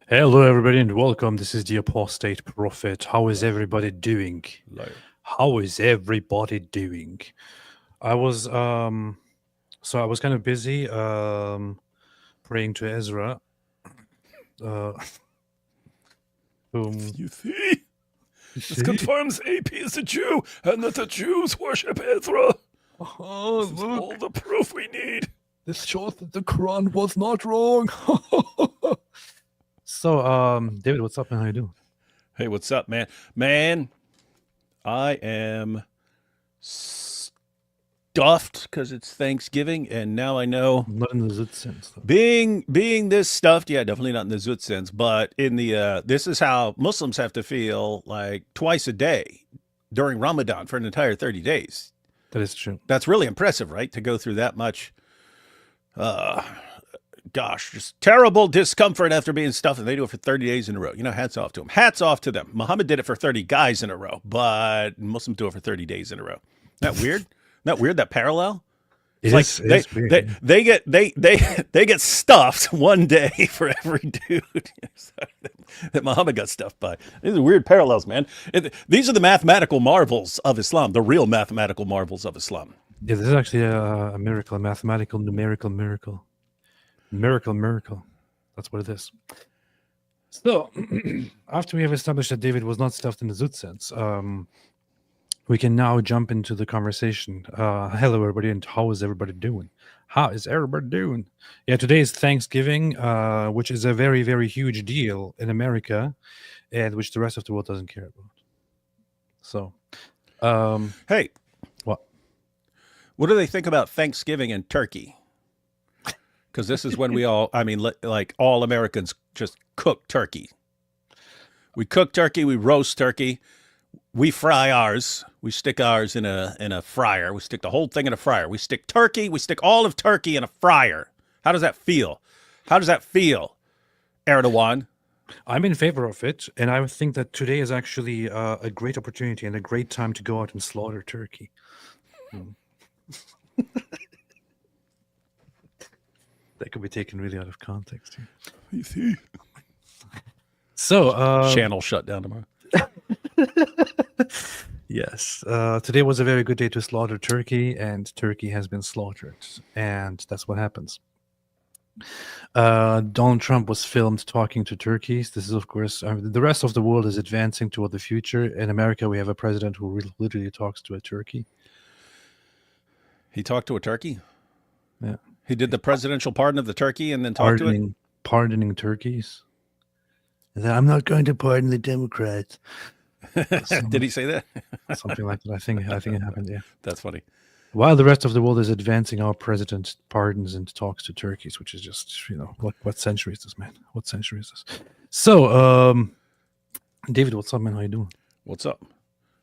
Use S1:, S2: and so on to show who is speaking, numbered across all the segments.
S1: Hello, everybody, and welcome. This is the Apostate Prophet. How is everybody doing?
S2: Liar.
S1: How is everybody doing? I was so I was kind of busy praying to Ezra. Uh, whom
S2: You see?
S1: you
S2: This
S1: see?
S2: confirms AP is a Jew and that the Jews worship Ezra.
S1: Oh,
S2: This is all the proof we need.
S1: this shows that the Quran was not wrong. So, David, what's up, man? How you doing?
S2: Hey, what's up, man? Man, I am stuffed because it's Thanksgiving, and now I know
S1: Not in the Zut sense, though.
S2: being this stuffed. Yeah, definitely not in the Zut sense, but in the this is how Muslims have to feel like twice a day during Ramadan for an entire 30 days.
S1: That is true.
S2: That's really impressive, right? To go through that much uh gosh, just terrible discomfort after being stuffed, and they do it for 30 days in a row. Hats off to them. Hats off to them. Muhammad did it for 30 guys in a row, but Muslims do it for 30 days in a row. Isn't that weird? Isn't that weird, that parallel?
S1: It
S2: It's
S1: is.
S2: like
S1: It is weird.
S2: they get stuffed one day for every dude that Muhammad got stuffed by. These are weird parallels, man. These are the mathematical marvels of Islam, the real mathematical marvels of Islam.
S1: Yeah, this is actually a miracle, a mathematical, numerical miracle. Miracle. That's what it is. So, after we have established that David was not stuffed in the Zut sense, we can now jump into the conversation. Hello, everybody, and how is everybody doing? How is everybody doing? Yeah, today is Thanksgiving, which is a very, very huge deal in America, and which the rest of the world doesn't care about. So,
S2: Hey,
S1: what?
S2: what do they think about Thanksgiving and turkey? Because this is when we all, like all Americans just cook turkey. We cook turkey, we roast turkey, we fry ours, we stick ours in a fryer. We stick the whole thing in a fryer. We stick turkey, we stick all of turkey in a fryer. How does that feel? How does that feel, Erdogan?
S1: I'm in favor of it, and I think that today is actually a great opportunity and a great time to go out and slaughter turkey. That could be taken really out of context here.
S2: You see?
S1: So,
S2: Channel shut down tomorrow.
S1: yes, today was a very good day to slaughter turkey, and turkey has been slaughtered, and that's what happens. Donald Trump was filmed talking to turkeys. This is, of course, the rest of the world is advancing toward the future. In America, we have a president who literally talks to a turkey.
S2: He talked to a turkey?
S1: Yeah.
S2: He did the presidential pardon of the turkey and then talked to it?
S1: Pardoning turkeys. And then, I'm not going to pardon the Democrats.
S2: Did he say that?
S1: Something like that. I think it happened. Yeah.
S2: That's funny.
S1: While the rest of the world is advancing, our president pardons and talks to turkeys, which is just, what century is this, man? What century is this? So, David, what's up, man? How you doing?
S2: What's up?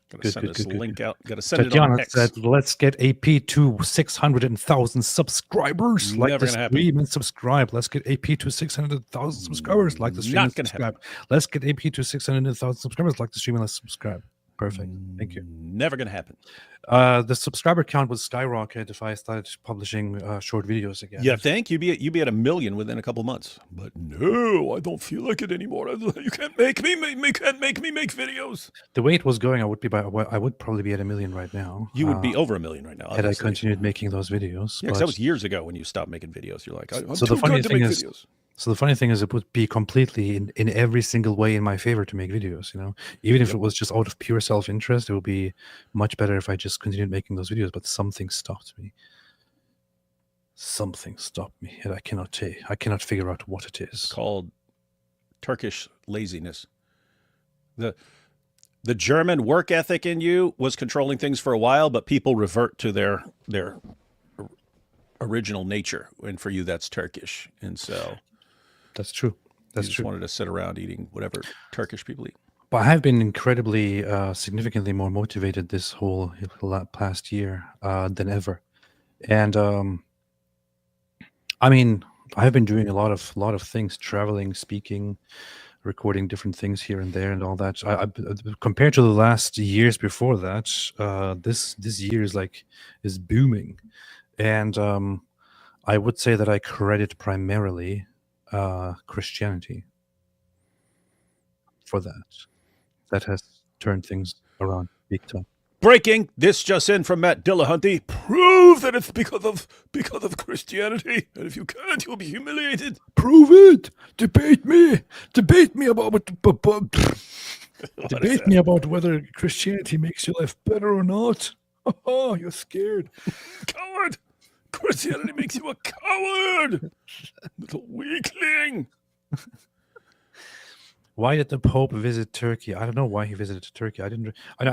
S2: Gotta
S1: Good,
S2: send
S1: good,
S2: this
S1: good,
S2: link
S1: good.
S2: out. Gotta send it on
S1: Tatiana
S2: X.
S1: said, let's get AP to 600,000 subscribers. Like
S2: Never
S1: the
S2: gonna happen.
S1: stream and subscribe. Let's get AP to 600,000 subscribers. Like the stream
S2: Not
S1: and
S2: gonna
S1: subscribe. Let's get AP to 600,000 subscribers. Like the stream and let's subscribe. Perfect. Thank you.
S2: Never gonna happen.
S1: The subscriber count would skyrocket if I started publishing short videos again.
S2: You think you'd be at 1 million within a couple months? But no, I don't feel like it anymore. You can't make me make videos.
S1: The way it was going, I would probably be at 1 million right now.
S2: You would be over 1 million right now.
S1: Had I
S2: obviously.
S1: continued making those videos.
S2: Yeah, because that was years ago when you stopped making videos. You're like, I'm
S1: So
S2: too
S1: the funny
S2: good to
S1: thing
S2: make
S1: is-
S2: videos.
S1: So the funny thing is, it would be completely in every single way in my favor to make videos. Even if it was just out of pure self-interest, it would be much better if I just continued making those videos. But something stopped me. Something stopped me, and I cannot figure out what it is.
S2: Called Turkish laziness. The German work ethic in you was controlling things for a while, but people revert to their original nature, and for you that's Turkish, and so
S1: That's true. That's
S2: you just
S1: true.
S2: wanted to sit around eating whatever Turkish people eat.
S1: But I have been incredibly, significantly more motivated this whole past year than ever, and I mean, I have been doing a lot of things, traveling, speaking, recording different things here and there, and all that. Compared to the last years before that, this year is booming, and I would say that I credit primarily Christianity. for that. That has turned things around big time.
S2: Breaking, this just in from Matt Dillahunty. Prove that it's because of Christianity, and if you can't, you'll be humiliated.
S1: Prove it. Debate me. Debate me about debate me about whether Christianity makes your life better or not. Oh, you're scared.
S2: Coward! Christianity makes you a coward! Little weakling!
S1: Why did the Pope visit Turkey? I don't know why he visited Turkey. I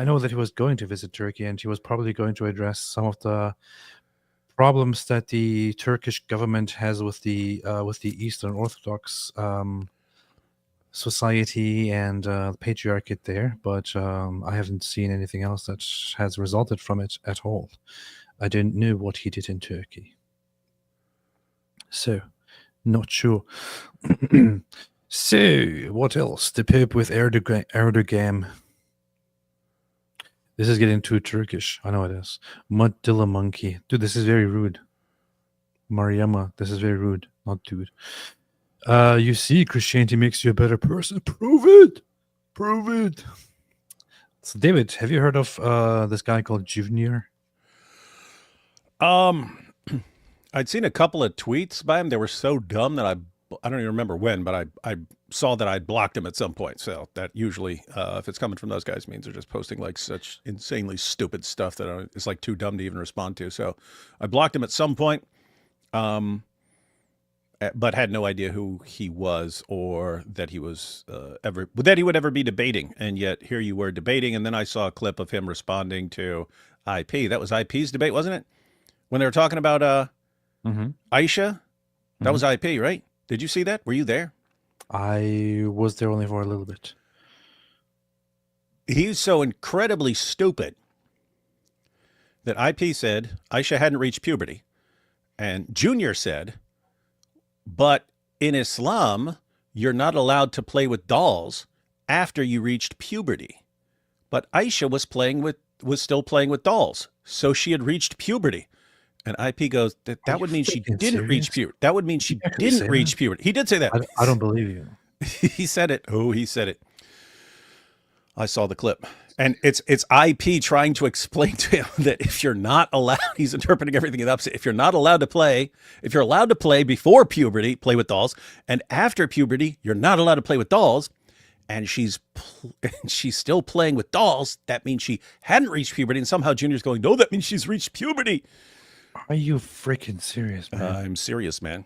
S1: know that he was going to visit Turkey, and he was probably going to address some of the problems that the Turkish government has with the Eastern Orthodox society and patriarchate there. But I haven't seen anything else that has resulted from it at all. I don't know what he did in Turkey, so not sure. So, what else? The Pope with Erdogan. This is getting too Turkish. I know it is. Mudilla monkey. Dude, this is very rude. Mariama, this is very rude. Not dude. You see, Christianity makes you a better person. Prove it. Prove it. So, David, have you heard of this guy called Junior?
S2: I'd seen a couple of tweets by him. They were so dumb that I don't even remember when, but I saw that I'd blocked him at some point. So that usually, if it's coming from those guys, means they're just posting like such insanely stupid stuff that it's like too dumb to even respond to. So I blocked him at some point, but had no idea who he was or that he was that he would ever be debating. And yet here you were debating, and then I saw a clip of him responding to IP. That was IP's debate, wasn't it? When they were talking about Aisha, that was IP, right? Did you see that? Were you there?
S1: I was there only for a little bit.
S2: He's so incredibly stupid that IP said Aisha hadn't reached puberty. And Junior said, but in Islam, you're not allowed to play with dolls after you reached puberty. But Aisha was still playing with dolls. So she had reached puberty. And IP goes, that would mean she didn't reach puberty. That would mean she didn't reach puberty. He did say that.
S1: I don't believe you.
S2: He said it. Oh, he said it. I saw the clip. And it's IP trying to explain to him that if you're not allowed, he's interpreting everything in the opposite. If you're not allowed to play, if you're allowed to play before puberty, play with dolls, and after puberty, you're not allowed to play with dolls, and she's still playing with dolls, that means she hadn't reached puberty, and somehow Junior's going, no, that means she's reached puberty.
S1: Are you freaking serious, man?
S2: I'm serious, man.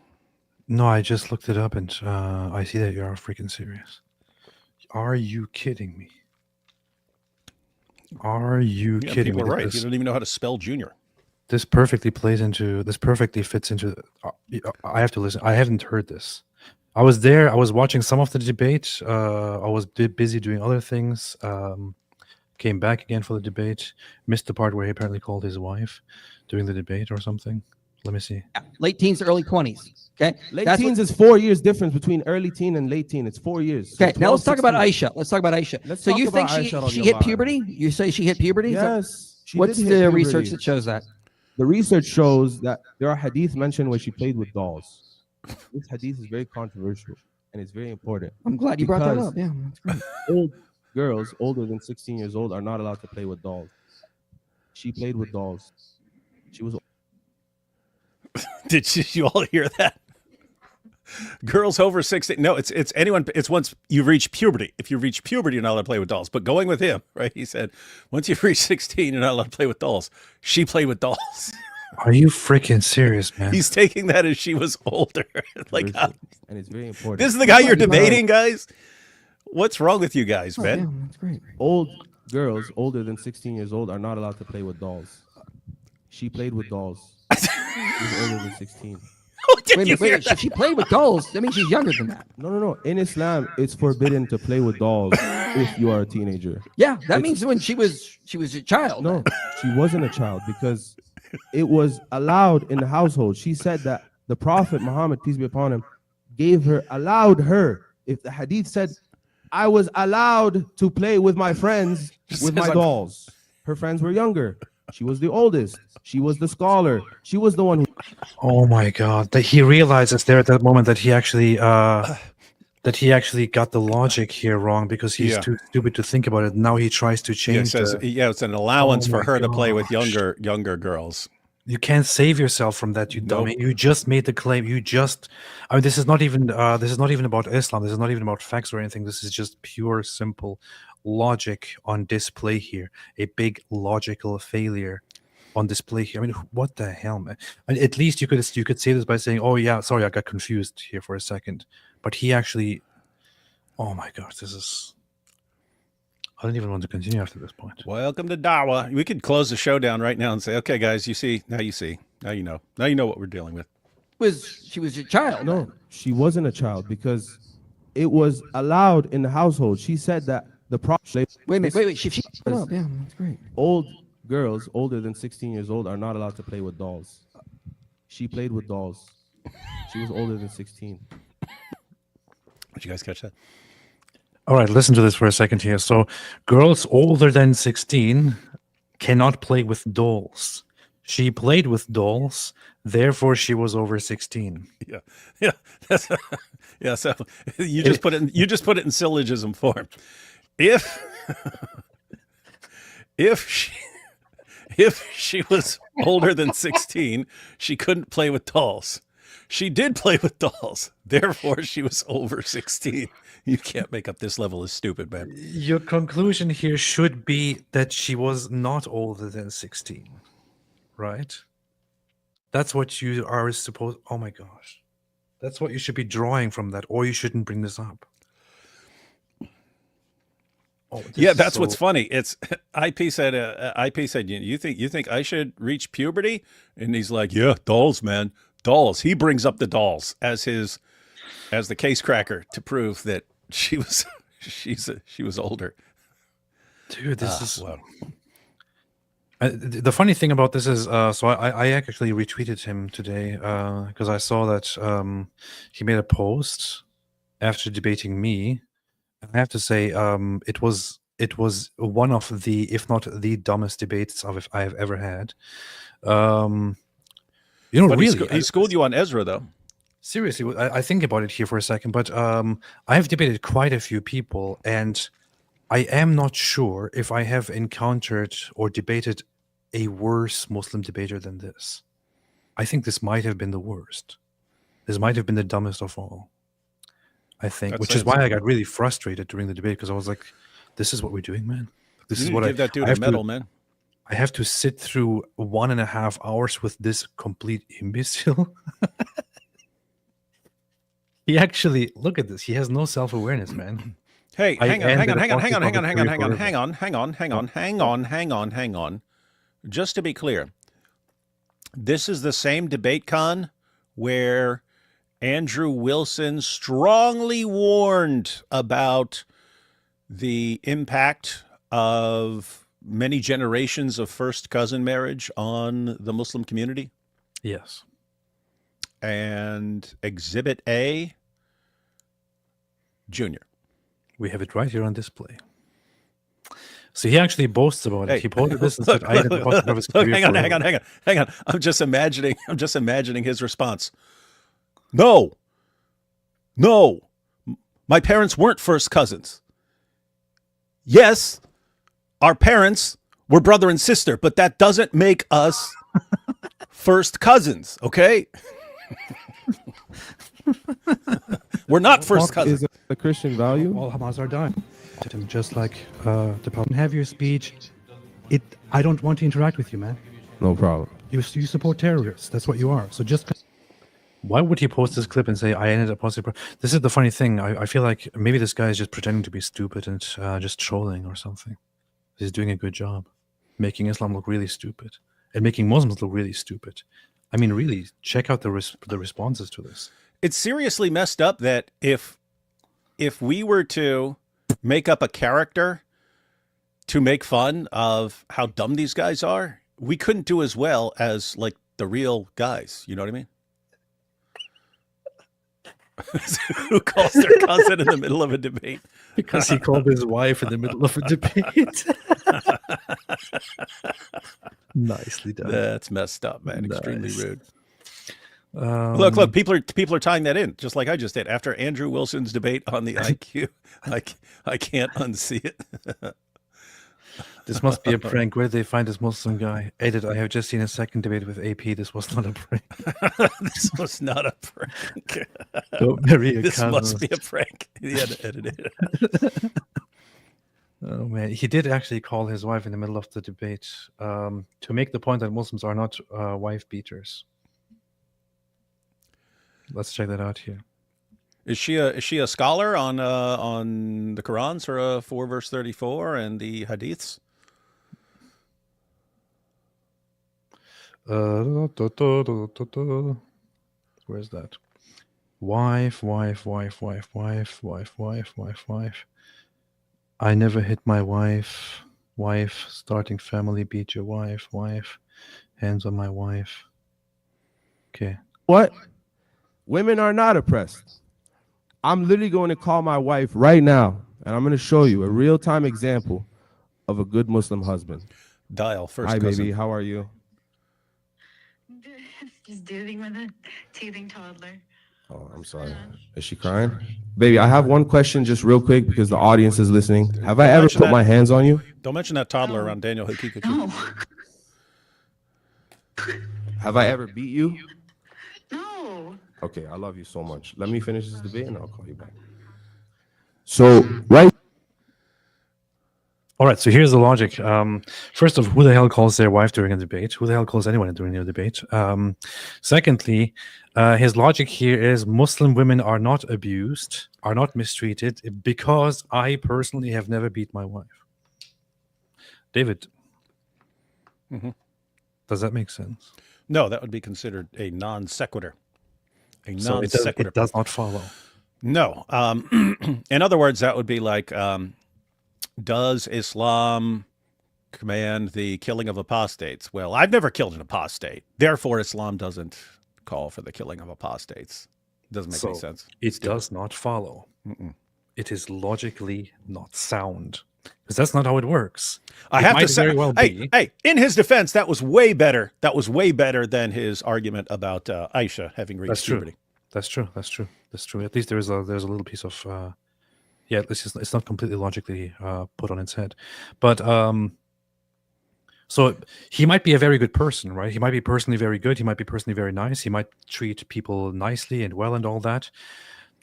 S1: No, I just looked it up, and I see that you are freaking serious. Are you kidding me? Are you kidding me?
S2: People are right. You don't even know how to spell Junior.
S1: This perfectly fits into. I have to listen. I haven't heard this. I was there. I was watching some of the debate. I was busy doing other things. Came back again for the debate. Missed the part where he apparently called his wife during the debate or something. Let me see.
S3: Late teens to early 20s. Okay.
S4: Late teens is 4 years difference between early teen and late teen. It's 4 years.
S3: Okay.
S4: So
S3: Now let's talk about
S4: 16.
S3: Aisha. Let's talk about Aisha.
S4: Let's
S3: so
S4: talk
S3: you think
S4: about Aisha
S3: she
S4: radiallahu
S3: hit
S4: anha.
S3: puberty? You say she hit puberty?
S4: Yes. she
S3: What's
S4: did
S3: the
S4: hit
S3: research
S4: puberty.
S3: that shows that?
S4: The research shows that there are hadith mentioned where she played with dolls. This hadith is very controversial and it's very important.
S3: I'm glad you brought that
S4: Because-
S3: up. Yeah, that's great.
S4: Old girls older than 16 years old are not allowed to play with dolls. She played with dolls. She was
S2: Did you all hear that? Girls over 16. No, it's anyone. It's once you reach puberty. If you reach puberty, you're not allowed to play with dolls. But going with him, right? He said, once you've reached 16, you're not allowed to play with dolls. She played with dolls.
S1: Are you freaking serious, man?
S2: He's taking that as she was older. Like,
S4: controversial, and it's very important.
S2: this is the guy you're
S3: Right.
S2: debating, guys? What's wrong with you guys,
S3: Oh,
S2: man?
S3: yeah, that's great.
S4: Old girls older than 16 years old are not allowed to play with dolls. She played with dolls. She was older than 16.
S2: Did
S3: Wait,
S2: you
S3: a minute, wait,
S2: hear
S3: if
S2: that?
S3: she played with dolls, that means she's younger than that.
S4: No. In Islam, it's forbidden to play with dolls if you are a teenager.
S3: Yeah, that means when she was a child.
S4: No, she wasn't a child because it was allowed in the household. She said that the Prophet Muhammad, peace be upon him, allowed her. If the hadith said, I was allowed to play with my friends, with my
S2: Says I'm-
S4: dolls. Her friends were younger. She was the oldest. She was the scholar. She was the one who
S1: Oh my god! That he realizes there at that moment that he actually that that he actually got the logic here wrong because he's
S2: Yeah.
S1: too stupid to think about it. Now he tries to
S2: Yeah, it
S1: change.
S2: says it's an allowance
S1: Oh
S2: for
S1: my
S2: her to play with
S1: gosh.
S2: younger girls.
S1: You can't save yourself from that, you dummy.
S2: Nope.
S1: You just made the claim. I mean, this is not even about Islam. This is not even about facts or anything. This is just pure, simple logic on display here. A big logical failure on display here. I mean, what the hell, man? I mean, at least you could say this by saying, "Oh yeah, sorry, I got confused here for a second." But he actually, oh my gosh, this is. I don't even want to continue after this point.
S2: Welcome to Dawa. We could close the show down right now and say, okay, guys, you see, now you know what we're dealing with.
S3: She was a child.
S4: No, she wasn't a child because it was allowed in the household. She said that the prophet.
S3: Wait a minute. Wait. She oh, yeah, that's great.
S4: Old girls older than 16 years old are not allowed to play with dolls. She played with dolls. She was older than 16.
S2: Did you guys catch that?
S1: All right, listen to this for a second here. So, girls older than 16 cannot play with dolls. She played with dolls, therefore she was over 16.
S2: Yeah. That's, yeah. So you just put it in syllogism form. If she was older than 16, she couldn't play with dolls. She did play with dolls, therefore she was over 16. You can't make up this level of stupid, man.
S1: Your conclusion here should be that she was not older than 16, right? That's what you are supposed. Oh my gosh, that's what you should be drawing from that, or you shouldn't bring this up. Oh,
S2: Yeah, that's what's funny. It's IP said. You think I should reach puberty? And he's like, yeah, dolls, man, dolls. He brings up the dolls as the case cracker to prove that she was older.
S1: Dude, this is.
S2: Wow.
S1: The funny thing about this is, so I actually retweeted him today because I saw that he made a post after debating me. I have to say, it was one of the, if not the dumbest debates I have ever had. But really,
S2: he schooled you on Ezra, though.
S1: Seriously, I think about it here for a second, but I have debated quite a few people, and I am not sure if I have encountered or debated a worse Muslim debater than this. I think this might have been the worst. This might have been the dumbest of all. I think, which is why I got really frustrated during the debate because I was like, "This is what we're doing, man. This is what
S2: give that dude a medal, man."
S1: I have to sit through 1.5 hours with this complete imbecile." He actually, look at this. He has no self-awareness, man.
S2: Hey, hang on. Just to be clear, this is the same debate con where Andrew Wilson strongly warned about the impact of many generations of first cousin marriage on the Muslim community.
S1: Yes.
S2: And Exhibit A, Junior.
S1: We have it right here on display. So he actually boasts about it. He posted this and said, "I did the podcast of his career
S2: hang on. I'm just imagining his response. No, my parents weren't first cousins. Yes, our parents were brother and sister, but that doesn't make us first cousins, okay? We're not first cousins."
S4: Is a Christian value?
S1: All Hamas are dying. Just like the problem. Have your speech. I don't want to interact with you, man.
S4: No problem.
S1: You support terrorists. That's what you are. So just. Why would he post this clip and say, "I ended up positive"? This is the funny thing. I feel like maybe this guy is just pretending to be stupid and just trolling or something. He's doing a good job, making Islam look really stupid and making Muslims look really stupid. I mean, really, check out the responses to this.
S2: It's seriously messed up that if we were to make up a character to make fun of how dumb these guys are, we couldn't do as well as like the real guys. You know what I mean? Who calls their cousin in the middle of a debate?
S1: Because he called his wife in the middle of a debate. Nicely done.
S2: That's messed up, man.
S1: Nice.
S2: Extremely rude. Look, people are tying that in, just like I just did. After Andrew Wilson's debate on the IQ, I can't unsee it.
S1: This must be a prank. Where did they find this Muslim guy? Edit, I have just seen a second debate with AP. This was not a prank.
S2: This was not a prank.
S1: Don't marry a
S2: This
S1: cousin.
S2: must be a prank. He had to edit it.
S1: Oh man, he did actually call his wife in the middle of the debate to make the point that Muslims are not wife beaters. Let's check that out here.
S2: Is she a scholar on the Quran, Surah 4 verse 34, and the Hadiths?
S1: Where's that? Wife. I never hit my wife. Wife, starting family, beat your wife. Wife, hands on my wife. Okay.
S4: What? Women are not oppressed. I'm literally going to call my wife right now, and I'm going to show you a real-time example of a good Muslim husband.
S2: Dial first.
S4: Hi,
S2: cousin.
S4: baby. How are you?
S5: Just dealing with a teething toddler.
S4: Oh, I'm sorry. Is she crying? Baby, I have one question just real quick because the audience is listening. Have I ever
S2: mention
S4: put
S2: that.
S4: my hands on you?
S2: Don't mention that toddler around Daniel Hakikachi.
S5: No,
S4: Have I ever beat you?
S5: no.
S4: Okay, I love you so much. Let me finish this debate and I'll call you back. So, right.
S1: All right, so here's the logic. First of, who the hell calls their wife during a debate? Who the hell calls anyone during a debate? Secondly, his logic here is Muslim women are not abused, are not mistreated, because I personally have never beat my wife. David, does that make sense?
S2: No, that would be considered a non sequitur. A
S1: So
S2: non
S1: it does,
S2: sequitur.
S1: it does not follow.
S2: No. In other words, that would be like, does Islam command the killing of apostates? Well, I've never killed an apostate. Therefore, Islam doesn't call for the killing of apostates. Doesn't make any
S1: So
S2: sense.
S1: it does not follow. It is logically not sound. Because that's not how it works.
S2: I
S1: It
S2: have
S1: might
S2: to say,
S1: very well be.
S2: hey, in his defense, that was way better. That was way better than his argument about Aisha having reached
S1: That's true.
S2: puberty.
S1: That's true. At least there's a little piece of yeah. It's not completely logically put on its head, but so he might be a very good person, right? He might be personally very good. He might be personally very nice. He might treat people nicely and well and all that.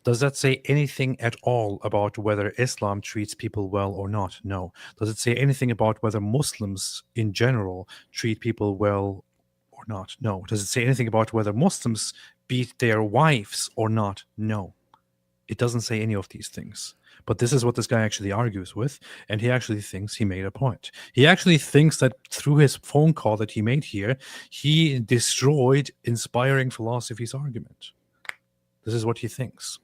S1: Does that say anything at all about whether Islam treats people well or not? No. Does it say anything about whether Muslims in general treat people well or not? No. Does it say anything about whether Muslims beat their wives or not? No. It doesn't say any of these things. But this is what this guy actually argues with, and he actually thinks he made a point. He actually thinks that through his phone call that he made here, he destroyed inspiring philosophy's argument. This is what he thinks.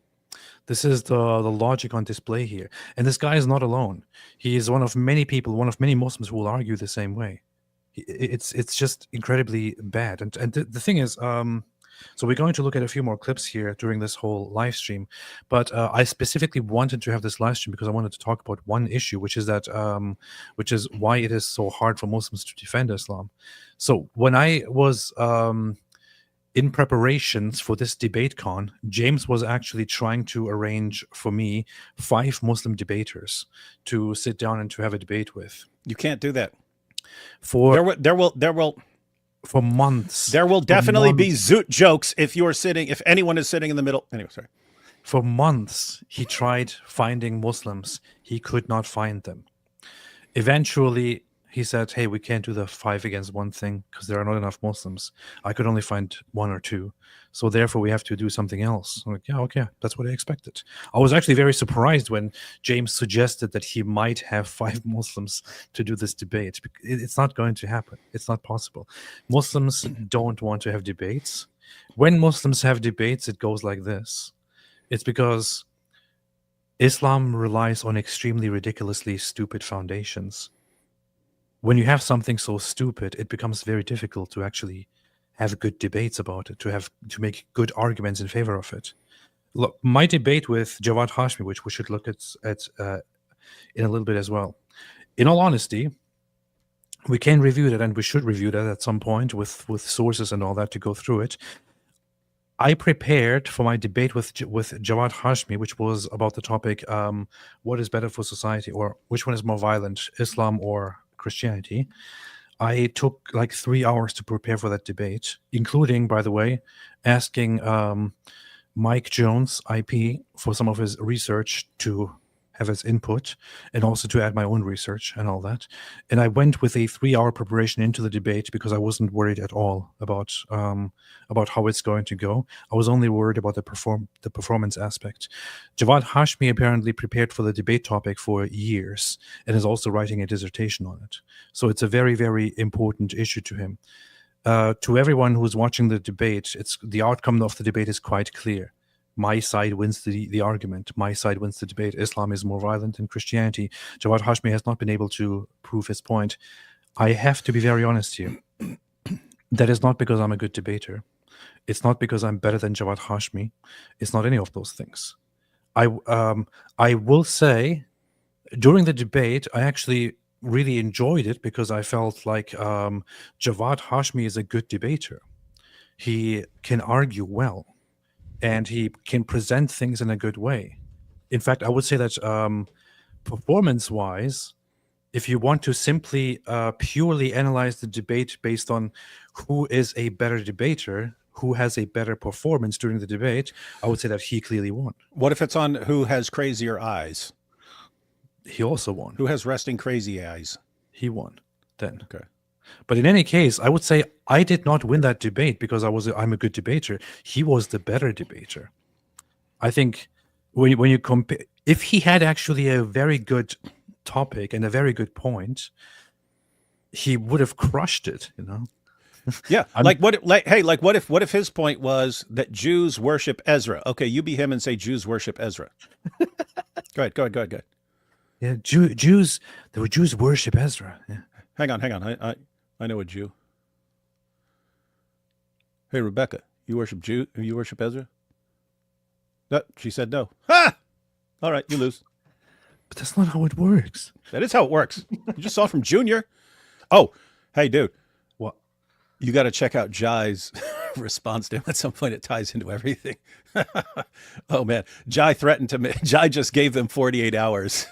S1: This is the logic on display here. And this guy is not alone. He is one of many people, one of many Muslims who will argue the same way. It's just incredibly bad. And the thing is, so we're going to look at a few more clips here during this whole live stream. But I specifically wanted to have this live stream because I wanted to talk about one issue, which is that, which is why it is so hard for Muslims to defend Islam. So when I was in preparations for this debate con, James was actually trying to arrange for me 5 Muslim debaters to sit down and to have a debate with.
S2: You can't do that.
S1: For
S2: For
S1: months.
S2: there will definitely be zoot jokes if anyone is sitting in the middle. Anyway, sorry.
S1: For months, he tried finding Muslims. He could not find them. Eventually, he said, hey, we can't do the 5 against 1 thing because there are not enough Muslims. I could only find 1 or 2. So therefore, we have to do something else. I'm like, yeah, okay, that's what I expected. I was actually very surprised when James suggested that he might have 5 Muslims to do this debate. It's not going to happen. It's not possible. Muslims don't want to have debates. When Muslims have debates, it goes like this. It's because Islam relies on extremely ridiculously stupid foundations. When you have something so stupid, it becomes very difficult to actually have good debates about it, to make good arguments in favor of it. Look, my debate with Jawad Hashmi, which we should look at in a little bit as well. In all honesty, we can review that, and we should review that at some point with sources and all that to go through it. I prepared for my debate with Jawad Hashmi, which was about the topic, what is better for society, or which one is more violent, Islam or Christianity. I took like 3 hours to prepare for that debate, including, by the way, asking Mike Jones, IP, for some of his research to have his input, and also to add my own research and all that. And I went with a 3-hour preparation into the debate because I wasn't worried at all about how it's going to go. I was only worried about the performance aspect. Jawad Hashmi apparently prepared for the debate topic for years and is also writing a dissertation on it. So it's a very, very important issue to him. To everyone who's watching the debate, the outcome of the debate is quite clear. My side wins the argument. My side wins the debate. Islam is more violent than Christianity. Jawad Hashmi has not been able to prove his point. I have to be very honest here. That is not because I'm a good debater. It's not because I'm better than Jawad Hashmi. It's not any of those things. I will say, during the debate, I actually really enjoyed it because I felt like Jawad Hashmi is a good debater. He can argue well, and he can present things in a good way. In fact, I would say that performance-wise, if you want to simply purely analyze the debate based on who is a better debater, who has a better performance during the debate, I would say that he clearly won.
S2: What if it's on who has crazier eyes?
S1: He also won.
S2: Who has resting crazy eyes?
S1: He won then.
S2: Okay.
S1: But in any case, I would say I did not win that debate because I'm a good debater. He was the better debater. I think when you compare, if he had actually a very good topic and a very good point, he would have crushed it, you know.
S2: Yeah, what if his point was that Jews worship Ezra? Okay, you be him and say Jews worship Ezra. Go ahead.
S1: Yeah, Jews worship Ezra. Yeah.
S2: Hang on. I know a Jew. Hey, Rebecca, you worship Ezra? No, she said no. Ha! All right, you lose.
S1: But that's not how it works.
S2: That is how it works. You just saw from Junior. Oh, hey, dude.
S1: What?
S2: You got to check out Jai's response to him. At some point, it ties into everything. Oh, man. Jai threatened to me. Jai just gave them 48 hours.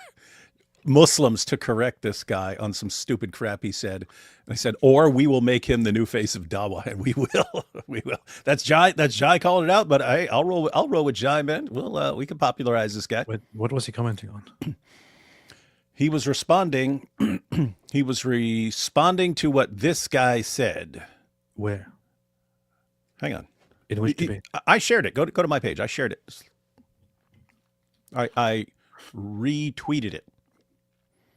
S2: Muslims to correct this guy on some stupid crap he said. And I said, or we will make him the new face of Dawah, and we will. We will. That's Jai calling it out, but I'll roll with Jai, man. We can popularize this guy.
S1: What was he commenting on?
S2: He was responding to what this guy said.
S1: Where?
S2: Hang on.
S1: In which debate?
S2: I shared it. Go to my page. I shared it. I retweeted it.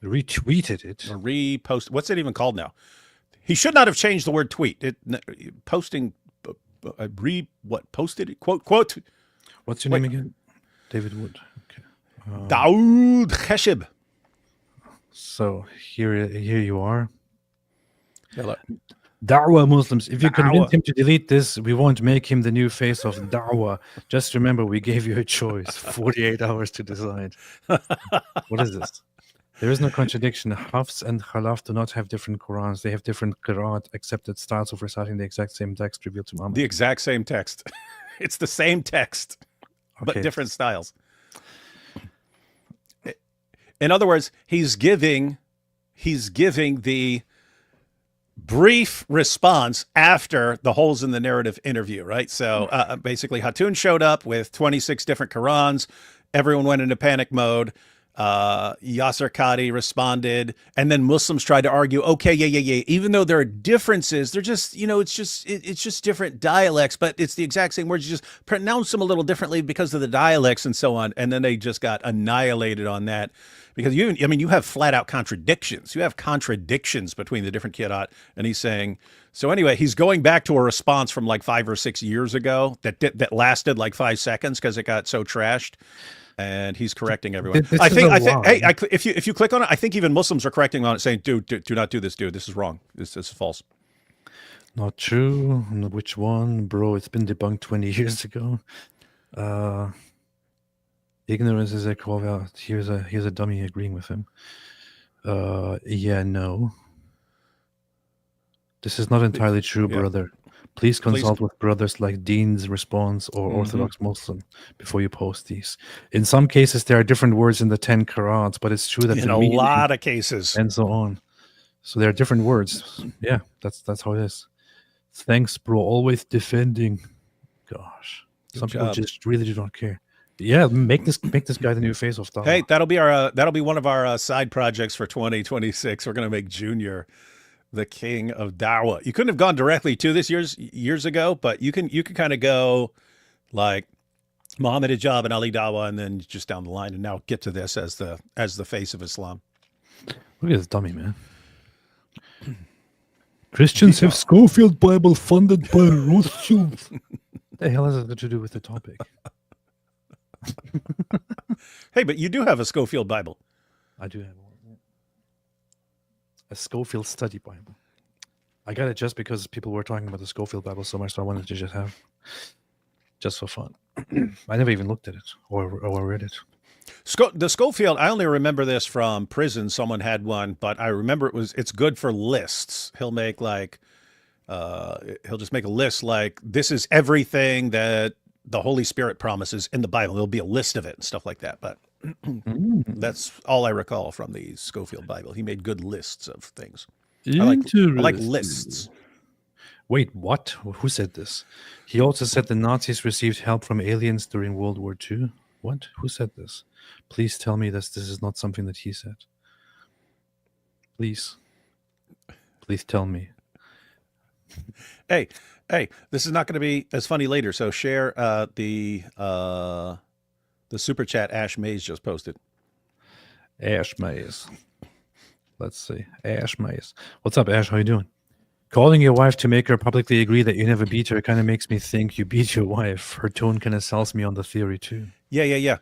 S1: Retweeted it?
S2: Or repost. What's it even called now? He should not have changed the word tweet. Posting. Posted it? Quote.
S1: What's your name again? David Wood. Okay.
S2: Daoud Khashib.
S1: So here you are.
S2: Hello.
S1: Da'wah Muslims. If you convince him to delete this, we won't make him the new face of Da'wah. Just remember, we gave you a choice. 48 hours to decide. What is this? There is no contradiction. Hafs and Khalaf do not have different Qurans. They have different Qira'at, accepted styles of reciting the exact same text revealed to Muhammad.
S2: The exact same text. It's the same text, but different styles. In other words, he's giving the brief response after the holes in the narrative interview, right? So basically, Hatun showed up with 26 different Qurans. Everyone went into panic mode. Yasser Qadi responded, and then Muslims tried to argue, okay, yeah. Even though there are differences, they're just, it's just different dialects, but it's the exact same words. You just pronounce them a little differently because of the dialects and so on. And then they just got annihilated on that because you have flat out contradictions. You have contradictions between the different Qira'at. And he's saying, so anyway, he's going back to a response from like 5 or 6 years ago that lasted like 5 seconds because it got so trashed. And he's correcting everyone. I think. Hey, if you click on it, I think even Muslims are correcting on it, saying, "Dude, do not do this, dude. This is wrong. This is false."
S1: Not true. Which one, bro? It's been debunked 20 years ago. Ignorance is a call out. Here's a dummy agreeing with him. Yeah, no. This is not entirely true, brother. Please consult with brothers like Dean's Response or
S2: Mm-hmm.
S1: Orthodox Muslim before you post these. In some cases, there are different words in the 10 Qurans, but it's true that
S2: In
S1: the
S2: a
S1: meaning
S2: lot of cases.
S1: and so on. So there are different words. Yeah, that's how it is. Thanks, bro. Always defending. Gosh, some people
S2: job.
S1: just really do not care. Yeah, make this guy the new face of Dawah.
S2: Hey, that'll be one of our side projects for 2026. We're going to make Junior the king of Dawah. You couldn't have gone directly to this years ago, but you can kind of go like Muhammad Hijab and Ali Dawah, and then just down the line, and now get to this as the face of Islam.
S1: Look at this dummy, man. Christians have Schofield Bible funded by Rothschild. The hell has that to do with the topic?
S2: Hey, but you do have a Schofield Bible.
S1: I do have one. A Schofield Study Bible. I got it just because people were talking about the Schofield Bible so much, so I wanted to just have, just for fun. I never even looked at it or read it.
S2: The Schofield, I only remember this from prison. Someone had one, but I remember it's good for lists. He'll make he'll just make a list like, this is everything that the Holy Spirit promises in the Bible. There'll be a list of it and stuff like that. But that's all I recall from the Schofield Bible. He made good lists of things. I like lists.
S1: Wait, what? Who said this? He also said the Nazis received help from aliens during World War II. What? Who said this? Please tell me this is not something that he said. Please tell me.
S2: Hey, this is not going to be as funny later. So share the super chat Ash Mays just posted.
S1: Ash Mays. Let's see. Ash Mays. What's up, Ash? How you doing? Calling your wife to make her publicly agree that you never beat her kind of makes me think you beat your wife. Her tone kind of sells me on the theory too.
S2: Yeah.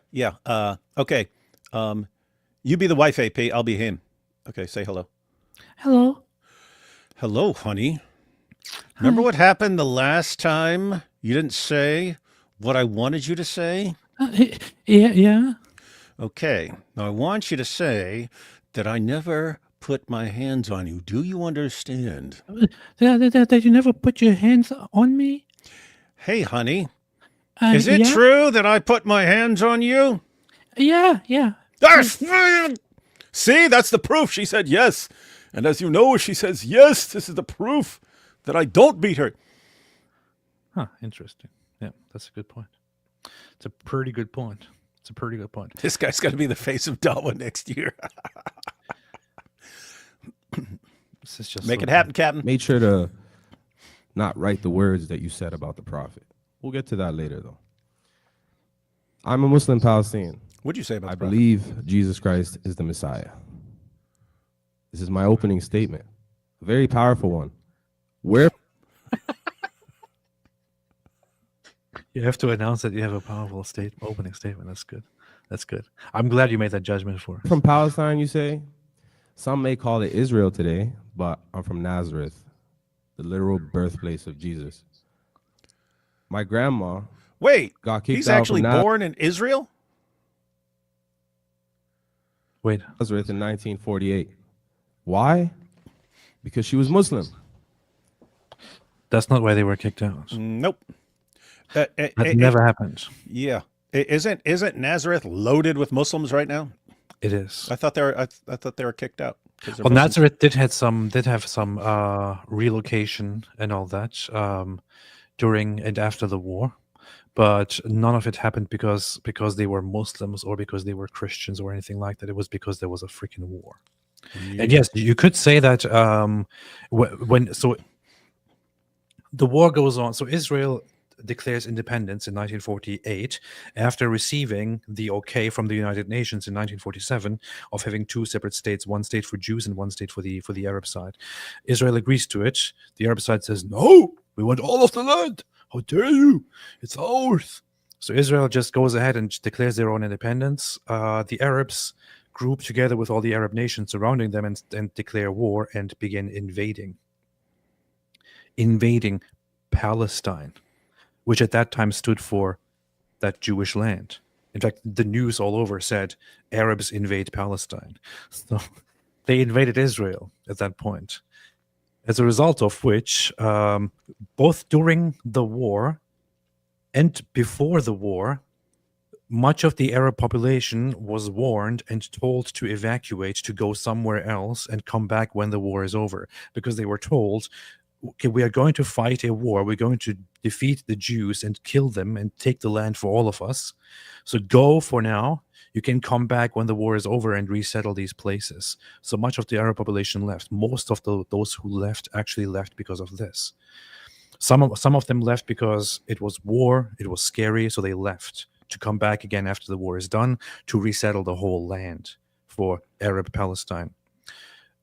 S2: Okay. You be the wife, AP. I'll be him. Okay, say hello.
S6: Hello.
S2: Hello, honey. Remember what happened the last time you didn't say what I wanted you to say?
S6: Yeah.
S2: Okay. Now I want you to say that I never put my hands on you. Do you understand?
S6: That you never put your hands on me?
S2: Hey, honey. Is it
S6: yeah?
S2: true that I put my hands on you?
S6: Yeah.
S2: See, that's the proof. She said yes. And as you know, she says yes. This is the proof that I don't beat her.
S1: Huh, interesting. Yeah, that's a good point. It's a pretty good point.
S2: This guy's going to be the face of Dawah next year.
S1: This is just
S2: Make
S1: so
S2: it happen, Captain.
S4: Made sure to not write the words that you said about the prophet. We'll get to that later, though. I'm a Muslim Palestinian.
S2: What'd you say about
S4: I
S2: the prophet?
S4: believe Jesus Christ is the Messiah. This is my opening statement. A very powerful one. Where
S1: You have to announce that you have a powerful opening statement. That's good. I'm glad you made that judgment for.
S4: from Palestine, you say? Some may call it Israel today, but I'm from Nazareth, the literal birthplace of Jesus. My grandma
S2: Wait,
S4: got kicked
S2: he's
S4: out
S2: actually
S4: from
S2: born in Israel?
S1: Wait,
S4: Nazareth in 1948. Why? Because she was Muslim.
S1: that's not why they were kicked out.
S2: Nope.
S1: That never happened.
S2: Yeah. Isn't Nazareth loaded with Muslims right now?
S1: It is.
S2: I thought they were kicked out. 'cause they're
S1: Well,
S2: Muslims.
S1: Nazareth did have some relocation and all that during and after the war, but none of it happened because they were Muslims or because they were Christians or anything like that. It was because there was a freaking war. And yes, you could say that when the war goes on. So Israel declares independence in 1948 after receiving the okay from the United Nations in 1947 of having two separate states, one state for Jews and one state for the Arab side. Israel agrees to it. The Arab side says, no, we want all of the land. How dare you? It's ours. So Israel just goes ahead and declares their own independence. The Arabs group together with all the Arab nations surrounding them and declare war and begin invading Palestine, which at that time stood for that Jewish land. In fact, the news all over said Arabs invade Palestine. So they invaded Israel at that point. As a result of which, both during the war and before the war, much of the Arab population was warned and told to evacuate, to go somewhere else and come back when the war is over, because they were told, okay, we are going to fight a war, we're going to defeat the Jews and kill them and take the land for all of us. So go for now. You can come back when the war is over and resettle these places. So much of the Arab population left. Most of those who left actually left because of this. Some of them left because it was war, it was scary, so they left to come back again after the war is done to resettle the whole land for Arab Palestine.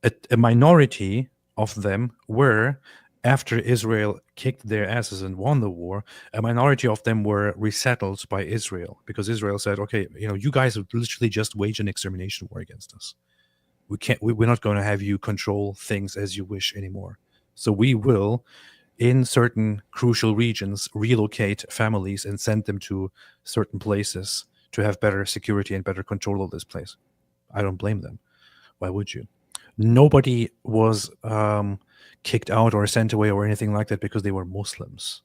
S1: A minority of them were, after Israel kicked their asses and won the war, a minority of them were resettled by Israel, because Israel said, okay, you guys have literally just waged an extermination war against us. We're not going to have you control things as you wish anymore. So we will, in certain crucial regions, relocate families and send them to certain places to have better security and better control of this place. I don't blame them. Why would you? Nobody was kicked out or sent away or anything like that because they were Muslims.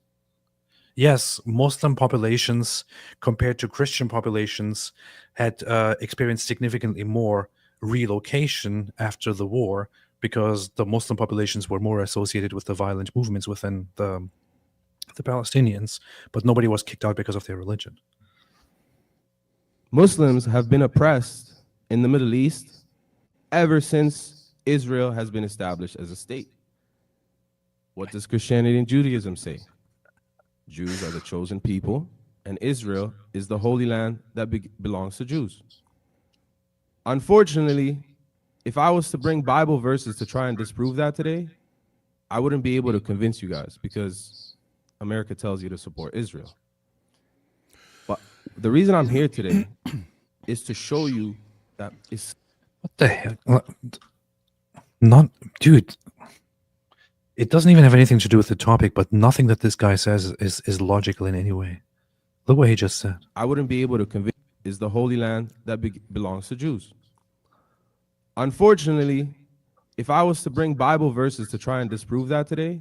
S1: Yes, Muslim populations compared to Christian populations had experienced significantly more relocation after the war, because the Muslim populations were more associated with the violent movements within the Palestinians, but nobody was kicked out because of their religion.
S4: Muslims have been oppressed in the Middle East ever since Israel has been established as a state. What does Christianity and Judaism say? Jews are the chosen people, and Israel is the holy land that belongs to Jews. Unfortunately, if I was to bring Bible verses to try and disprove that today, I wouldn't be able to convince you guys, because America tells you to support Israel. But the reason I'm here today is to show you that it's...
S1: What the hell? Dude, it doesn't even have anything to do with the topic, but nothing that this guy says is logical in any way. Look what he just said.
S4: I wouldn't be able to convince is the holy land that belongs to Jews. Unfortunately, if I was to bring Bible verses to try and disprove that today,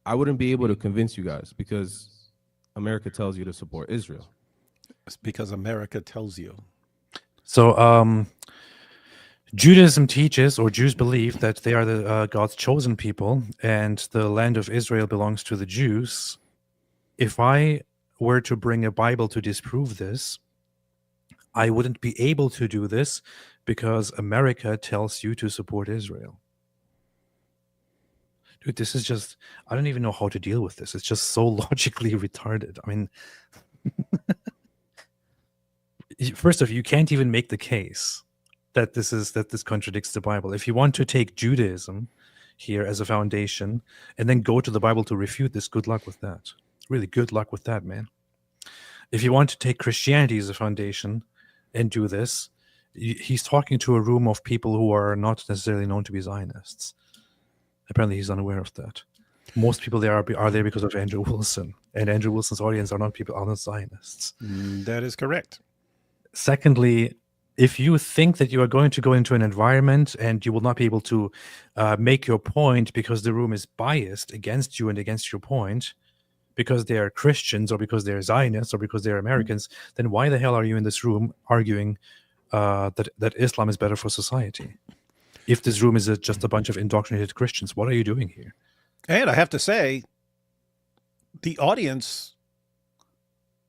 S4: I wouldn't be able to convince you guys, because America tells you to support Israel.
S2: It's because America tells you.
S1: So, Judaism teaches, or Jews believe, that they are the God's chosen people, and the land of Israel belongs to the Jews. If I were to bring a Bible to disprove this, I wouldn't be able to do this because America tells you to support Israel. Dude, this is just, I don't even know how to deal with this. It's just so logically retarded. I mean, first off, you can't even make the case that this contradicts the Bible. If you want to take Judaism here as a foundation and then go to the Bible to refute this, good luck with that. Really good luck with that, man. If you want to take Christianity as a foundation and do this, he's talking to a room of people who are not necessarily known to be Zionists. Apparently he's unaware of that. Most people there are there because of Andrew Wilson, and Andrew Wilson's audience are not Zionists.
S2: That is correct.
S1: Secondly, if you think that you are going to go into an environment and you will not be able to make your point because the room is biased against you and against your point, because they are Christians or because they're Zionists or because they're Americans, then why the hell are you in this room arguing that Islam is better for society? If this room is just a bunch of indoctrinated Christians, what are you doing here?
S2: And I have to say, the audience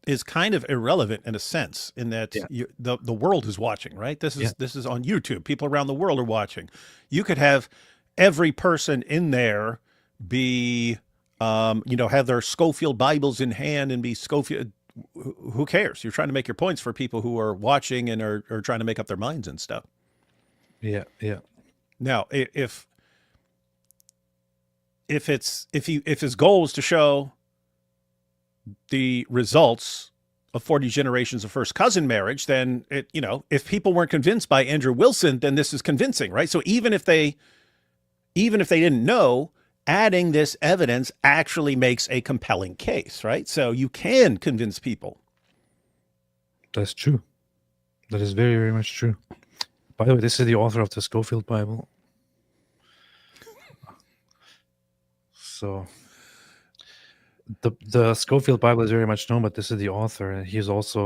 S2: is kind of irrelevant in a sense, in that the world is watching, right? This is on YouTube. People around the world are watching. You could have every person in there be, have their Schofield Bibles in hand and be Schofield. Who cares? You're trying to make your points for people who are watching and are trying to make up their minds and stuff.
S1: Yeah, yeah.
S2: Now, if his goal is to show the results of 40 generations of first cousin marriage, then if people weren't convinced by Andrew Wilson, then this is convincing, right? So even if they didn't know, adding this evidence actually makes a compelling case, right? So you can convince people.
S1: That's true. That is very, very much true. By the way, this is the author of the Schofield Bible. So the Schofield Bible is very much known, but this is the author, and he's also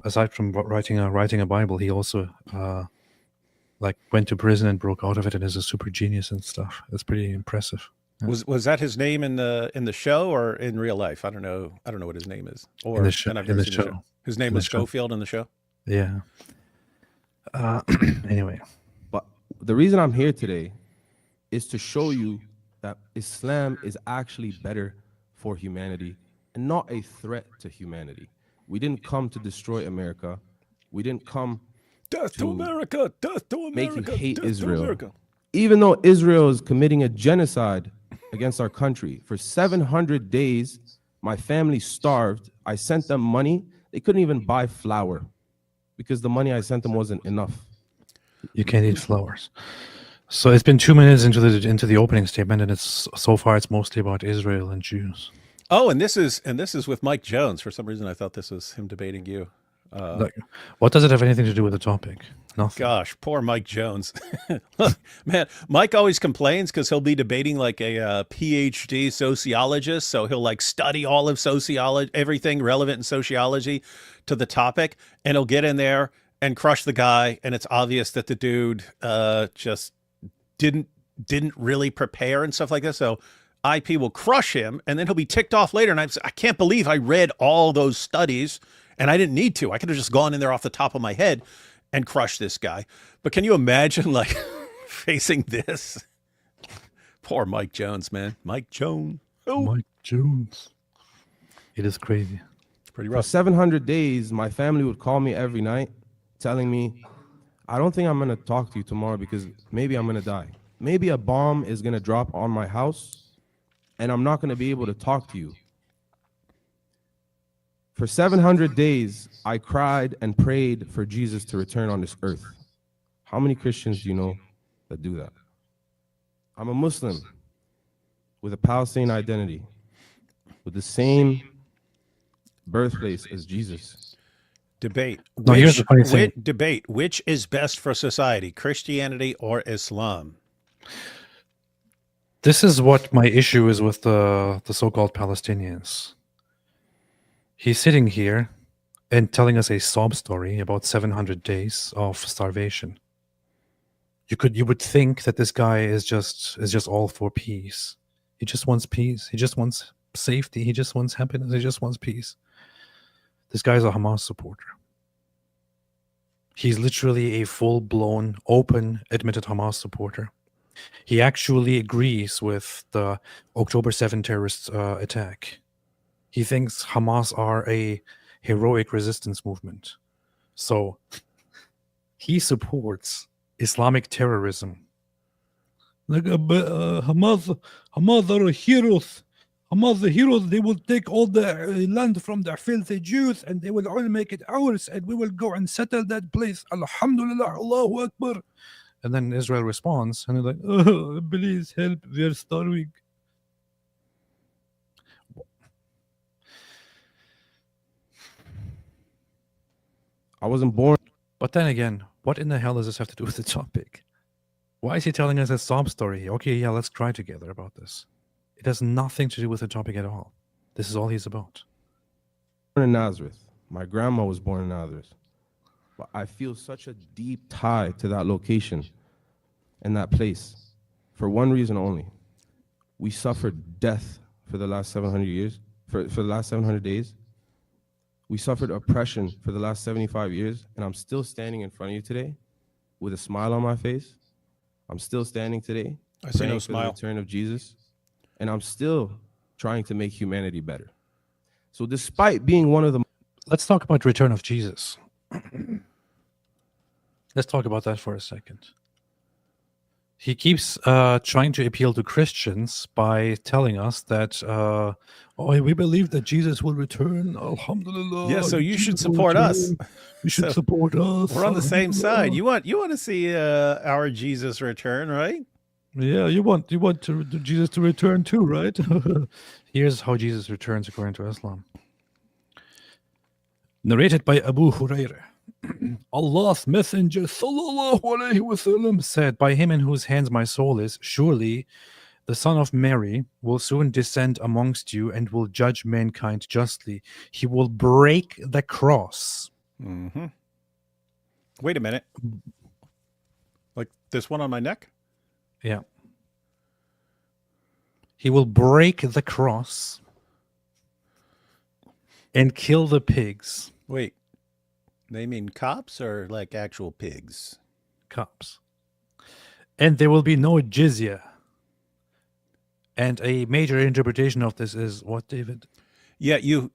S1: aside from writing a Bible, he also like went to prison and broke out of it, and is a super genius and stuff. It's pretty impressive.
S2: Was that his name in the show or in real life? I don't know what his name is. Or
S1: In the show-
S2: and I've
S1: in
S2: never
S1: the
S2: seen the
S1: show.
S2: show. His name
S1: In the
S2: was
S1: show.
S2: Schofield in the show.
S1: Yeah. Anyway,
S4: But the reason I'm here today is to show you that Islam is actually better for humanity and not a threat to humanity. We didn't come to destroy America. We didn't come
S2: Death to
S4: to
S2: America! Death to America!
S4: make you hate
S2: death to
S4: Israel.
S2: America.
S4: Even though Israel is committing a genocide against our country, for 700 days, my family starved. I sent them money. They couldn't even buy flour because the money I sent them wasn't enough.
S1: you can't eat flowers. So it's been 2 minutes into the opening statement, and it's so far it's mostly about Israel and Jews.
S2: Oh, and this is with Mike Jones. For some reason, I thought this was him debating you.
S1: Like, what does it have anything to do with the topic? Nothing.
S2: Gosh, poor Mike Jones. Look, man, Mike always complains because he'll be debating like a PhD sociologist. So he'll like study all of sociology, everything relevant in sociology to the topic. And he'll get in there and crush the guy. And it's obvious that the dude just didn't really prepare and stuff like that. So IP will crush him and then he'll be ticked off later. And I can't believe I read all those studies and I didn't need to. I could have just gone in there off the top of my head and crushed this guy. But can you imagine like facing this? Poor Mike Jones, man. Mike Jones. Oh,
S1: Mike Jones. It is crazy.
S2: it's pretty
S4: For
S2: rough.
S4: 700 days, my family would call me every night telling me, I don't think I'm going to talk to you tomorrow because maybe I'm going to die. Maybe a bomb is going to drop on my house and I'm not going to be able to talk to you. For 700 days, I cried and prayed for Jesus to return on this earth. How many Christians do you know that do that? I'm a Muslim with a Palestinian identity, with the same birthplace as Jesus.
S2: Debate.
S1: No, here's the funny thing.
S2: Debate. Which is best for society, Christianity or Islam?
S1: This is what my issue is with the so-called Palestinians. He's sitting here and telling us a sob story about 700 days of starvation. You would think that this guy is just all for peace. He just wants peace. He just wants safety. He just wants happiness. He just wants peace. This guy's a Hamas supporter. He's literally a full-blown, open, admitted Hamas supporter. He actually agrees with the October 7 terrorist attack. He thinks Hamas are a heroic resistance movement. So he supports Islamic terrorism.
S6: Like Hamas are heroes. Hamas are heroes. They will take all the land from the filthy Jews and they will all make it ours and we will go and settle that place. Alhamdulillah, Allahu Akbar.
S1: And then Israel responds, and they're like,
S6: Oh, please help. We are starving.
S4: I wasn't born.
S1: but then again, what in the hell does this have to do with the topic? Why is he telling us a sob story? Okay, yeah, let's cry together about this. It has nothing to do with the topic at all. This is all he's about.
S4: In Nazareth. My grandma was born in Nazareth. But I feel such a deep tie to that location and that place for one reason only. We suffered death for the last 700 years, for the last 700 days. We suffered oppression for the last 75 years, and I'm still standing in front of you today with a smile on my face. I'm still standing today
S2: I see
S4: praying
S2: no
S4: for the
S2: smile.
S4: return of Jesus, and I'm still trying to make humanity better. So despite being one of the
S1: Let's talk about return of Jesus. Let's talk about that for a second. He keeps trying to appeal to Christians by telling us that, we believe that Jesus will return. Alhamdulillah.
S2: Yeah, so you should
S1: Jesus will
S2: support us.
S1: return. You should
S2: So,
S1: support us.
S2: We're on the same side.
S1: Alhamdulillah.
S2: You want to see our Jesus return, right?
S1: Yeah, you want Jesus to return too, right? Here's how Jesus returns according to Islam. Narrated by Abu Hurairah. Allah's Messenger sallallahu alaihi wasallam said, "By him in whose hands my soul is, surely The Son of Mary will soon descend amongst you and will judge mankind justly. He will break the cross.
S2: Mm-hmm. Wait a minute. Like this one on my neck?
S1: Yeah. He will break the cross and kill the pigs.
S2: Wait. They mean cops or like actual pigs?
S1: Cops. And there will be no jizya. And a major interpretation of this is what, David?
S2: Yeah, you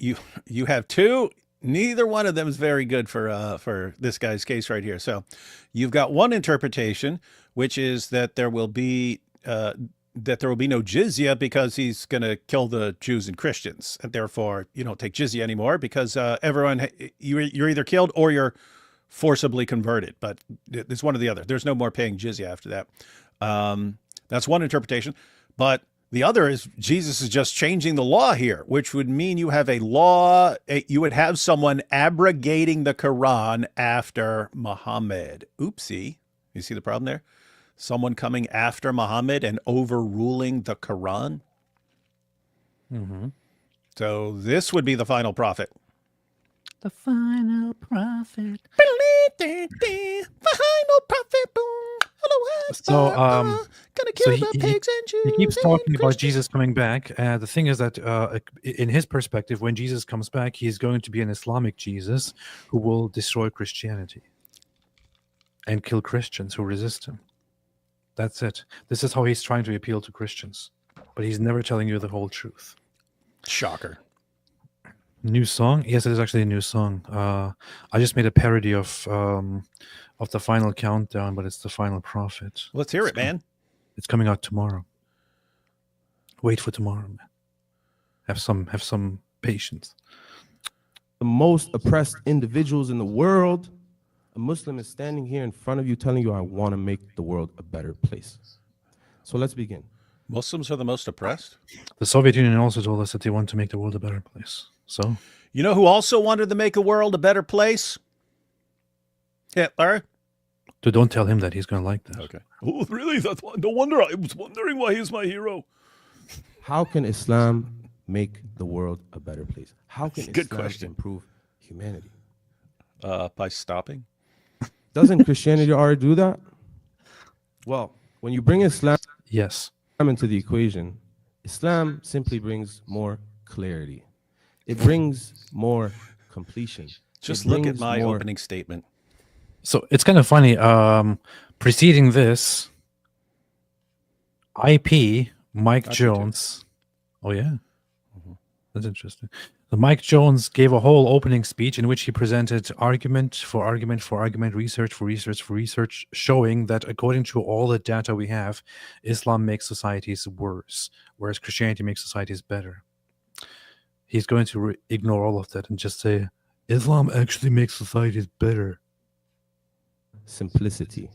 S2: have two. Neither one of them is very good for this guy's case right here. So, you've got one interpretation, which is that there will be no jizya because he's going to kill the Jews and Christians, and therefore you don't take jizya anymore because everyone you're either killed or you're forcibly converted. But it's one or the other. There's no more paying jizya after that. That's one interpretation, but the other is Jesus is just changing the law here, which would mean you have a law, you would have someone abrogating the Quran after Muhammad. Oopsie. You see the problem there? Someone coming after Muhammad and overruling the Quran.
S1: Mm-hmm.
S2: So this would be the final prophet.
S1: The final prophet.
S2: Final prophet. Boom.
S1: So,
S2: gonna kill
S1: so
S2: the pigs and Jews.
S1: He keeps
S2: and
S1: talking about
S2: Christians.
S1: Jesus coming back. The thing is that, in his perspective, when Jesus comes back, he's going to be an Islamic Jesus who will destroy Christianity and kill Christians who resist him. That's it. This is how he's trying to appeal to Christians, but he's never telling you the whole truth.
S2: Shocker.
S1: New song? Yes, it is actually a new song. I just made a parody of the final countdown, but it's the final prophet.
S2: Let's hear it, man.
S1: It's coming out tomorrow. Wait for tomorrow, man. Have some patience.
S4: The most oppressed individuals in the world. A Muslim is standing here in front of you telling you, I want to make the world a better place. So let's begin.
S2: Muslims are the most oppressed.
S1: The Soviet Union also told us that they want to make the world a better place. So,
S2: You know who also wanted to make the world a better place? Hitler.
S1: so don't tell him that. He's going to like that.
S2: Okay. Oh, really? That's why, no wonder I was wondering why he's my hero.
S4: How can Islam make the world a better place? How can
S2: Good
S4: Islam
S2: question.
S4: improve humanity?
S2: By stopping.
S4: Doesn't Christianity already do that? Well, when you bring Islam
S1: Yes.
S4: into the equation, Islam simply brings more clarity. It brings more completion.
S2: Just
S4: It
S2: look at
S4: brings
S2: my
S4: more-
S2: opening statement.
S1: So it's kind of funny. Preceding this, IP Mike
S2: Got you too.
S1: Jones. Oh yeah, that's interesting. So Mike Jones gave a whole opening speech in which he presented argument for argument for argument, research for research for research, showing that according to all the data we have, Islam makes societies worse, whereas Christianity makes societies better. He's going to ignore all of that and just say Islam actually makes societies better.
S4: simplicity.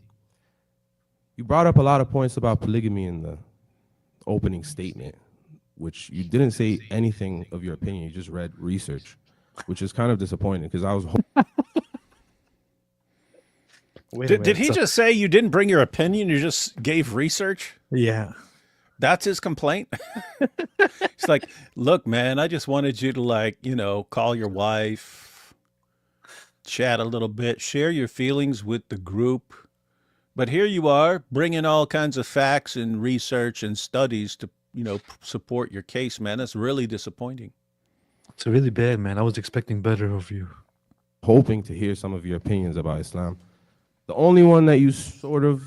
S4: You brought up a lot of points about polygamy in the opening statement, which you didn't say anything of your opinion. You just read research, which is kind of disappointing because I was
S2: Did he just say you didn't bring your opinion? You just gave research?
S1: Yeah.
S2: That's his complaint? It's like, look, man, I just wanted you to call your wife, chat a little bit, share your feelings with the group. But here you are bringing all kinds of facts and research and studies to, support your case, man. That's really disappointing.
S1: It's really bad, man. I was expecting better of you.
S4: hoping to hear some of your opinions about Islam. The only one that you sort of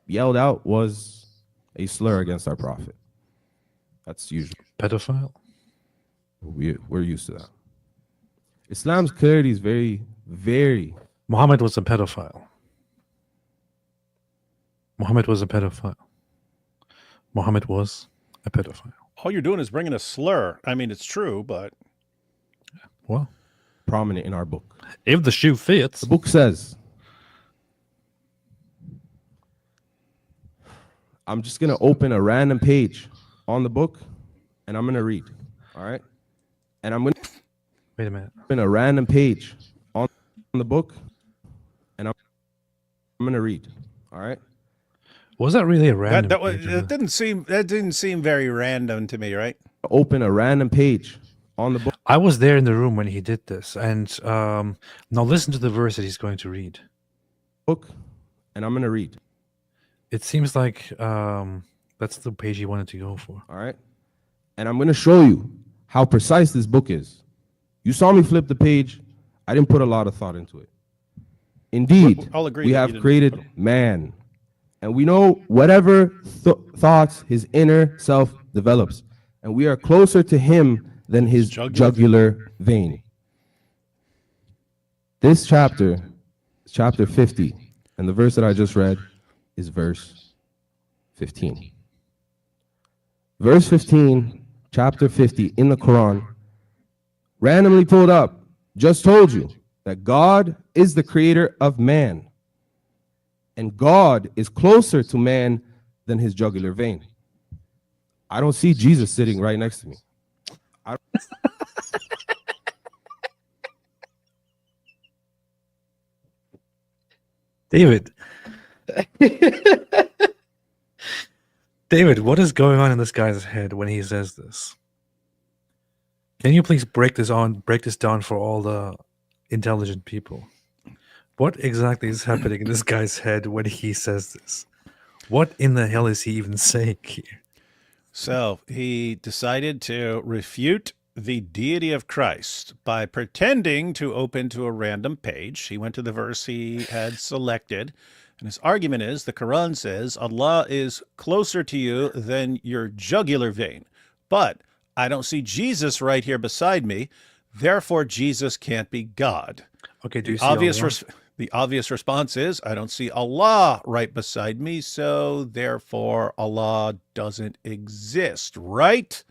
S4: yelled out was a slur against our prophet. That's usually,
S1: Pedophile?
S4: we're used to that. Islam's clarity is very, very
S1: Muhammad was a pedophile. Muhammad was a pedophile. Muhammad was a pedophile.
S2: All you're doing is bringing a slur. I mean, it's true, but
S1: Well,
S4: prominent in our book.
S1: if the shoe fits.
S4: The book says, I'm just going to open a random page on the book and I'm going to read. All right. And I'm going to
S1: Wait a minute.
S4: open a random page on the book and I'm going to read. All right.
S1: Was that really a random? page or
S2: That didn't seem very random to me, right?
S4: Open a random page on the book.
S1: I was there in the room when he did this, and now listen to the verse that he's going to read.
S4: And I'm going to read.
S1: It seems like that's the page he wanted to go for.
S4: All right. And I'm going to show you how precise this book is. You saw me flip the page. I didn't put a lot of thought into it. Indeed,
S2: I'll agree
S4: we
S2: that you
S4: have
S2: didn't
S4: created
S2: put 'em.
S4: man. And we know whatever thoughts his inner self develops. And we are closer to him than his jugular vein. This chapter is chapter 50. And the verse that I just read is verse 15. Verse 15, chapter 50 in the Quran, randomly pulled up, just told you that God is the creator of man. And God is closer to man than his jugular vein. I don't see Jesus sitting right next to me.
S1: David. David, what is going on in this guy's head when he says this? Can you please break this down for all the intelligent people? What exactly is happening in this guy's head when he says this? What in the hell is he even saying here?
S2: So he decided to refute the deity of Christ by pretending to open to a random page. He went to the verse he had selected, and his argument is the Quran says Allah is closer to you than your jugular vein. But I don't see Jesus right here beside me, therefore Jesus can't be God.
S1: Okay, do you
S2: The
S1: see
S2: the obvious response is, I don't see Allah right beside me, so therefore Allah doesn't exist, right?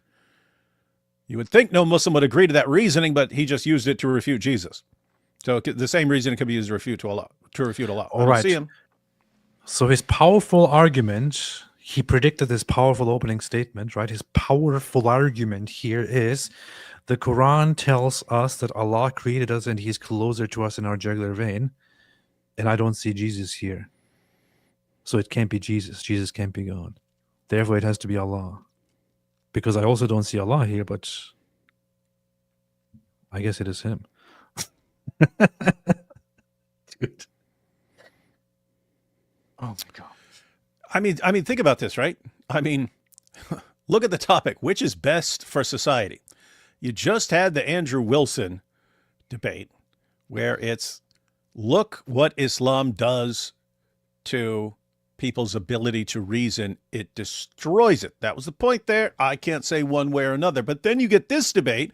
S2: You would think no Muslim would agree to that reasoning, but he just used it to refute Jesus. So the same reason could be used to refute Allah.
S1: All
S2: I don't
S1: right.
S2: see him.
S1: So his powerful argument, he predicted this powerful opening statement, right? His powerful argument here is the Quran tells us that Allah created us and he's closer to us in our jugular vein. And I don't see Jesus here. So it can't be Jesus. Jesus can't be God. Therefore, it has to be Allah. Because I also don't see Allah here, but I guess it is him. Dude. Oh my God.
S2: I mean, think about this, right? I mean, look at the topic. Which is best for society? You just had the Andrew Wilson debate where it's, look what Islam does to people's ability to reason. It destroys it. That was the point there. I can't say one way or another. But then you get this debate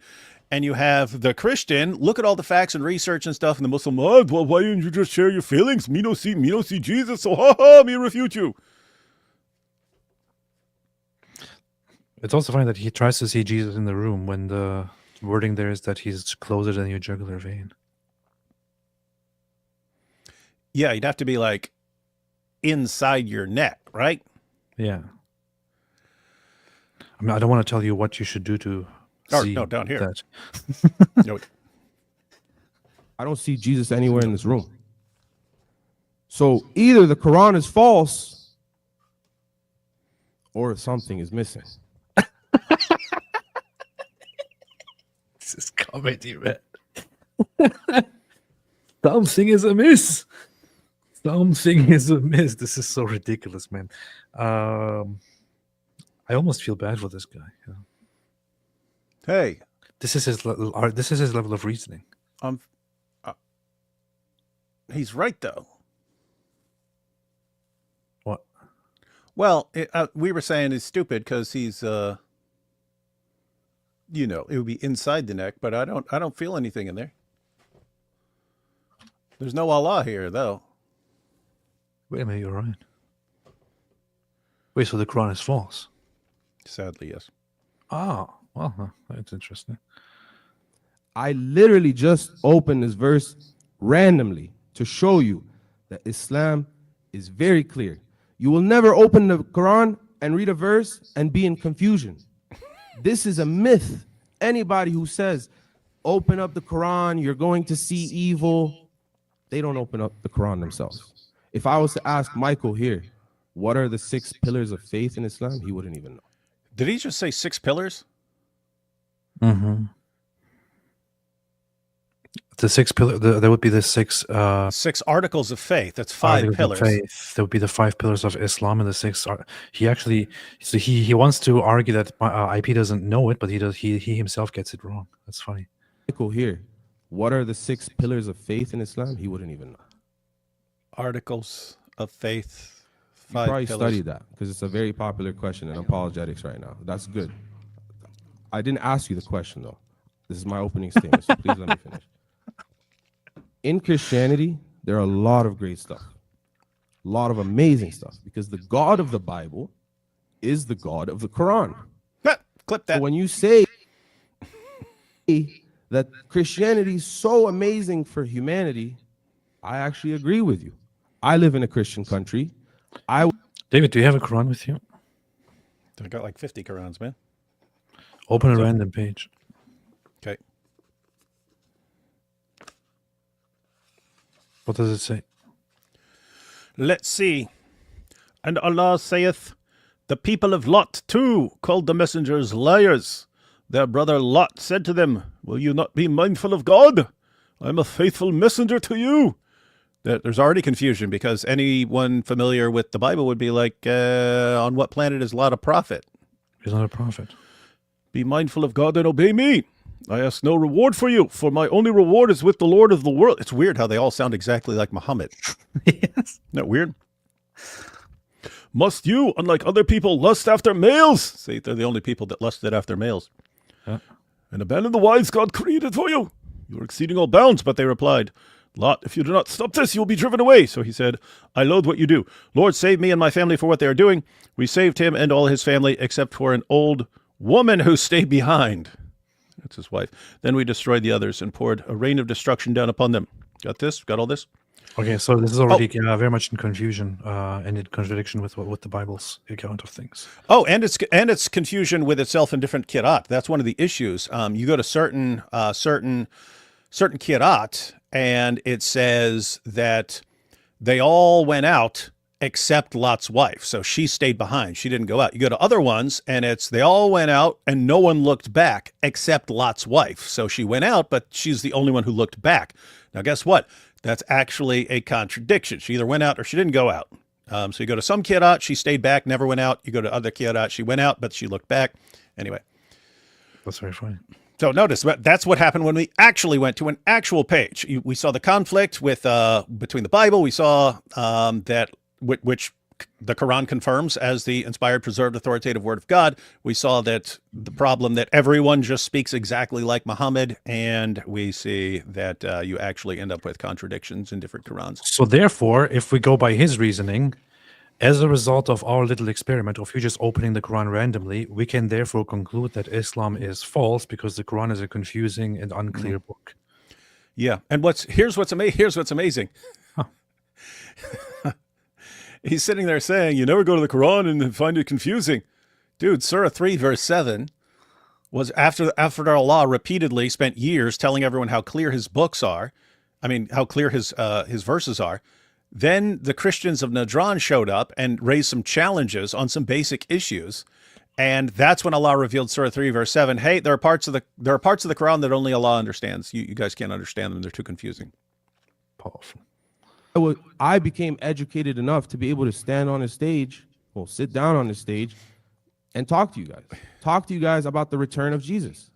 S2: and you have the Christian, look at all the facts and research and stuff, and the Muslim, oh, well, why didn't you just share your feelings? Me don't see Jesus, so me refute you.
S1: It's also funny that he tries to see Jesus in the room when the wording there is that he's closer than your jugular vein.
S2: Yeah, you'd have to be like inside your neck, right?
S1: Yeah. I mean, I don't want to tell you what you should do to see
S2: no, down here.
S1: that.
S2: No,
S4: I don't see Jesus anywhere in this room. So either the Quran is false or something is missing.
S1: This is comedy, man. Something is amiss. Something is amiss. This is so ridiculous, man. I almost feel bad for this guy. You know?
S2: hey,
S1: This is his level. This is his level of reasoning.
S2: he's right though.
S1: What?
S2: Well, we were saying he's stupid because he's, it would be inside the neck, but I don't feel anything in there. There's no Allah here though.
S1: Wait a minute, you're right. Wait, so the Quran is false?
S2: Sadly, yes.
S1: Oh, well, that's interesting.
S4: I literally just opened this verse randomly to show you that Islam is very clear. You will never open the Quran and read a verse and be in confusion. This is a myth. Anybody who says, open up the Quran, you're going to see evil, they don't open up the Quran themselves. If I was to ask Michael here, what are the 6 pillars of faith in Islam, he wouldn't even know.
S2: Did he just say 6 pillars?
S1: Mm-hmm. The 6 pillar. There would be the 6
S2: 6 articles of faith. That's 5
S1: articles of
S2: pillars.
S1: faith. There would be the 5 pillars of Islam, and the 6. He actually, so he wants to argue that IP doesn't know it, but he does. He himself gets it wrong. That's funny.
S4: Article here, what are the 6 pillars of faith in Islam, he wouldn't even know.
S2: Articles of faith.
S4: You
S2: 5
S4: probably
S2: pillars.
S4: studied that because it's a very popular question in apologetics right now. That's good. I didn't ask you the question though. This is my opening statement, so please let me finish. In Christianity, there are a lot of great stuff, a lot of amazing stuff, because the God of the Bible is the God of the Quran.
S2: Ah, clip that.
S4: So when you say that Christianity is so amazing for humanity, I actually agree with you. I live in a Christian country.
S1: David, do you have a Quran with you?
S2: I got like 50 Qurans, man.
S1: Open a random page.
S2: Okay.
S1: What does it say?
S2: Let's see. And Allah saith, the people of Lot too called the messengers liars. Their brother Lot said to them, will you not be mindful of God? I am a faithful messenger to you. There's already confusion because anyone familiar with the Bible would be like, on what planet is Lot a prophet?
S1: He's not a prophet.
S2: Be mindful of God and obey me. I ask no reward for you, for my only reward is with the Lord of the world. It's weird how they all sound exactly like Muhammad.
S1: Yes.
S2: Isn't that weird? Must you, unlike other people, lust after males? See, they're the only people that lusted after males.
S1: Yeah.
S2: And abandon the wives God created for you. You are exceeding all bounds. But they replied, Lot, if you do not stop this, you will be driven away. So he said, I loathe what you do. Lord, save me and my family for what they are doing. We saved him and all his family, except for an old woman who stayed behind. That's his wife. Then we destroyed the others and poured a rain of destruction down upon them. Got this? Got all this?
S1: Okay, so this is already very much in confusion and in contradiction with the Bible's account of things.
S2: Oh, and it's confusion with itself in different kirat. That's one of the issues. You go to certain kirat, and it says that they all went out except Lot's wife. So she stayed behind. She didn't go out. You go to other ones, and it's they all went out, and no one looked back except Lot's wife. So she went out, but she's the only one who looked back. Now, guess what? That's actually a contradiction. She either went out or she didn't go out. So you go to some kirat, she stayed back, never went out. You go to other kirat, she went out, but she looked back. Anyway.
S1: That's very funny.
S2: So notice, that's what happened when we actually went to an actual page. We saw the conflict with between the Bible. We saw that which the Quran confirms as the inspired, preserved, authoritative word of God. We saw that the problem that everyone just speaks exactly like Muhammad, and we see that you actually end up with contradictions in different Qurans.
S1: So therefore, if we go by his reasoning, as a result of our little experiment of you just opening the Quran randomly, we can therefore conclude that Islam is false because the Quran is a confusing and unclear book.
S2: Yeah, and here's what's amazing.
S1: Huh.
S2: He's sitting there saying, you never go to the Quran and find it confusing. Dude, Surah 3, verse 7 was after Allah repeatedly spent years telling everyone how clear his books are. I mean, how clear his verses are. Then the Christians of Najran showed up and raised some challenges on some basic issues. And that's when Allah revealed Surah 3, verse 7. Hey, there are parts of the Quran that only Allah understands. You guys can't understand them. They're too confusing.
S1: Powerful.
S4: I became educated enough to be able to stand on a stage, sit down on the stage and talk to you guys. Talk to you guys about the return of Jesus.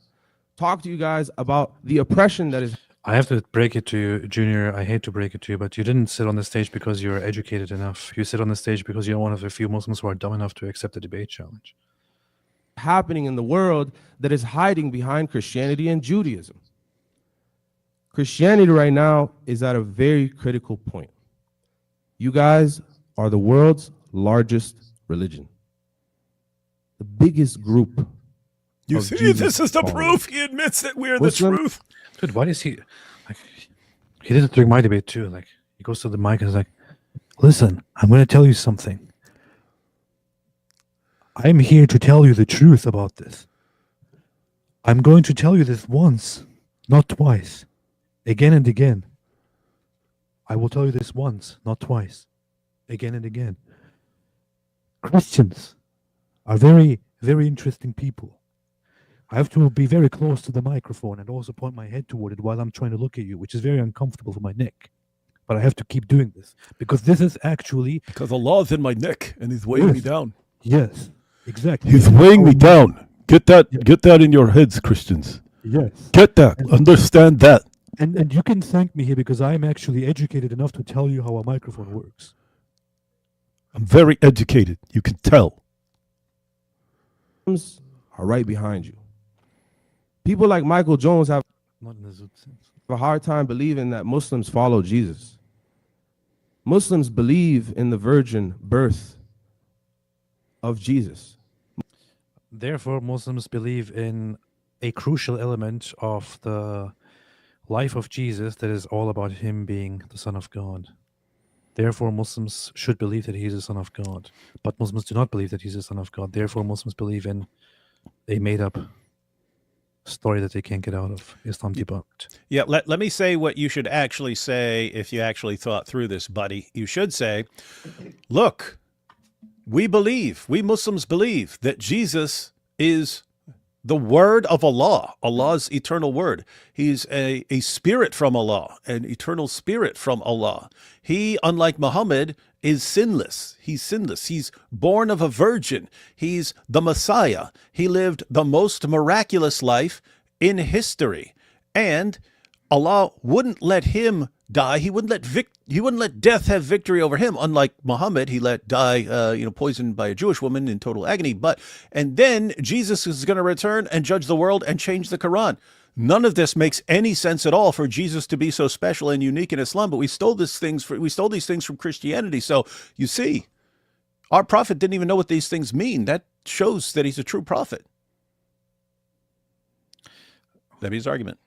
S4: Talk to you guys about the oppression that is.
S1: I have to break it to you, Junior. I hate to break it to you, but you didn't sit on the stage because you're educated enough. You sit on the stage because you're one of the few Muslims who are dumb enough to accept the debate challenge.
S4: Happening in the world that is hiding behind Christianity and Judaism. Christianity right now is at a very critical point. You guys are the world's largest religion. The biggest group.
S2: You
S4: of
S2: see,
S4: Jesus
S2: this is the
S4: followers.
S2: proof. He admits that we're
S4: Muslim-
S2: the truth.
S1: Dude, why does he like he did it during my debate too? Like he goes to the mic and is like, listen, I'm gonna tell you something. I'm here to tell you the truth about this. I'm going to tell you this once, not twice. Again and again. I will tell you this once, not twice. Again and again.
S6: Christians are very, very interesting people. I have to be very close to the microphone and also point my head toward it while I'm trying to look at you, which is very uncomfortable for my neck. But I have to keep doing this because this is actually,
S2: Because Allah's in my neck and he's weighing me
S6: Yes.
S2: down.
S6: yes, exactly.
S7: He's
S6: This is
S7: weighing
S6: how
S7: me
S6: we-
S7: down. Get that in your heads, Christians.
S6: Yes.
S7: Get that. Understand that.
S6: And you can thank me here because I'm actually educated enough to tell you how a microphone works.
S7: I'm very educated. You can tell.
S4: Muslims are right behind you. People like Michael Jones have
S1: Not in the Zoot sense.
S4: a hard time believing that Muslims follow Jesus. Muslims believe in the virgin birth of Jesus.
S1: Therefore, Muslims believe in a crucial element of the life of Jesus that is all about him being the Son of God. Therefore, Muslims should believe that he is the Son of God. But Muslims do not believe that he's the Son of God. Therefore, Muslims believe in a made up story that they can't get out of. Islam debunked.
S2: Yeah, let me say what you should actually say if you actually thought through this, buddy. You should say, look, we Muslims believe that Jesus is the word of Allah, Allah's eternal word. He's a spirit from Allah, an eternal spirit from Allah. He, unlike Muhammad, is sinless. He's sinless. He's born of a virgin. He's the Messiah. He lived the most miraculous life in history. And Allah wouldn't let him die. He wouldn't let death have victory over him. Unlike Muhammad, he let die, poisoned by a Jewish woman in total agony. And then Jesus is going to return and judge the world and change the Quran. None of this makes any sense at all for Jesus to be so special and unique in Islam. But we stole these things from Christianity. So you see, our prophet didn't even know what these things mean. That shows that he's a true prophet. That'd be his argument.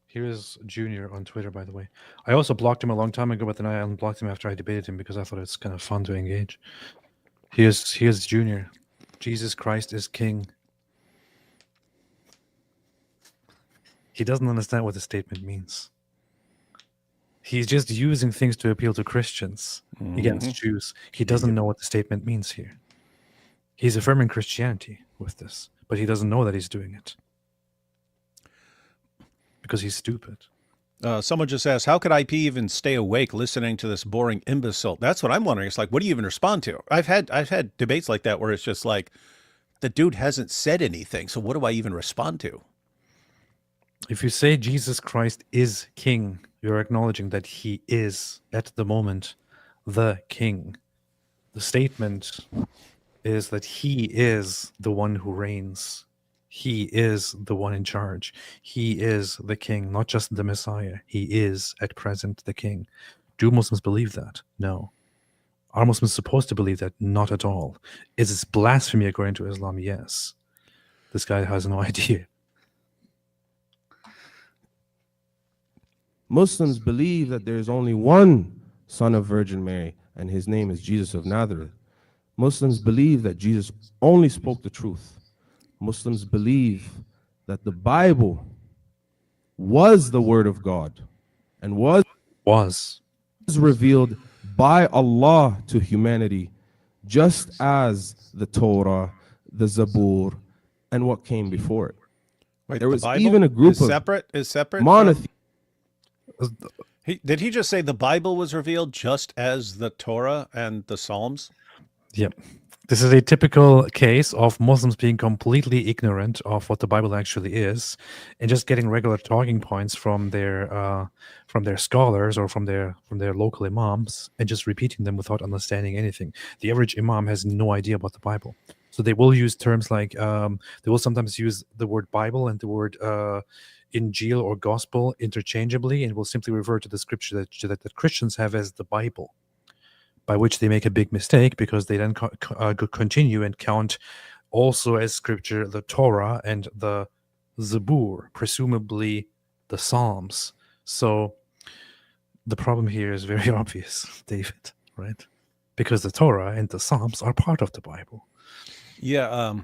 S1: Here is Junior on Twitter, by the way. I also blocked him a long time ago, but then I unblocked him after I debated him because I thought it's kind of fun to engage. Here's Junior. Jesus Christ is king. He doesn't understand what the statement means. He's just using things to appeal to Christians against Jews. He doesn't know what the statement means here. He's affirming Christianity with this, but he doesn't know that he's doing it. Because he's stupid.
S2: Someone just asked, how could IP even stay awake listening to this boring imbecile? That's what I'm wondering. It's like, what do you even respond to? I've had debates like that where it's just like, the dude hasn't said anything, so what do I even respond to?
S1: If you say Jesus Christ is king, you're acknowledging that he is, at the moment, the king. The statement is that he is the one who reigns. He is the one in charge. He is the king, not just the Messiah. He is, at present, the king. Do Muslims believe that? No. Are Muslims supposed to believe that? Not at all. Is this blasphemy according to Islam? Yes. This guy has no idea.
S4: Muslims believe that there is only one son of Virgin Mary, and his name is Jesus of Nazareth. Muslims believe that Jesus only spoke the truth. Muslims believe that the Bible was the word of God and was revealed by Allah to humanity, just as the Torah, the Zabur, and what came before it.
S2: Wait,
S4: There
S2: the
S4: was
S2: Bible
S4: even a group
S2: is
S4: of
S2: separate.
S4: monotheists.
S2: Did he just say the Bible was revealed just as the Torah and the Psalms?
S1: Yep. This is a typical case of Muslims being completely ignorant of what the Bible actually is, and just getting regular talking points from their scholars or from their local imams, and just repeating them without understanding anything. The average imam has no idea about the Bible, so they will use terms like they will sometimes use the word Bible and the word Injil or Gospel interchangeably, and will simply refer to the scripture that Christians have as the Bible. By which they make a big mistake because they then continue and count also as scripture the Torah and the Zabur, presumably the Psalms. So the problem here is very obvious, David, right? Because the Torah and the Psalms are part of the Bible.
S2: Yeah,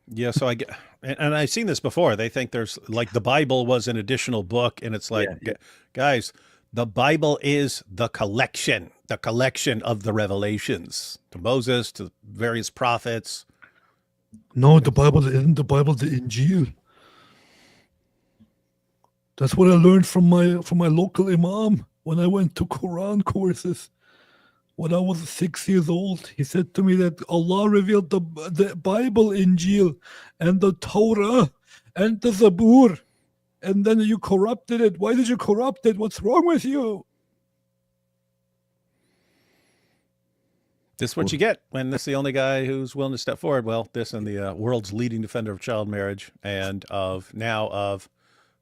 S2: yeah. So I get, and I've seen this before. They think there's like the Bible was an additional book, and it's like, guys, the Bible is the collection. the collection of the revelations to Moses, to various prophets.
S6: No, the Bible isn't the Bible, the Injil. That's what I learned from my local imam when I went to Quran courses. When I was 6 years old, he said to me that Allah revealed the Bible, Injil, and the Torah, and the Zabur, and then you corrupted it. Why did you corrupt it? What's wrong with you?
S2: This is what you get when this is the only guy who's willing to step forward. Well, this and the world's leading defender of child marriage and of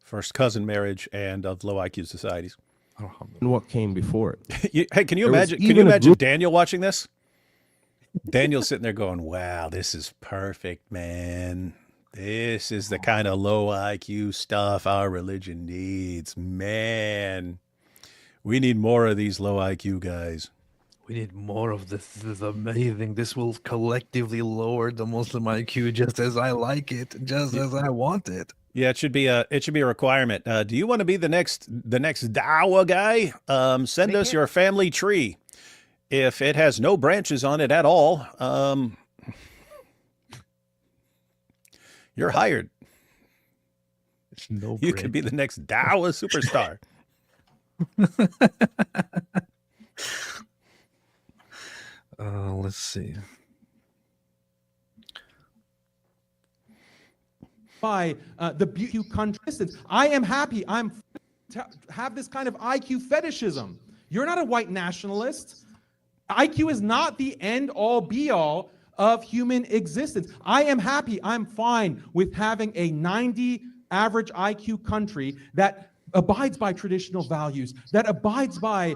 S2: first cousin marriage and of low IQ societies.
S4: And what came before it?
S2: Hey, can you
S4: There was
S2: imagine? Can
S4: even
S2: you
S4: a
S2: imagine
S4: group-
S2: Daniel watching this? Daniel's sitting there going, "Wow, this is perfect, man. This is the kind of low IQ stuff our religion needs, man. We need more of these low IQ guys."
S1: We need more of this. This is amazing. This will collectively lower the Muslim IQ just as I like it, just as I want it.
S2: Yeah, it should be a requirement. Do you want to be the next dawah guy? Send us your family tree. If it has no branches on it at all, you're hired.
S1: No,
S2: You could be the next dawah superstar.
S1: Let's see.
S8: By the beauty country. I am happy. Have this kind of IQ fetishism. You're not a white nationalist. IQ is not the end all be all of human existence. I am happy. I'm fine with having a 90 average IQ country that abides by traditional values, that abides by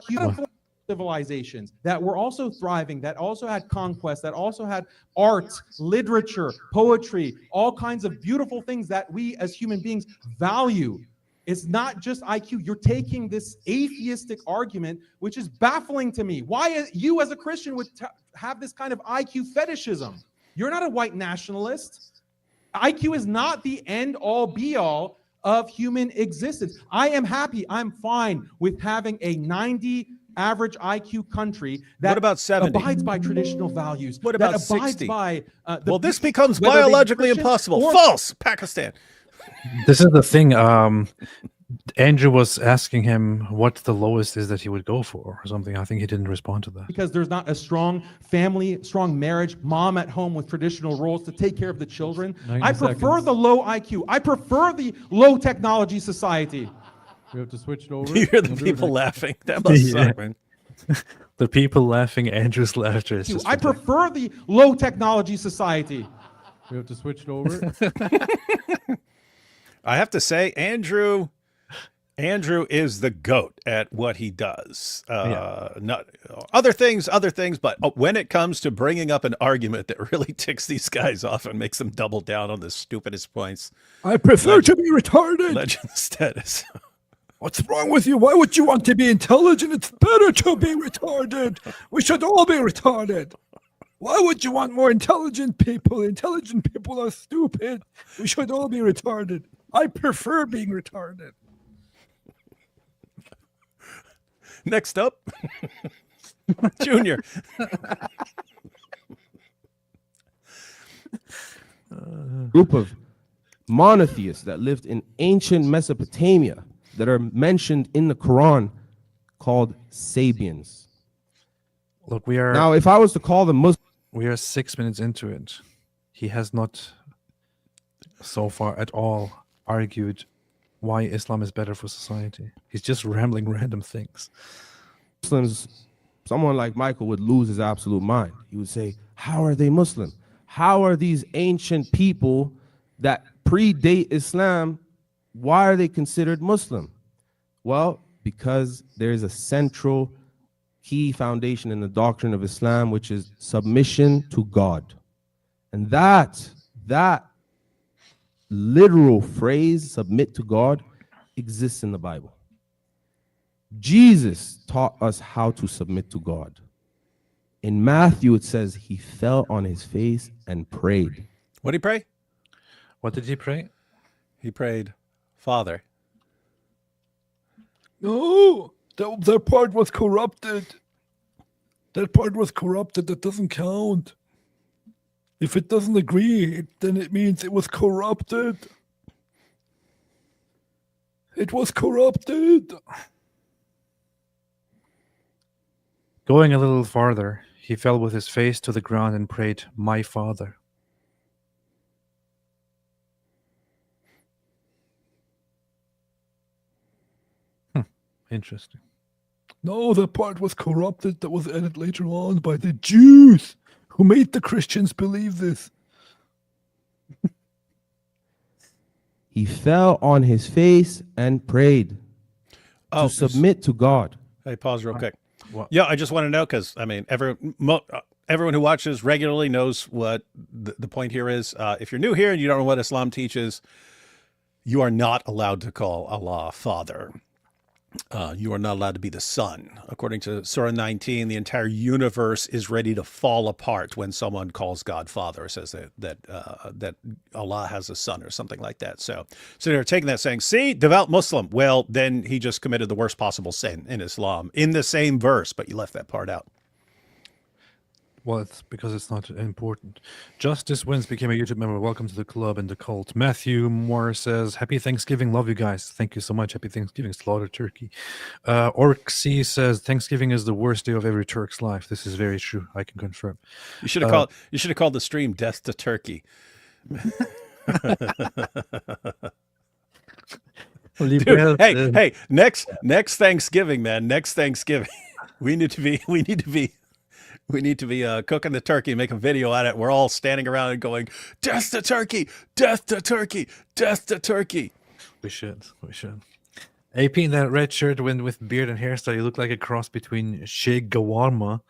S8: uniform civilizations that were also thriving, that also had conquest, that also had art, literature, poetry, all kinds of beautiful things that we as human beings value. It's not just IQ. You're taking this atheistic argument, which is baffling to me. Why you as a Christian would have this kind of IQ fetishism? You're not a white nationalist. IQ is not the end all be all of human existence. I am happy. I'm fine with having a 90 average IQ country that
S2: What about 70?
S8: abides by traditional values.
S2: What about
S8: that abides
S2: 60?
S8: by
S2: Well, this becomes
S8: whether they be
S2: biologically
S8: Christian
S2: impossible.
S8: or-
S2: False, Pakistan.
S1: This is the thing. Andrew was asking him what the lowest is that he would go for or something. I think he didn't respond to that.
S8: because there's not a strong family, strong marriage, mom at home with traditional roles to take care of the children.
S3: 90
S8: I prefer
S3: seconds.
S8: the low IQ. I prefer the low technology society.
S3: We have to switch it over.
S2: You hear the
S3: We'll do
S2: people
S3: it.
S2: laughing. That must
S1: Yeah.
S2: suck, man.
S1: The people laughing, Andrew's laughter is just
S8: I prefer the low technology society.
S3: We have to switch it over.
S2: I have to say, Andrew is the GOAT at what he does. Not other things, but when it comes to bringing up an argument that really ticks these guys off and makes them double down on the stupidest points,
S6: I prefer to be retarded.
S2: legend status.
S6: What's wrong with you? Why would you want to be intelligent? It's better to be retarded. We should all be retarded. Why would you want more intelligent people? Intelligent people are stupid. We should all be retarded. I prefer being retarded.
S2: Next up, Junior.
S4: Group of monotheists that lived in ancient Mesopotamia that are mentioned in the Quran called Sabians.
S1: Look, we are
S4: Now, if I was to call them Muslims,
S1: we are 6 minutes into it. He has not so far at all argued why Islam is better for society. He's just rambling random things.
S4: someone like Michael would lose his absolute mind. He would say, how are they Muslim? How are these ancient people that predate Islam, why are they considered Muslim? Well, because there's a central key foundation in the doctrine of Islam, which is submission to God. And that literal phrase, submit to God, exists in the Bible. Jesus taught us how to submit to God. In Matthew, it says he fell on his face and prayed.
S2: What did he pray?
S1: What did he pray?
S2: He prayed, Father.
S6: No, that part was corrupted. That part was corrupted. That doesn't count. If it doesn't agree, then it means it was corrupted. It was corrupted.
S1: Going a little farther, he fell with his face to the ground and prayed, "My Father." Interesting.
S6: No, that part was corrupted. That was added later on by the Jews who made the Christians believe this.
S4: He fell on his face and prayed
S2: Oh,
S4: to submit to God.
S2: Hey, pause real quick.
S1: What?
S2: Yeah, I just want to know because I mean, everyone who watches regularly knows what the point here is. If you're new here and you don't know what Islam teaches, you are not allowed to call Allah Father. You are not allowed to be the son. According to Surah 19, the entire universe is ready to fall apart when someone calls God Father, or says that Allah has a son or something like that. So they're taking that saying, see, devout Muslim. Well, then he just committed the worst possible sin in Islam in the same verse, but you left that part out.
S1: Well, it's because it's not important. Justice Wins became a YouTube member. Welcome to the club and the cult. Matthew Moore says, "Happy Thanksgiving. Love you guys. Thank you so much. Happy Thanksgiving. Slaughter turkey." Orc says, "Thanksgiving is the worst day of every Turk's life." This is very true. I can confirm.
S2: You should have called the stream "Death to Turkey." Dude, hey, next Thanksgiving, man. Next Thanksgiving, we need to be cooking the turkey, make a video at it. We're all standing around and going, "Death to turkey, death to turkey, death to turkey."
S1: We should. AP in that red shirt with beard and hairstyle, you look like a cross between Che Guevara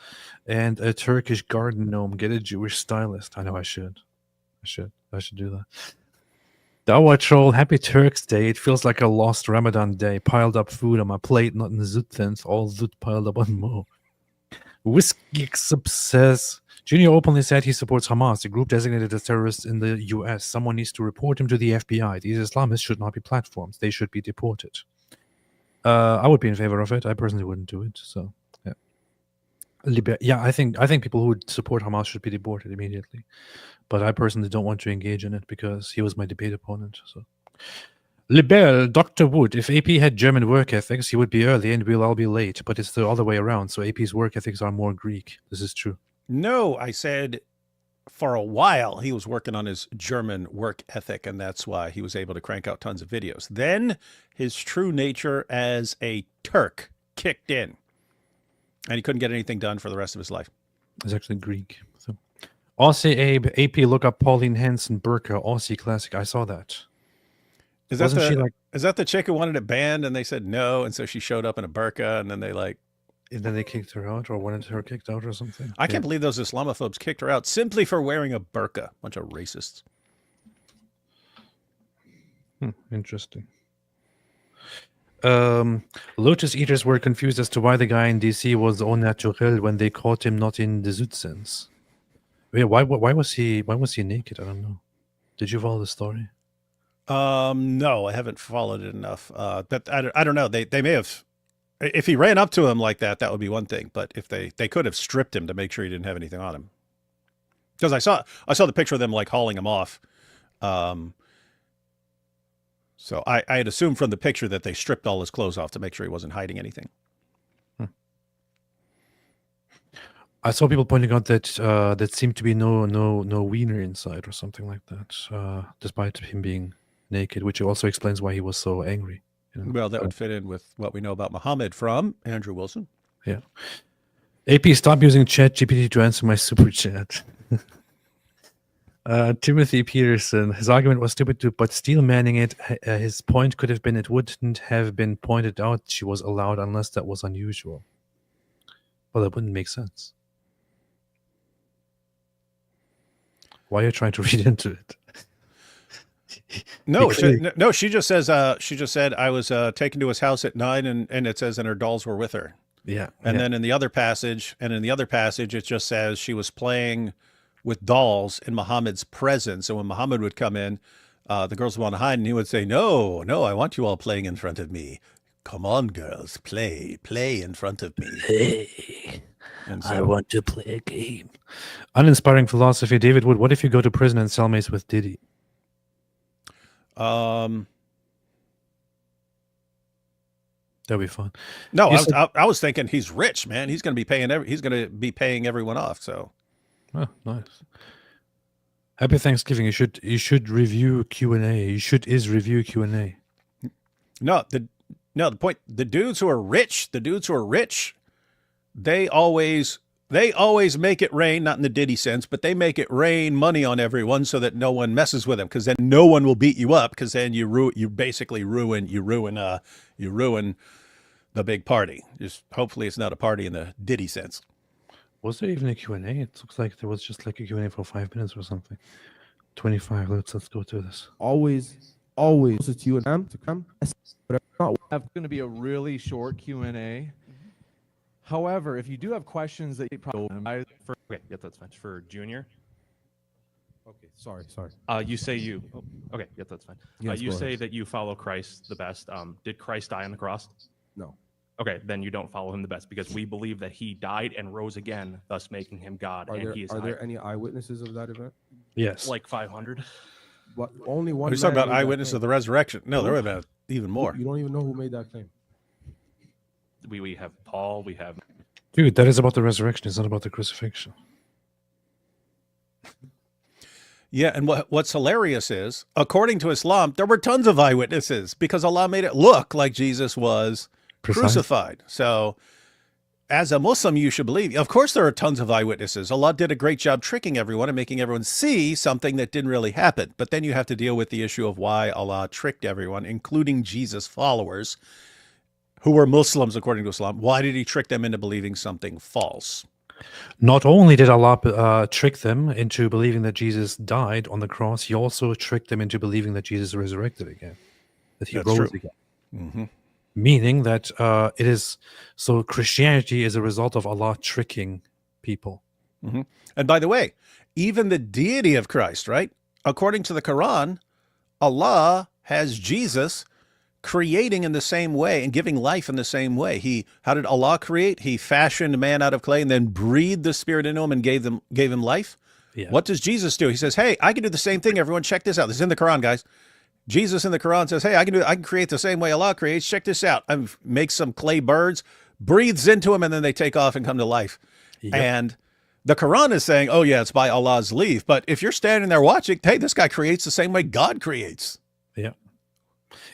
S1: and a Turkish garden gnome. Get a Jewish stylist. I know I should. I should do that. Dawa Troll, happy Turks Day. It feels like a lost Ramadan day. Piled up food on my plate, not in Zuttens. All Zut piled up on Mo. Whiskey says, Junior openly said he supports Hamas, a group designated as terrorists in the US. Someone needs to report him to the FBI. These Islamists should not be platforms. They should be deported. I would be in favor of it. I personally wouldn't do it. So, yeah. I think people who would support Hamas should be deported immediately. But I personally don't want to engage in it because he was my debate opponent. So, Libel, Dr. Wood, if AP had German work ethics, he would be early and we'll all be late. But it's the other way around. So AP's work ethics are more Greek. This is true.
S2: No, I said for a while he was working on his German work ethic, and that's why he was able to crank out tons of videos. Then his true nature as a Turk kicked in, and he couldn't get anything done for the rest of his life.
S1: It's actually Greek. So, Aussie Abe, AP, look up Pauline Hanson Burqa, Aussie classic. I saw that.
S2: Is that the chick who wanted it banned and they said no, and so she showed up in a burqa, and then they
S1: kicked her out or wanted her kicked out or something?
S2: I can't believe those Islamophobes kicked her out simply for wearing a burqa. Bunch of racists.
S1: Interesting. Lotus Eaters were confused as to why the guy in DC was au naturel when they caught him not in the Zutzens. Yeah, why was he naked? I don't know. Did you follow the story?
S2: No, I haven't followed it enough. But I don't know. They may have, if he ran up to him like that, that would be one thing. But if they could have stripped him to make sure he didn't have anything on him. Because I saw the picture of them like hauling him off. So I had assumed from the picture that they stripped all his clothes off to make sure he wasn't hiding anything.
S1: I saw people pointing out that that seemed to be no wiener inside or something like that, despite him being naked, which also explains why he was so angry. You know?
S2: Well, that would fit in with what we know about Muhammad from Andrew Wilson.
S1: Yeah. AP, stop using ChatGPT to answer my super chat. Timothy Peterson, his argument was stupid too, but still manning it. His point could have been it wouldn't have been pointed out she was allowed unless that was unusual. Well, that wouldn't make sense. Why are you trying to read into it?
S2: No, she just says she just said I was taken to his house at 9 and it says and her dolls were with her.
S1: Yeah.
S2: And then in the other passage, it just says she was playing with dolls in Muhammad's presence. And when Muhammad would come in, the girls would want to hide, and he would say, no, I want you all playing in front of me. Come on, girls, play in front of me. And
S1: I
S2: so,
S1: want to play a game. Uninspiring philosophy. David Wood, what if you go to prison and cellmates with Diddy?
S2: um,
S1: That'd be fun.
S2: no,
S1: You
S2: I was thinking he's rich, man. He's going to be paying everyone off. So
S1: Oh, nice. Happy Thanksgiving. You should review Q&A. You should review Q&A.
S2: the point, the dudes who are rich, they always make it rain, not in the Diddy sense, but they make it rain money on everyone so that no one messes with them, because then no one will beat you up, because then you basically ruin the big party. Just hopefully it's not a party in the Diddy sense.
S1: Was there even a Q&A? It looks like there was just like a Q&A for 5 minutes or something. 25. Let's go to this.
S4: Always it's you and them to come. But not
S8: Have going to be a really short Q&A. However, if you do have questions that you probably
S9: Okay, yeah, that's fine. For Junior,
S4: okay. Sorry.
S9: you say you. Oh, okay, yeah, that's fine.
S4: Yes,
S9: You
S4: go
S9: say
S4: ahead.
S9: that you follow Christ the best. Did Christ die on the cross?
S4: No.
S9: Okay, then you don't follow him the best, because we believe that he died and rose again, thus making him God. And he is
S4: Are there any eyewitnesses of that event?
S1: Yes.
S9: like 500.
S4: What? Only one.
S2: We're talking
S4: man
S2: about
S4: made that
S2: eyewitness
S4: claim.
S2: of the resurrection. No, there were about even more.
S4: You don't even know who made that claim.
S9: We have Paul. We have
S1: Dude, that is about the resurrection. It's not about the crucifixion.
S2: Yeah, and what's hilarious is, according to Islam, there were tons of eyewitnesses because Allah made it look like Jesus was crucified. So, as a Muslim, you should believe. Of course, there are tons of eyewitnesses. Allah did a great job tricking everyone and making everyone see something that didn't really happen. But then you have to deal with the issue of why Allah tricked everyone, including Jesus' followers, who were Muslims according to Islam. Why did he trick them into believing something false?
S1: Not only did Allah trick them into believing that Jesus died on the cross, he also tricked them into believing that Jesus resurrected again, that he
S2: That's
S1: rose
S2: true.
S1: again.
S2: Mm-hmm.
S1: Meaning that Christianity is a result of Allah tricking people.
S2: Mm-hmm. And by the way, even the deity of Christ, right? According to the Quran, Allah has Jesus creating in the same way and giving life in the same way. How did Allah create? He fashioned man out of clay and then breathed the spirit into him and gave him life.
S1: Yeah.
S2: What does Jesus do? He says, hey, I can do the same thing. Everyone check this out. This is in the Quran, guys. Jesus in the Quran says, hey, I can create the same way Allah creates. Check this out. I make some clay birds, breathes into them, and then they take off and come to life.
S1: Yep.
S2: And the Quran is saying, oh yeah, it's by Allah's leave. But if you're standing there watching, hey, this guy creates the same way God creates.
S1: Yeah.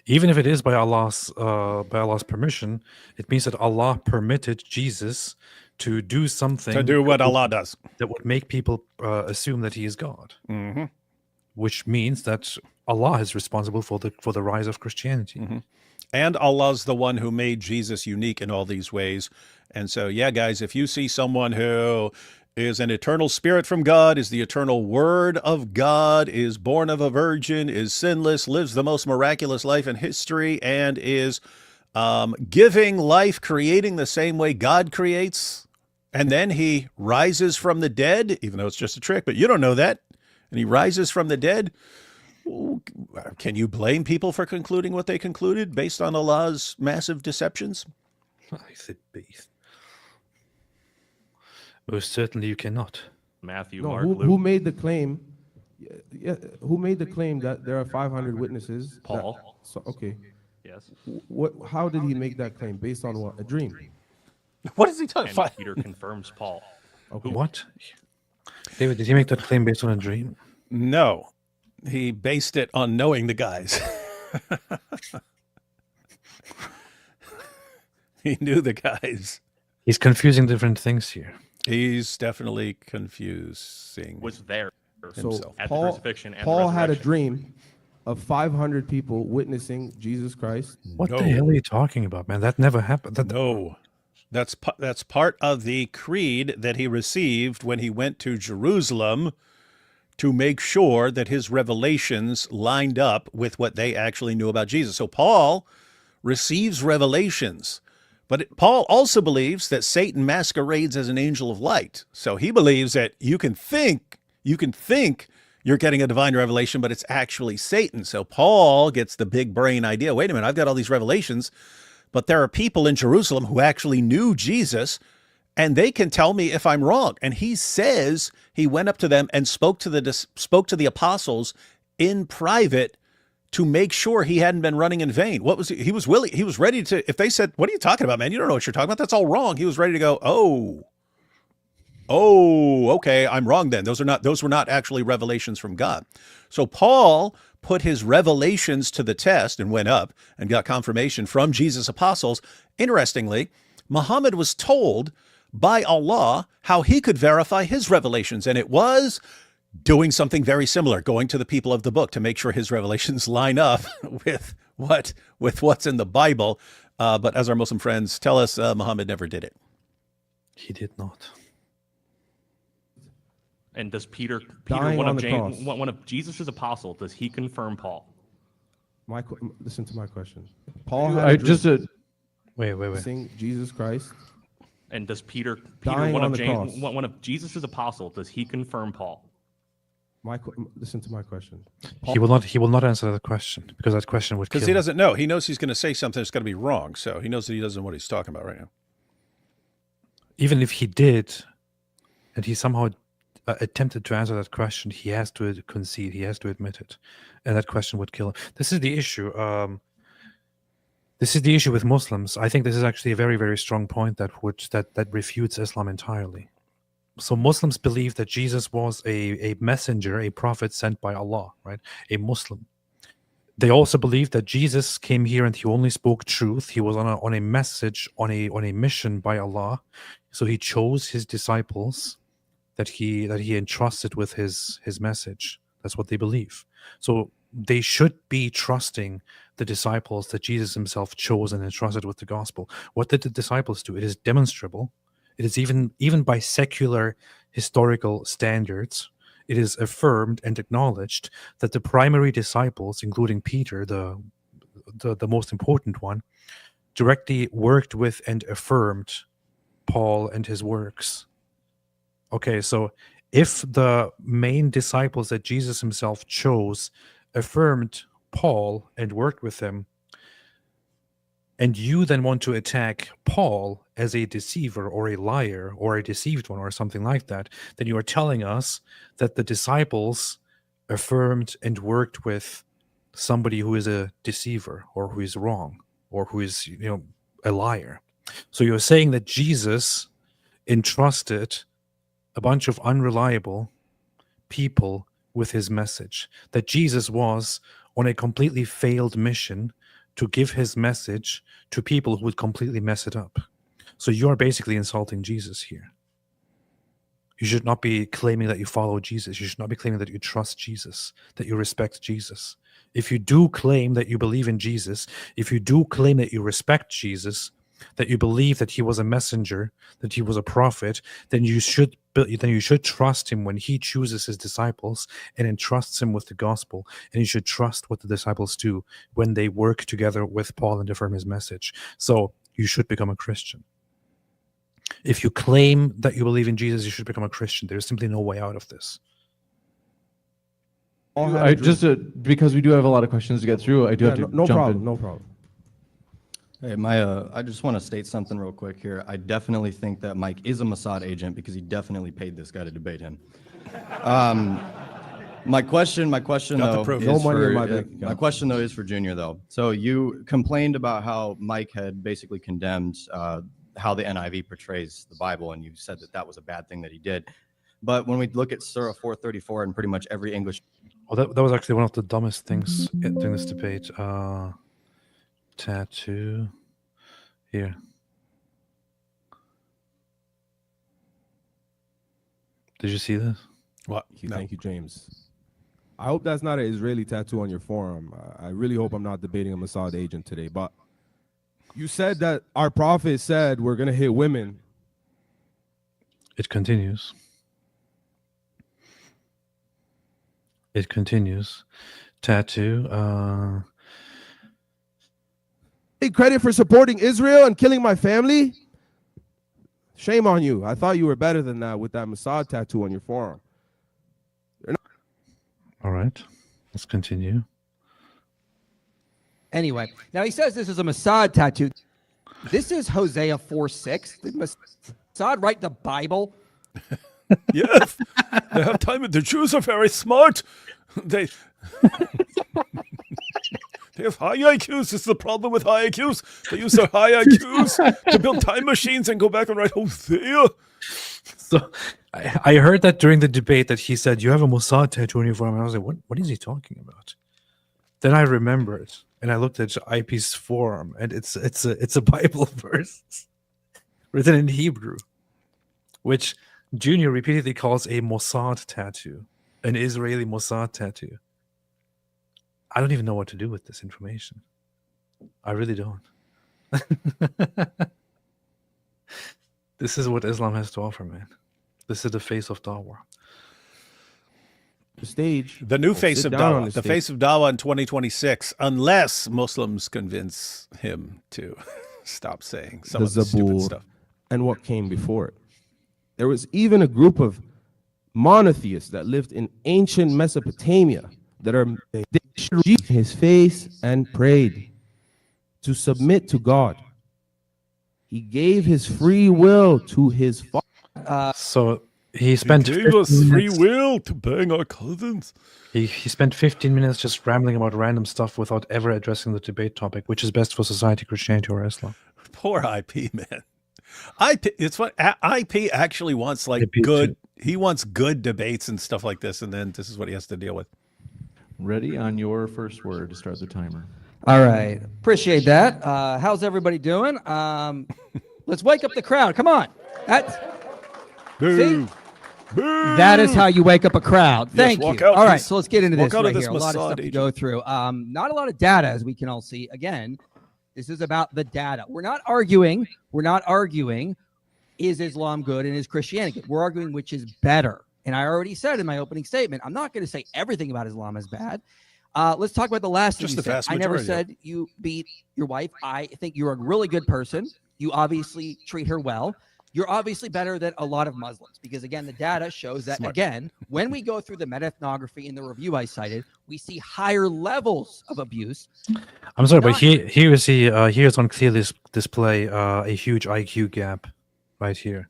S1: Even if it is by Allah's permission, it means that Allah permitted Jesus to do something
S2: To do what Allah does.
S1: that would make people assume that he is God,
S2: Mm-hmm.
S1: which means that Allah is responsible for the rise of Christianity.
S2: Mm-hmm. And Allah's the one who made Jesus unique in all these ways. And so, yeah, guys, if you see someone who is an eternal spirit from God, is the eternal word of God, is born of a virgin, is sinless, lives the most miraculous life in history, and is giving life, creating the same way God creates, and then he rises from the dead, even though it's just a trick, but you don't know that, and he rises from the dead, can you blame people for concluding what they concluded based on Allah's massive deceptions?
S1: I said beast. Most certainly you cannot.
S9: Matthew,
S4: No,
S9: Mark,
S4: who
S9: Luke,
S4: made the claim? Yeah, who made the claim that there are 500 witnesses? that-
S9: Paul.
S4: okay.
S9: Yes.
S4: What? How did he make that claim? Based on what? A dream.
S2: What is he talking
S9: And Peter confirms Paul.
S4: Okay.
S1: What? David, did he make that claim based on a dream?
S2: No, he based it on knowing the guys. He knew the guys.
S1: He's confusing different things here.
S2: He's definitely confusing.
S9: Was there
S4: So
S2: himself.
S9: at the
S4: Paul,
S9: crucifixion and
S4: Paul
S9: the
S4: had a
S9: resurrection.
S4: dream of 500 people witnessing Jesus Christ.
S1: What
S2: No.
S1: the hell are you talking about, man? That never happened.
S2: No, that's part of the creed that he received when he went to Jerusalem to make sure that his revelations lined up with what they actually knew about Jesus. So Paul receives revelations, but Paul also believes that Satan masquerades as an angel of light. So he believes that you can think you're getting a divine revelation, but it's actually Satan. So Paul gets the big brain idea. Wait a minute, I've got all these revelations, but there are people in Jerusalem who actually knew Jesus, and they can tell me if I'm wrong. And he says he went up to them and spoke to the apostles in private to make sure he hadn't been running in vain. What was he was willing, he was ready to, if they said, "What are you talking about, man? You don't know what you're talking about. That's all wrong." He was ready to go, "Oh, okay, I'm wrong then. Those were not actually revelations from God." So Paul put his revelations to the test and went up and got confirmation from Jesus' apostles. Interestingly, Muhammad was told by Allah how he could verify his revelations, and it was doing something very similar, going to the people of the book to make sure his revelations line up with what's in the Bible. But as our Muslim friends tell us, Muhammad never did it.
S1: He did not.
S9: And does Peter,
S4: Dying
S9: one
S4: on
S9: of
S4: the
S9: James,
S4: cross.
S9: one of Jesus' apostles, does he confirm Paul?
S4: Listen to my question. Paul had
S3: I
S4: a
S3: just
S4: dream
S1: Wait.
S4: saying Jesus Christ.
S9: And does Peter,
S4: Dying
S9: one
S4: on
S9: of
S4: the
S9: James,
S4: cross.
S9: one of Jesus' apostles, does he confirm Paul?
S4: Listen to my question.
S1: He will not answer that question because that question would kill
S2: Because he
S1: him.
S2: doesn't know. He knows he's going to say something that's going to be wrong. So he knows that he doesn't know what he's talking about right now.
S1: Even if he did, and he somehow attempted to answer that question, he has to concede. He has to admit it, and that question would kill him. This is the issue. This is the issue with Muslims. I think this is actually a very, very strong point that refutes Islam entirely. So Muslims believe that Jesus was a messenger, a prophet sent by Allah, right? A Muslim. They also believe that Jesus came here and he only spoke truth. He was on a message, on a mission by Allah. So he chose his disciples that he entrusted with his message. That's what they believe. So they should be trusting the disciples that Jesus himself chose and entrusted with the gospel. What did the disciples do? It is demonstrable. It is even by secular historical standards, it is affirmed and acknowledged that the primary disciples, including Peter, the most important one, directly worked with and affirmed Paul and his works. Okay, so if the main disciples that Jesus himself chose affirmed Paul and worked with him, and you then want to attack Paul as a deceiver or a liar or a deceived one or something like that, then you are telling us that the disciples affirmed and worked with somebody who is a deceiver or who is wrong or who is, a liar. So you're saying that Jesus entrusted a bunch of unreliable people with his message, that Jesus was on a completely failed mission to give his message to people who would completely mess it up. So you're basically insulting Jesus here. You should not be claiming that you follow Jesus. You should not be claiming that you trust Jesus, that you respect Jesus. If you do claim that you believe in Jesus, if you do claim that you respect Jesus, that you believe that he was a messenger, that he was a prophet, then you should trust him when he chooses his disciples and entrusts him with the gospel. And you should trust what the disciples do when they work together with Paul and affirm his message. So you should become a Christian. If you claim that you believe in Jesus, you should become a Christian. There's simply no way out of this.
S3: Because we do have a lot of questions to get through, I do have to
S4: no
S3: jump
S4: problem,
S3: in.
S4: no problem.
S10: Hey, I just want to state something real quick here. I definitely think that Mike is a Mossad agent because he definitely paid this guy to debate him. My question though,
S4: No money in my bank account.
S10: my question though is for Junior though. So you complained about how Mike had basically condemned how the NIV portrays the Bible, and you said that was a bad thing that he did. But when we look at Surah 434 and pretty much every English,
S1: Well, that was actually one of the dumbest things during this debate. Tattoo here. Did you see this?
S2: What?
S4: Thank you, James. I hope that's not an Israeli tattoo on your forearm. I really hope I'm not debating a Mossad agent today. But you said that our prophet said we're going to hit women.
S1: It continues. It continues. Tattoo.
S4: Take credit for supporting Israel and killing my family? Shame on you. I thought you were better than that with that Mossad tattoo on your forearm.
S1: All right. Let's continue.
S11: Anyway, now he says this is a Mossad tattoo. This is Hosea 4:6. Mossad write the Bible?
S7: Yes, they have time. The Jews are very smart. They they have high IQs. This is the problem with high IQs. They use their high IQs to build time machines and go back and write Hosea.
S1: So I heard that during the debate that he said, you have a Mossad tattoo on your forearm. And I was like, what is he talking about? Then I remembered and I looked at IP's forearm and it's a Bible verse written in Hebrew, which Junior repeatedly calls a Mossad tattoo, an Israeli Mossad tattoo. I don't even know what to do with this information. I really don't. This is what Islam has to offer, man. This is the face of Dawah.
S4: The stage.
S2: The new
S4: We'll
S2: face
S4: sit
S2: of
S4: down on
S2: Dawah.
S4: the
S2: The
S4: stage.
S2: face of Dawah in 2026, unless Muslims convince him to stop saying some
S4: The
S2: of the stupid
S4: Zabur
S2: stuff.
S4: and what came before it. There was even a group of monotheists that lived in ancient Mesopotamia that are they shrieked his face and prayed to submit to God. He gave his free will to his father.
S1: So he spent
S7: He gave
S1: 15
S7: us free
S1: minutes-
S7: will to bang our cousins.
S1: He spent 15 minutes just rambling about random stuff without ever addressing the debate topic, which is best for society, Christianity, or Islam.
S2: Poor IP, man. IP, it's what IP actually wants, like
S1: IP
S2: good. He wants good debates and stuff like this, and then this is what he has to deal with.
S3: Ready on your first word to start the timer.
S11: All right. Appreciate that. How's everybody doing? Let's wake up the crowd. Come on. That's, see? That is how you wake up a crowd. Thank
S2: walk
S11: you.
S2: out,
S11: All right,
S2: please.
S11: so let's get into
S2: Walk
S11: this
S2: out of
S11: right
S2: this
S11: here. A lot of
S2: Mossad
S11: stuff to
S2: agent.
S11: go through. Not a lot of data, as we can all see. Again, this is about the data. We're not arguing. Is Islam good and is Christianity good? We're arguing which is better. And I already said in my opening statement, I'm not going to say everything about Islam is bad. Let's talk about the last thing
S2: Just
S11: you
S2: the
S11: said.
S2: vast
S11: I never
S2: majority of
S11: said you beat your wife. I think you're a really good person. You obviously treat her well. You're obviously better than a lot of Muslims because, again, the data shows that,
S2: Smart.
S11: again, when we go through the meta-ethnography in the review I cited, we see higher levels of abuse.
S1: I'm sorry, but
S11: Not-
S1: here is on clear display a huge IQ gap right here.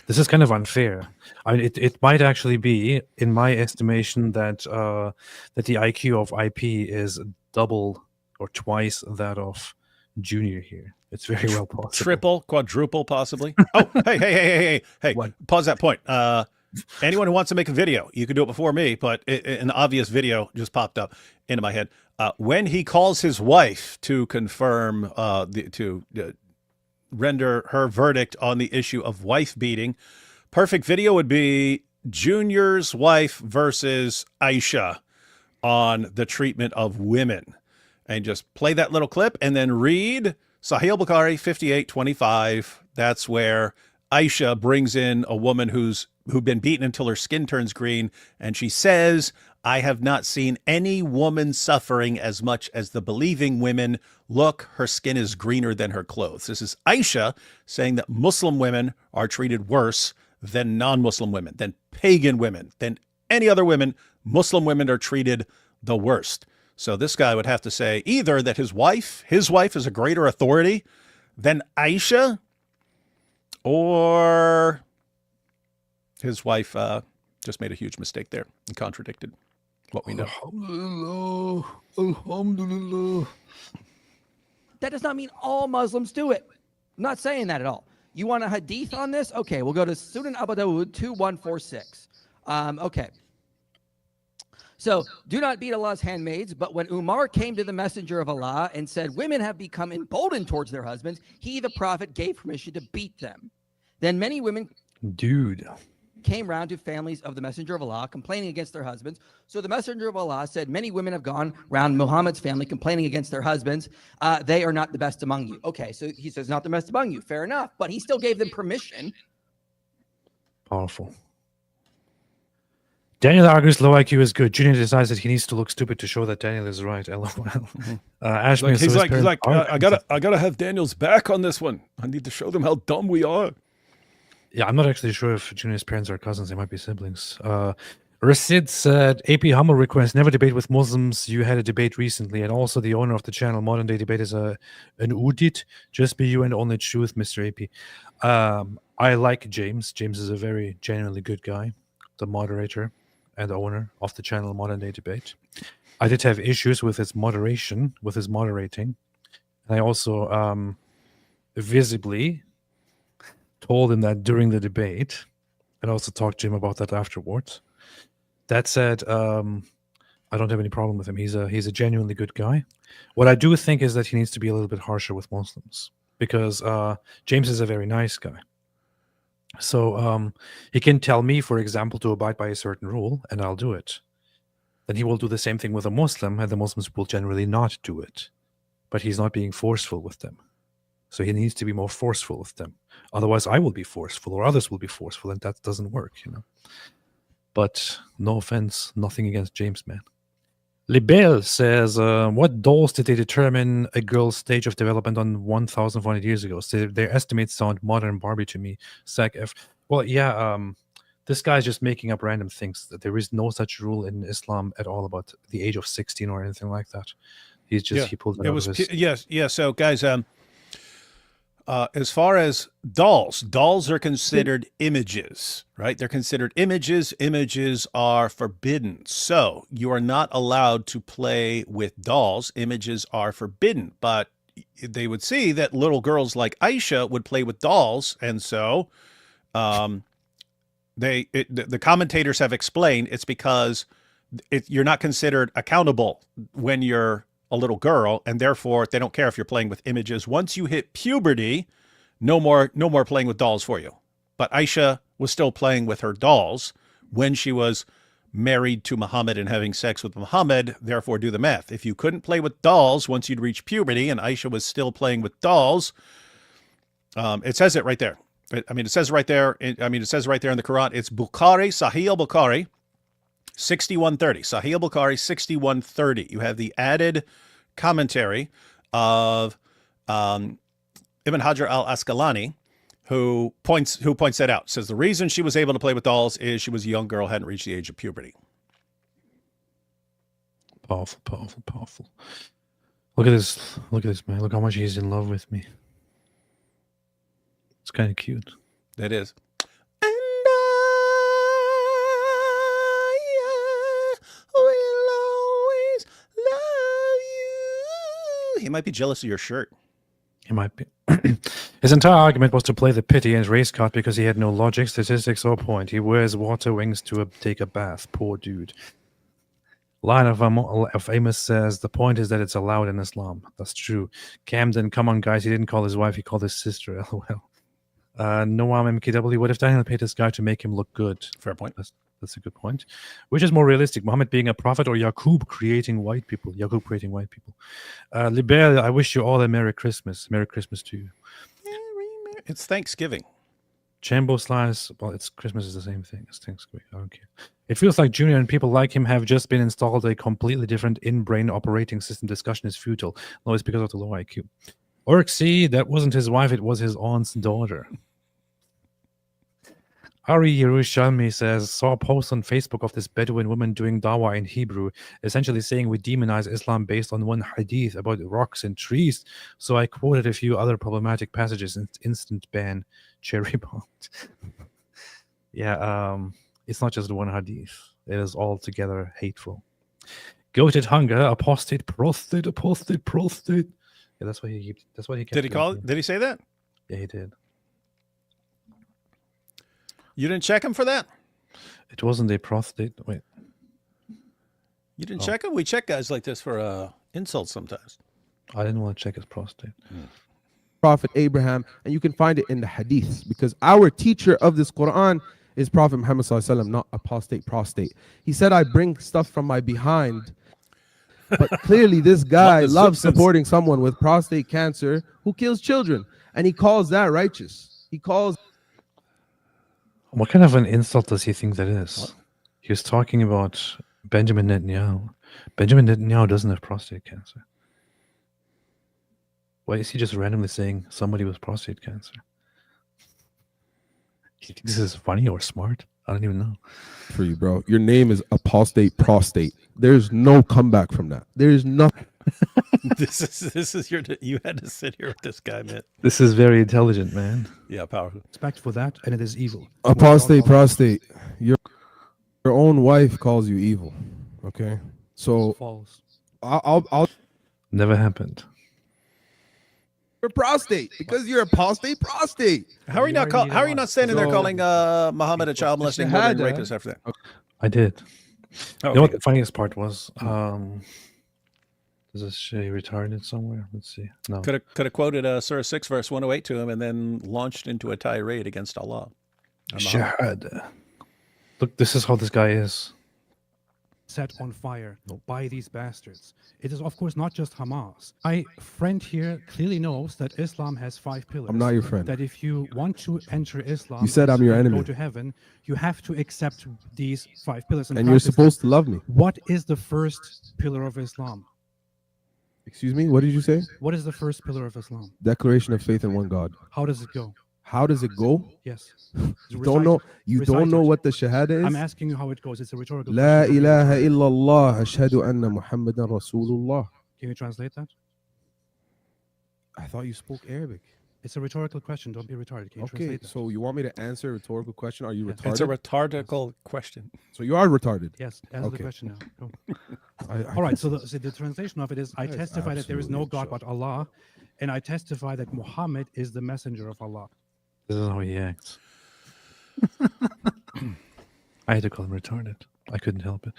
S1: This is kind of unfair. I mean, it might actually be, in my estimation, that that the IQ of IP is double or twice that of Junior here. It's very well possible.
S2: Triple, quadruple, possibly. Oh, hey!
S1: What?
S2: Pause that point. Anyone who wants to make a video, you can do it before me, but an obvious video just popped up into my head. When he calls his wife to confirm, to render her verdict on the issue of wife beating, perfect video would be Junior's wife versus Aisha on the treatment of women. And just play that little clip and then read Sahih Bukhari 58:25. That's where Aisha brings in a woman who'd been beaten until her skin turns green, and she says, "I have not seen any woman suffering as much as the believing women. Look, her skin is greener than her clothes." This is Aisha saying that Muslim women are treated worse than non-Muslim women, than pagan women, than any other women. Muslim women are treated the worst. So this guy would have to say either that his wife is a greater authority than Aisha, or his wife just made a huge mistake there and contradicted what we know.
S6: Alhamdulillah, Alhamdulillah.
S11: That does not mean all Muslims do it. I'm not saying that at all. You want a hadith on this? Okay, we'll go to Sunan Abu Dawud 2146. Okay. So, do not beat Allah's handmaids, but when Umar came to the messenger of Allah and said, women have become emboldened towards their husbands, he, the prophet, gave permission to beat them. Then many women
S1: Dude.
S11: came round to families of the messenger of Allah complaining against their husbands. So the messenger of Allah said, many women have gone round Muhammad's family complaining against their husbands. They are not the best among you. Okay, so he says, not the best among you. Fair enough. But he still gave them permission.
S1: Powerful. Daniel argues low IQ is good. Junior decides that he needs to look stupid to show that Daniel is right. LOL. Ashmere,
S7: He's like,
S1: are-
S7: I gotta have Daniel's back on this one. I need to show them how dumb we are.
S1: Yeah, I'm not actually sure if Junior's parents are cousins. They might be siblings. Rasid said, AP humble request, never debate with Muslims. You had a debate recently, and also the owner of the channel, Modern Day Debate, is an Udit. Just be you and only truth, Mr. AP. I like James. James is a very genuinely good guy, the moderator and owner of the channel Modern Day Debate. I did have issues with his moderation, with his moderating. And I also visibly told him that during the debate, and also talked to him about that afterwards. That said, I don't have any problem with him. He's a genuinely good guy. What I do think is that he needs to be a little bit harsher with Muslims, because James is a very nice guy. So he can tell me, for example, to abide by a certain rule, and I'll do it. Then he will do the same thing with a Muslim, and the Muslims will generally not do it. But he's not being forceful with them. So he needs to be more forceful with them. Otherwise, I will be forceful, or others will be forceful, and that doesn't work, you know. But no offense, nothing against James, man. Libel says, what dolls did they determine a girl's stage of development on 1,400 years ago? So their estimates sound modern Barbie to me. Sac F. Well, yeah, this guy's just making up random things. There is no such rule in Islam at all about the age of 16 or anything like that. He's just, he pulled it out of his...
S2: Yes. So, guys, as far as dolls are considered images, right? They're considered images. Images are forbidden. So you are not allowed to play with dolls. Images are forbidden. But they would see that little girls like Aisha would play with dolls. And so the commentators have explained it's because you're not considered accountable when you're a little girl, and therefore they don't care if you're playing with images. Once you hit puberty, no more playing with dolls for you. But Aisha was still playing with her dolls when she was married to Muhammad and having sex with Muhammad. Therefore, do the math. If you couldn't play with dolls once you'd reach puberty, and Aisha was still playing with dolls, it says it right there. It says right there. It says right there in the Quran. It's Bukhari, Sahih al-Bukhari, 6130. Sahih al-Bukhari 6130. You have the added commentary of Ibn Hajar al-Asqalani, who points that out. Says the reason she was able to play with dolls is she was a young girl, hadn't reached the age of puberty.
S1: Powerful, powerful, powerful. Look at this. Look at this, man. Look how much he's in love with me. It's kind of cute.
S2: That is. He might be jealous of your shirt.
S1: He might be. His entire argument was to play the pity and race card because he had no logic, statistics, or point. He wears water wings to take a bath. Poor dude. Line of Amos says, the point is that it's allowed in Islam. That's true. Camden, come on, guys. He didn't call his wife. He called his sister. LOL. Noam MKW, what if Daniel paid this guy to make him look good?
S2: Fair point.
S1: That's a good point. Which is more realistic, Muhammad being a prophet or Yaqub creating white people? Yaqub creating white people. Libel, I wish you all a Merry Christmas. Merry Christmas to you.
S2: It's Thanksgiving.
S1: Chambo Slice, well, it's Christmas is the same thing as Thanksgiving. I don't care. It feels like Junior and people like him have just been installed a completely different in-brain operating system. Discussion is futile. No, it's because of the low IQ. Orxy, that wasn't his wife, it was his aunt's daughter. Ari Yerushalmi says, saw a post on Facebook of this Bedouin woman doing dawah in Hebrew, essentially saying we demonize Islam based on one hadith about rocks and trees. So I quoted a few other problematic passages and instant ban, cherry bombed. Yeah, it's not just one hadith. It is altogether hateful. Goated hunger, apostate, prostate, apostate, prostate. Yeah, that's what he kept.
S2: Did he call it? Did he say that?
S1: Yeah, he did.
S2: You didn't check him for that?
S1: It wasn't a prostate. Wait.
S2: You didn't check him? We check guys like this for insults sometimes.
S1: I didn't want to check his prostate.
S4: Prophet Abraham, and you can find it in the hadiths, because our teacher of this Quran is Prophet Muhammad Sallallahu Alaihi Wasallam, not apostate prostate. He said, I bring stuff from my behind. But clearly this guy loves supporting someone with prostate cancer who kills children, and he calls that righteous. He calls...
S1: What kind of an insult does he think that is? What? He was talking about Benjamin Netanyahu. Benjamin Netanyahu doesn't have prostate cancer. Why is he just randomly saying somebody with prostate cancer? You think this is funny or smart? I don't even know.
S4: For you, bro. Your name is Apostate Prostate. There's no comeback from that. There's nothing.
S2: This is your. You had to sit here with this guy, man.
S1: This is very intelligent, man.
S2: Yeah, powerful.
S6: Respect for that, and it is evil.
S4: Apostate, prostate. Your own wife calls you evil. Okay, so
S6: False.
S4: I'll
S1: Never happened.
S4: you're prostate because you're apostate, prostate.
S2: How are you not? How are you not standing there
S4: So-
S2: calling Muhammad a child molesting, murdering
S4: Shahada.
S2: rapist after that?
S1: I did.
S2: Oh,
S1: You know what the funniest part was? Is this she retarded somewhere? Let's see. No.
S2: Could have quoted Surah 6 verse 108 to him and then launched into a tirade against Allah. And Muhammad.
S1: Shahada. Look, this is how this guy is.
S6: Set on fire by these bastards. It is, of course, not just Hamas. My friend here clearly knows that Islam has 5 pillars.
S4: I'm not your friend.
S6: That if you want to enter Islam,
S4: You said I'm your
S6: and
S4: enemy.
S6: go to heaven, you have to accept these 5 pillars.
S4: And you're
S6: practice them.
S4: supposed to love me.
S6: What is the first pillar of Islam?
S4: Excuse me. What did you say?
S6: What is the first pillar of Islam?
S4: Declaration of faith in one God.
S6: How does it go?
S4: How does it go?
S6: Yes.
S4: You don't know. You don't know
S6: Recite it.
S4: what the shahada
S6: I'm
S4: is.
S6: asking you how it goes. It's a rhetorical
S4: La
S6: question.
S4: ilaha illallah. Ashhadu anna Muhammadan Rasulullah.
S6: Can you translate that?
S4: I thought you spoke Arabic.
S6: It's a rhetorical question. Don't be retarded. Can you
S4: Okay,
S6: translate that?
S4: so you want me to answer a rhetorical question? Are you
S6: Yes.
S4: retarded?
S2: It's a rhetorical question.
S4: So you are retarded.
S6: Yes, answer the
S4: Okay.
S6: question now. Go.
S4: I
S6: All right, so the translation of it is, I
S4: That is
S6: testify that there is no
S4: absolutely
S6: God but Allah, and I testify that Muhammad is the messenger of Allah.
S1: This is how he acts. I had to call him retarded. I couldn't help it.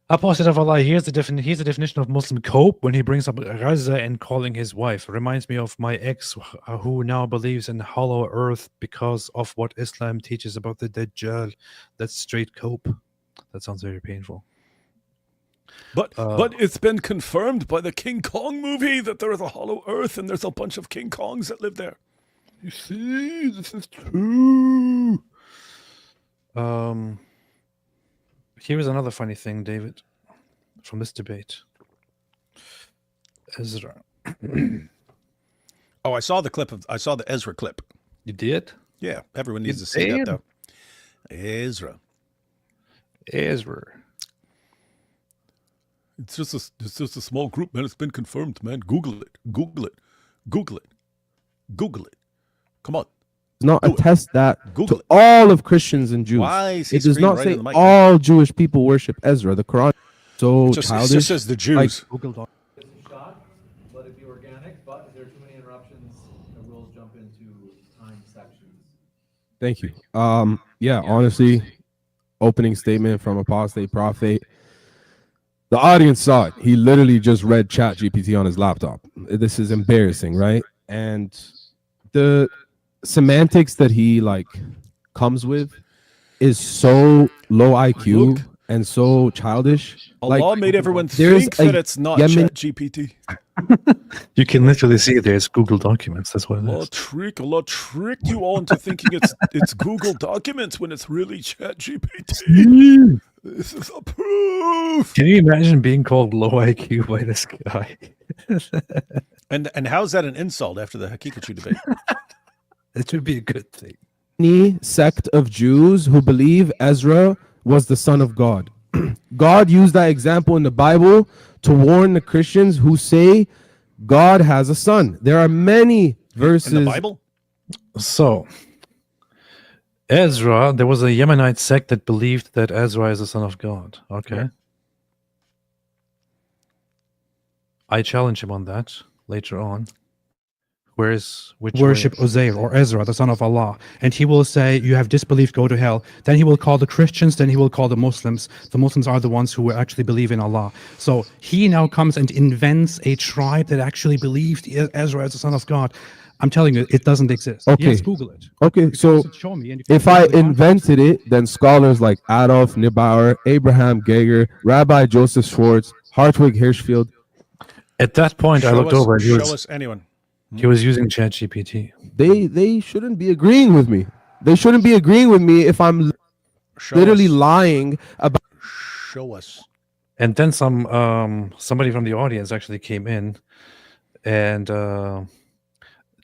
S1: Apostate of Allah, here's the definition of Muslim cope when he brings up Gaza and calling his wife. Reminds me of my ex who now believes in hollow earth because of what Islam teaches about the Dajjal. That's straight cope. That sounds very painful.
S7: But it's been confirmed by the King Kong movie that there is a hollow earth and there's a bunch of King Kongs that live there.
S1: You see, this is true. Here is another funny thing, David, from this debate. Ezra.
S2: Oh, I saw the Ezra clip.
S1: You did?
S2: Yeah, everyone needs
S1: You
S2: to see that
S1: did?
S2: though. Ezra.
S7: It's just a small group, man. It's been confirmed, man. Google it. Google it. Google it. Google it. Come on.
S4: does not
S7: Do it.
S4: attest that
S7: Google
S4: to
S7: it.
S4: all of Christians and Jews.
S2: Why is he
S4: It does
S2: screaming
S4: not
S2: right
S4: say
S2: in the mic?
S4: all Jewish people worship Ezra. The Quran so
S2: It just
S4: childish.
S2: says the Jews.
S6: Google Doc.
S3: Shot, let it be organic, but if there are too many interruptions, the rules jump into time sections.
S4: Thank you. Yeah, honestly, opening statement from Apostate Prophet. The audience saw it. He literally just read Chat GPT on his laptop. This is embarrassing, right? And the semantics that he comes with is so low IQ
S7: Look.
S4: and so childish.
S7: Allah made everyone
S4: there's
S7: think
S4: a
S7: that it's not
S4: Yemen-
S7: ChatGPT.
S1: You can literally see there's Google Documents. That's what it
S7: Allah
S1: is.
S7: tricked you all into thinking it's Google Documents when it's really ChatGPT. This is a proof.
S1: Can you imagine being called low IQ by this guy?
S2: And how's that an insult after the Hakikachu debate?
S1: It should be a good thing.
S4: Any sect of Jews who believe Ezra was the son of God. God used that example in the Bible to warn the Christians who say God has a son. There are many verses.
S2: In the Bible?
S1: So, Ezra, there was a Yemenite sect that believed that Ezra is the son of God. Okay.
S2: Yeah.
S1: I challenge him on that later on. Which
S6: Worship
S1: way?
S6: Uzair or Ezra, the son of Allah. And he will say, you have disbelieved, go to hell. Then he will call the Christians, then he will call the Muslims. The Muslims are the ones who actually believe in Allah. So he now comes and invents a tribe that actually believed Ezra as the son of God. I'm telling you, it doesn't exist.
S4: Okay.
S6: Yes, Google it.
S4: Okay, so
S6: Show me. And
S4: if I invented it, then scholars like Adolf Neubauer, Abraham Geiger, Rabbi Joseph Schwartz, Hartwig Hirschfeld.
S1: At that point, I looked over and
S2: show us anyone.
S1: he was using ChatGPT.
S4: They shouldn't be agreeing with me. They shouldn't be agreeing with me if I'm
S2: Show
S4: literally
S2: us.
S4: lying about.
S2: Show us.
S1: And then somebody from the audience actually came in and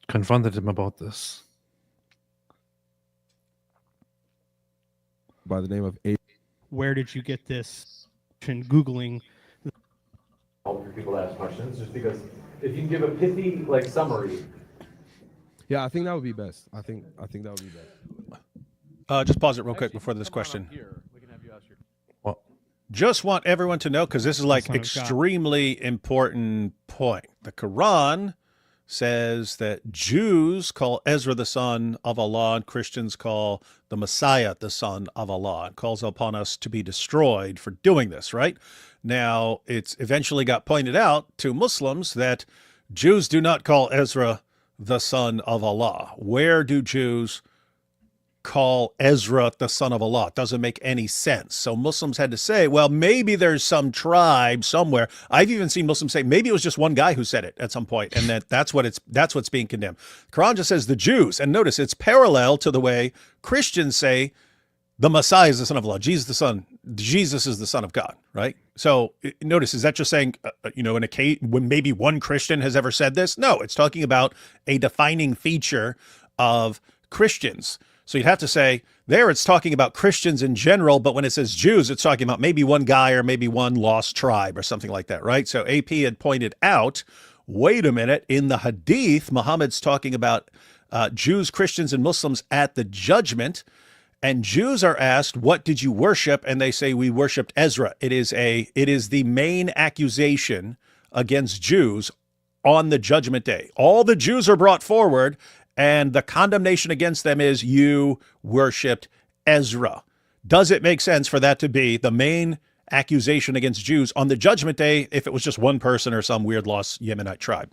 S1: confronted him about this.
S4: By the name of A.
S12: Where did you get this? Googling.
S3: people to ask questions, just because if you can give a pithy like summary.
S4: Yeah, I think that would be best. I think that would be best.
S2: Just pause it real quick before this question. Just want everyone to know, because this is like extremely important point. The Quran says that Jews call Ezra the son of Allah, and Christians call the Messiah the son of Allah. It calls upon us to be destroyed for doing this, right? Now, it's eventually got pointed out to Muslims that Jews do not call Ezra the son of Allah. Where do Jews call Ezra the son of Allah? It doesn't make any sense. So Muslims had to say, well, maybe there's some tribe somewhere. I've even seen Muslims say maybe it was just one guy who said it at some point, and that's what's being condemned. The Quran just says the Jews, and notice it's parallel to the way Christians say the Messiah is the son of Allah. Jesus is the son of God, right? So notice, is that just saying, in a case when maybe one Christian has ever said this? No, it's talking about a defining feature of Christians. So you'd have to say there it's talking about Christians in general, but when it says Jews, it's talking about maybe one guy or maybe one lost tribe or something like that, right? So AP had pointed out, wait a minute, in the Hadith, Muhammad's talking about Jews, Christians, and Muslims at the judgment, and Jews are asked, what did you worship? And they say, we worshiped Ezra. It is the main accusation against Jews on the judgment day. All the Jews are brought forward, and the condemnation against them is you worshipped Ezra. Does it make sense for that to be the main accusation against Jews on the judgment day if it was just one person or some weird lost Yemenite tribe?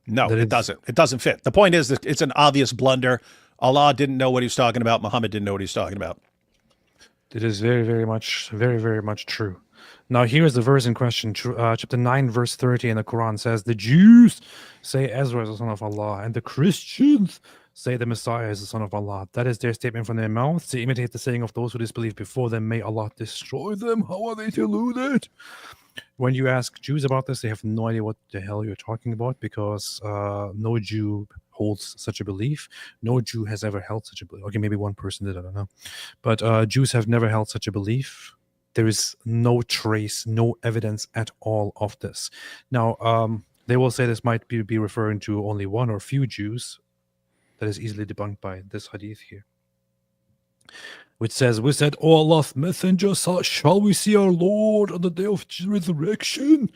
S2: No, it doesn't. It doesn't fit. The point is that it's an obvious blunder. Allah didn't know what he was talking about. Muhammad didn't know what he was talking about.
S1: It is very, very much true. Now, here's the verse in question. Chapter 9, verse 30 in the Quran says, the Jews say Ezra is the son of Allah, and the Christians say the Messiah is the son of Allah. That is their statement from their mouths. They imitate the saying of those who disbelieve before them. May Allah destroy them. How are they deluded? When you ask Jews about this, they have no idea what the hell you're talking about, because no Jew holds such a belief. No Jew has ever held such a belief. Okay, maybe one person did, I don't know. But Jews have never held such a belief. There is no trace, no evidence at all of this. Now, they will say this might be referring to only one or few Jews. That is easily debunked by this hadith here, which says, we said, O Allah's messenger, shall we see our Lord on the day of resurrection?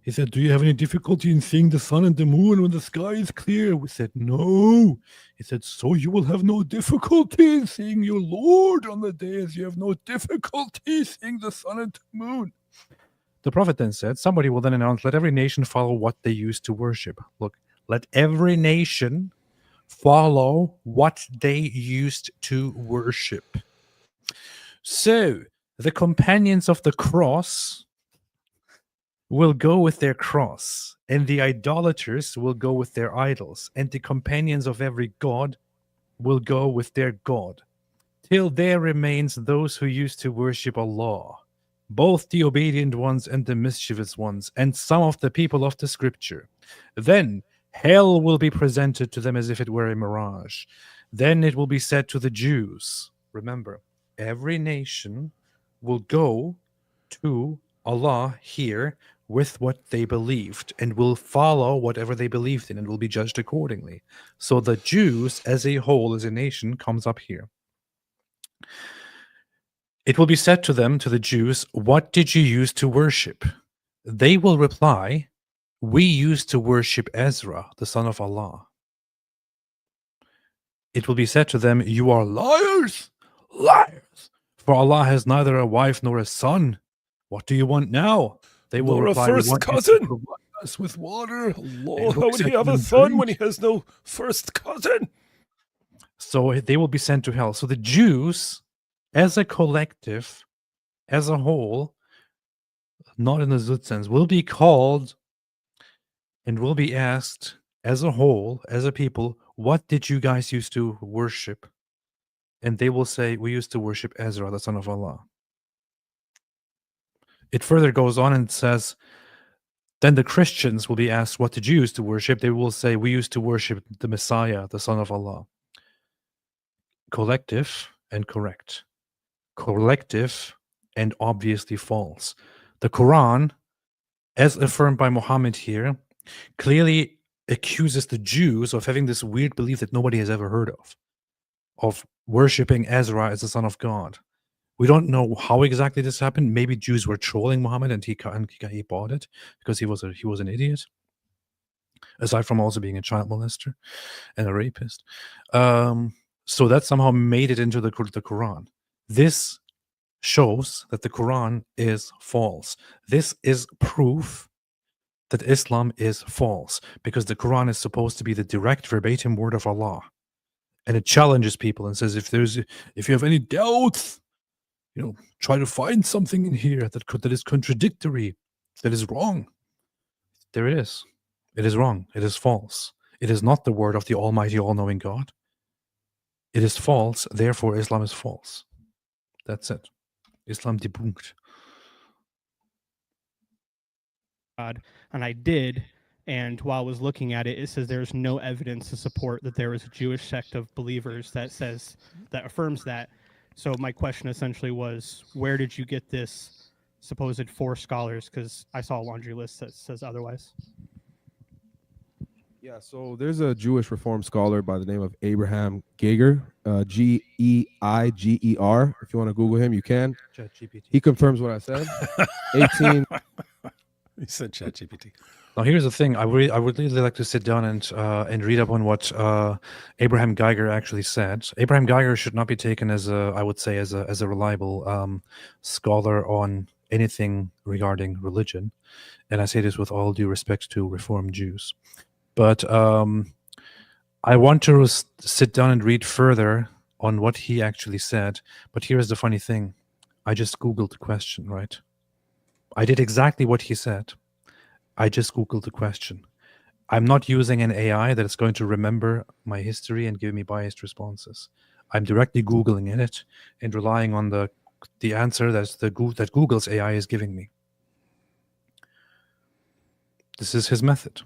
S1: He said, do you have any difficulty in seeing the sun and the moon when the sky is clear? We said, no. He said, so you will have no difficulty in seeing your Lord on the day as you have no difficulty seeing the sun and the moon. The Prophet then said, somebody will then announce, let every nation follow what they used to worship. Look, let every nation follow what they used to worship. So, the companions of the cross will go with their cross, and the idolaters will go with their idols, and the companions of every god will go with their god, till there remains those who used to worship Allah, both the obedient ones and the mischievous ones, and some of the people of the scripture. Then hell will be presented to them as if it were a mirage. Then it will be said to the Jews, remember, every nation will go to Allah here with what they believed and will follow whatever they believed in and will be judged accordingly. So the Jews as a whole, as a nation, comes up here. It will be said to them, to the Jews, what did you use to worship? They will reply, we used to worship Ezra, the son of Allah. It will be said to them, you are liars, liars, for Allah has neither a wife nor a son. What do you want now? They will reply,
S7: a first cousin
S6: us with water.
S7: Lord, how would he have a son when he has no first cousin?
S1: So they will be sent to hell. So the Jews, as a collective, as a whole, not in the Zut sense, will be called and will be asked as a whole, as a people, what did you guys used to worship? And they will say, we used to worship Ezra, the son of Allah. It further goes on and says, then the Christians will be asked, what did you use to worship? They will say, we used to worship the Messiah, the son of Allah. Collective and correct. Collective and obviously false. The Quran as affirmed by Muhammad here, clearly accuses the Jews of having this weird belief that nobody has ever heard of worshipping Ezra as the son of God. We don't know how exactly this happened. Maybe Jews were trolling Muhammad and he bought it because he was an idiot. Aside from also being a child molester and a rapist. So that somehow made it into the Quran. This shows that the Quran is false. This is proof that Islam is false, because the Quran is supposed to be the direct verbatim word of Allah. And it challenges people and says, if you have any doubts, try to find something in here that is contradictory, that is wrong. There it is. It is wrong. It is false. It is not the word of the Almighty, all-knowing God. It is false. Therefore, Islam is false. That's it. Islam debunked.
S12: God, and I did. And while I was looking at it, it says there's no evidence to support that there is a Jewish sect of believers that affirms that. So my question essentially was, where did you get this supposed 4 scholars? Because I saw a laundry list that says otherwise.
S4: Yeah, so there's a Jewish Reform scholar by the name of Abraham Geiger, Geiger. If you want to Google him, you can.
S1: ChatGPT.
S4: He confirms what I said. 18.
S2: He said ChatGPT.
S1: Now, here's the thing. I would really like to sit down and read up on what Abraham Geiger actually said. Abraham Geiger should not be taken as a reliable scholar on anything regarding religion, and I say this with all due respect to Reformed Jews. But I want to sit down and read further on what he actually said. But here's the funny thing. I just Googled the question, right? I did exactly what he said. I just Googled the question. I'm not using an AI that is going to remember my history and give me biased responses. I'm directly Googling it and relying on the answer that Google's AI is giving me. This is his method.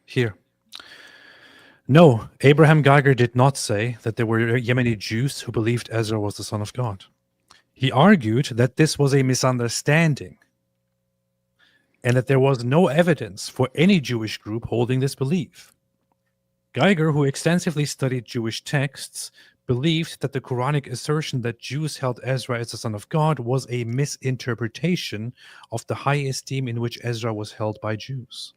S1: Here. No, Abraham Geiger did not say that there were Yemeni Jews who believed Ezra was the son of God. He argued that this was a misunderstanding and that there was no evidence for any Jewish group holding this belief. Geiger, who extensively studied Jewish texts, believed that the Quranic assertion that Jews held Ezra as the son of God was a misinterpretation of the high esteem in which Ezra was held by Jews.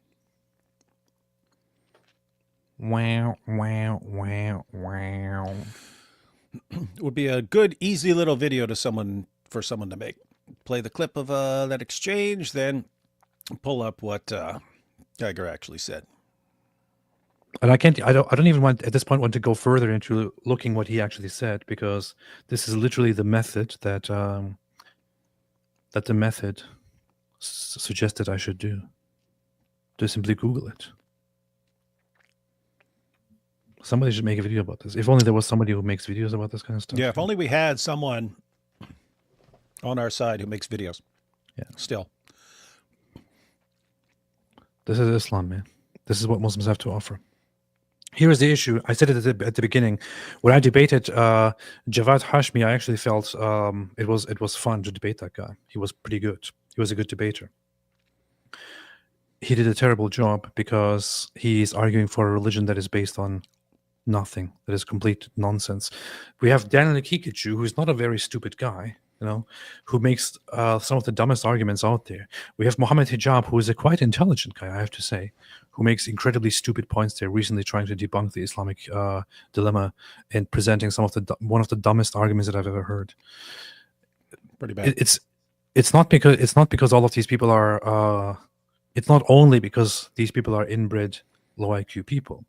S1: Wow, wow, wow, wow.
S2: It would be a good, easy little video for someone to make. Play the clip of that exchange, then pull up what Geiger actually said.
S1: And I don't even want at this point want to go further into looking what he actually said, because this is literally the method that the method suggested I should do. To simply Google it. Somebody should make a video about this. If only there was somebody who makes videos about this kind of stuff.
S2: Yeah, if only we had someone on our side who makes videos.
S1: Yeah.
S2: Still.
S1: This is Islam, man. This is what Muslims have to offer. Here is the issue. I said it at the beginning. When I debated Javad Hashmi, I actually felt it was fun to debate that guy. He was pretty good. He was a good debater. He did a terrible job because he's arguing for a religion that is based on nothing, that is complete nonsense. We have Daniel Kikuchu, who's not a very stupid guy, who makes some of the dumbest arguments out there. We have Mohammed Hijab, who is a quite intelligent guy, I have to say, who makes incredibly stupid points there, recently trying to debunk the Islamic dilemma and presenting one of the dumbest arguments that I've ever heard.
S2: Pretty bad.
S1: It's not because all of these people are it's not only because these people are inbred low IQ people.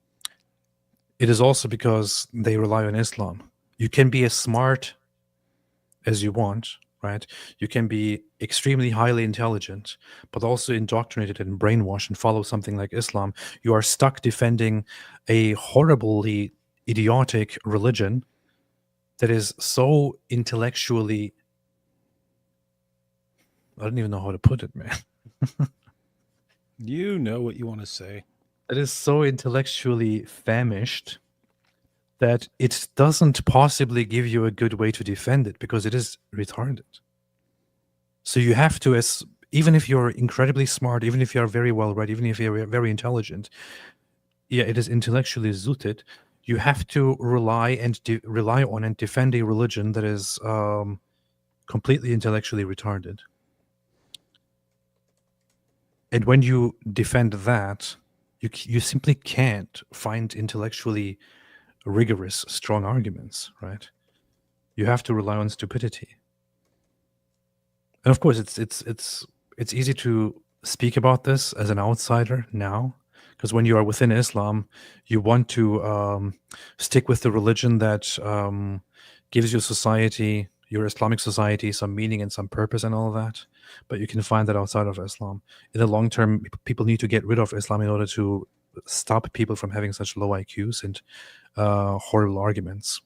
S1: It is also because they rely on Islam. You can be as smart as you want, right? You can be extremely highly intelligent, but also indoctrinated and brainwashed and follow something like Islam. You are stuck defending a horribly idiotic religion that is so intellectually, I don't even know how to put it, man.
S2: You know what you want to say.
S1: It is so intellectually famished that it doesn't possibly give you a good way to defend it because it is retarded. So you have to, even if you're incredibly smart, even if you're very well read, even if you're very intelligent, yeah, it is intellectually zooted. You have to rely on and defend a religion that is completely intellectually retarded. And when you defend that, you simply can't find intellectually rigorous, strong arguments, right? You have to rely on stupidity. And of course, it's easy to speak about this as an outsider now, because when you are within Islam, you want to stick with the religion that gives your society, your Islamic society, some meaning and some purpose and all of that. But you can find that outside of Islam. In the long term, people need to get rid of Islam in order to stop people from having such low IQs and horrible arguments.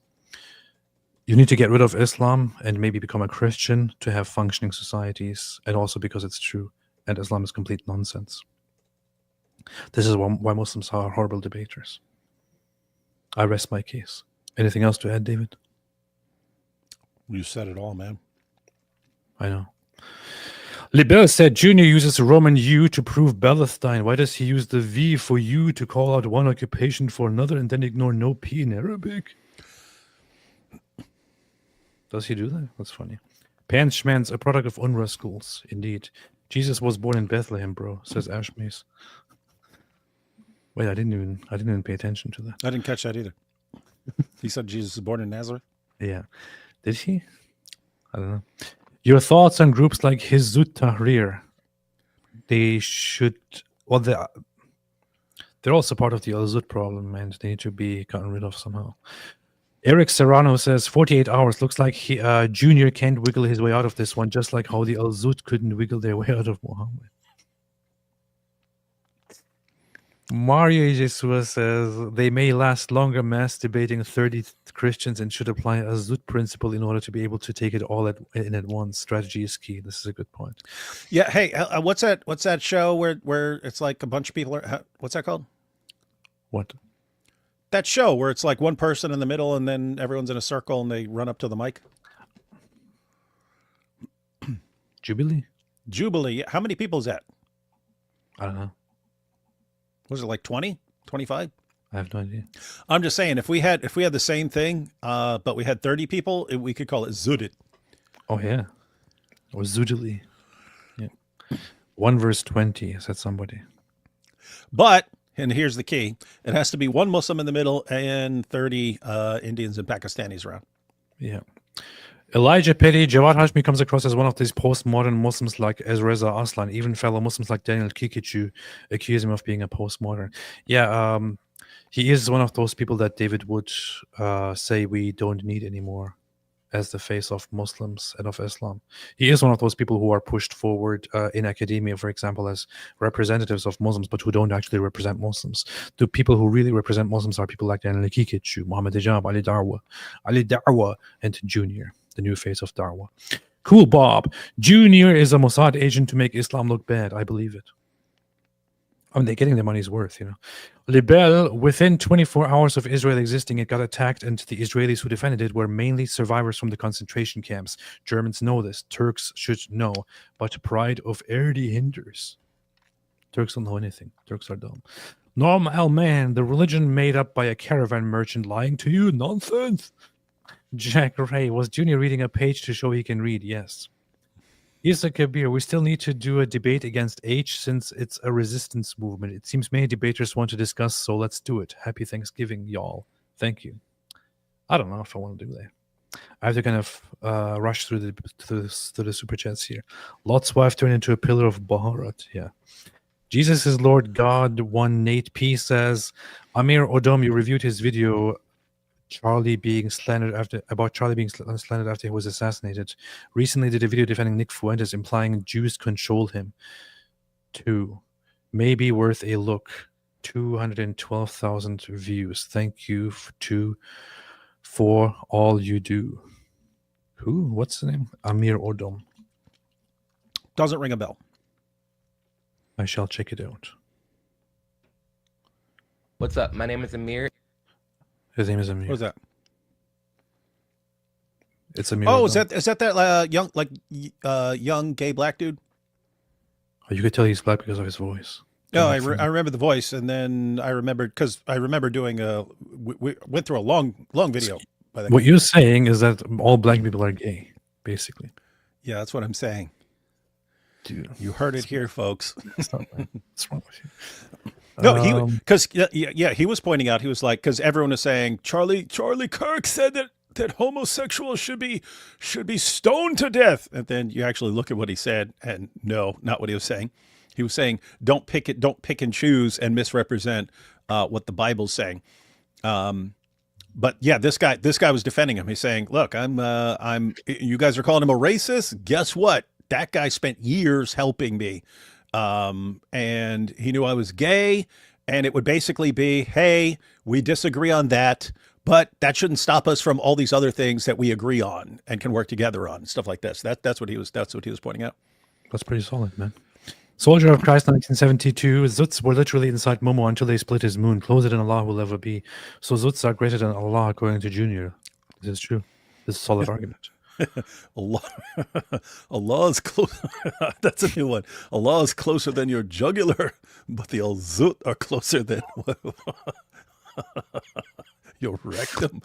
S1: You need to get rid of Islam and maybe become a Christian to have functioning societies, and also because it's true, and Islam is complete nonsense. This is why Muslims are horrible debaters. I rest my case. Anything else to add, David?
S2: You said it all, man.
S1: I know. Libel said Junior uses Roman U to prove Palestine. Why does he use the V for U to call out one occupation for another and then ignore no P in Arabic? Does he do that? That's funny. Pan Schman's a product of UNRWA schools. Indeed. Jesus was born in Bethlehem, bro, says Ashmace. Wait, I didn't even pay attention to that.
S2: I didn't catch that either. He said Jesus was born in Nazareth?
S1: Yeah. Did he? I don't know. Your thoughts on groups like Hizbut Tahrir? They should, well, they're also part of the Al-Zut problem, and they need to be gotten rid of somehow. Eric Serrano says 48 hours. Looks like Junior can't wiggle his way out of this one, just like how the Al-Zut couldn't wiggle their way out of Muhammad. Mario Jesus says they may last longer mass debating 30 Christians and should apply a Zut principle in order to be able to take it all in at once. Strategy is key. This is a good point.
S2: Yeah. Hey, what's that show where it's like a bunch of people are? What's that called?
S1: What?
S2: That show where it's like one person in the middle and then everyone's in a circle and they run up to the mic. Jubilee. How many people is that?
S1: I don't know.
S2: Was it like 20, 25?
S1: I have no idea.
S2: I'm just saying, if we had the same thing, but we had 30 people, we could call it Zudit.
S1: Oh yeah, or Zudili. Yeah, 1 verse 20 said somebody.
S2: But, and here's the key: it has to be one Muslim in the middle and 30 Indians and Pakistanis around.
S1: Yeah. Elijah Petty, Jawad Hashmi comes across as one of these postmodern Muslims like Reza Aslan. Even fellow Muslims like Daniel Kikichu accuse him of being a postmodern. Yeah, he is one of those people that David would say we don't need anymore as the face of Muslims and of Islam. He is one of those people who are pushed forward in academia, for example, as representatives of Muslims, but who don't actually represent Muslims. The people who really represent Muslims are people like Daniel Kikichu, Muhammad Hijab, Ali Darwa, and Junior, the new face of Darwa. Cool Bob. Junior is a Mossad agent to make Islam look bad. I believe it. I mean, they're getting their money's worth, you know. Libel, within 24 hours of Israel existing, it got attacked, and the Israelis who defended it were mainly survivors from the concentration camps. Germans know this. Turks should know. But pride of Erdi hinders. Turks don't know anything. Turks are dumb. Norm Al Man, the religion made up by a caravan merchant lying to you? Nonsense. Jack Ray, was Junior reading a page to show he can read? Yes. Isa Kabir, we still need to do a debate against H since it's a resistance movement. It seems many debaters want to discuss, so let's do it. Happy Thanksgiving, y'all. Thank you. I don't know if I want to do that. I have to kind of rush through the super chats here. Lot's wife turned into a pillar of Baharat. Yeah. Jesus is Lord God. One Nate P says, Amir Odom, you reviewed his video Charlie being slandered after he was assassinated. Recently did a video defending Nick Fuentes, implying Jews control him. 2. Maybe worth a look. 212,000 views. Thank you for all you do. Who? What's the name? Amir Odom.
S2: Doesn't ring a bell.
S1: I shall check it out.
S13: What's up? My name is Amir.
S1: His name is Amir.
S2: What's that?
S1: It's Amir.
S2: Oh, is that young young gay black dude?
S1: Oh, you could tell he's black because of his voice.
S2: No, I remember the voice, and then I remembered because I remember doing we went through a long video. By the
S1: What you're saying is that all black people are gay, basically.
S2: Yeah, that's what I'm saying.
S1: Dude,
S2: you heard it here, folks.
S1: What's wrong with you?
S2: No, because he was pointing out, he was like, because everyone was saying Charlie Kirk said that homosexuals should be stoned to death, and then you actually look at what he said, and no, not what he was saying. He was saying don't pick and choose and misrepresent what the Bible's saying. But yeah, this guy was defending him. He's saying, look, you guys are calling him a racist. Guess what? That guy spent years helping me. And he knew I was gay, and it would basically be, hey, we disagree on that, but that shouldn't stop us from all these other things that we agree on and can work together on, stuff like this. That's what he was pointing out.
S1: That's pretty solid, man. Soldier of Christ 1972, Zuts were literally inside Momo until they split his moon. Closer than Allah will ever be. So Zuts are greater than Allah according to Junior. This is true. This is a solid argument.
S7: Allah is close. That's a new one. Allah is closer than your jugular, but the Al-Zut are closer than your rectum.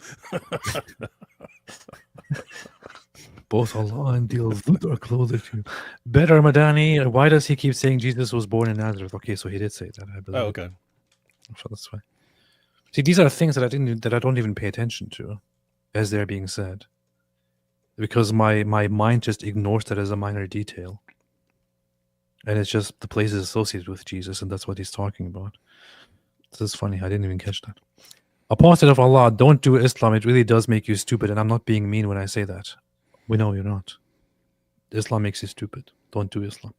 S1: Both Allah and the Al-Zut are closer to you. Better Madani, why does he keep saying Jesus was born in Nazareth? Okay, so he did say that, I believe.
S2: Oh, okay.
S1: So that's fine. See, these are things that I don't even pay attention to as they're being said. Because my mind just ignores that as a minor detail. And it's just the places associated with Jesus, and that's what he's talking about. This is funny. I didn't even catch that. Apostate of Allah, don't do Islam. It really does make you stupid, and I'm not being mean when I say that. We know you're not. Islam makes you stupid. Don't do Islam.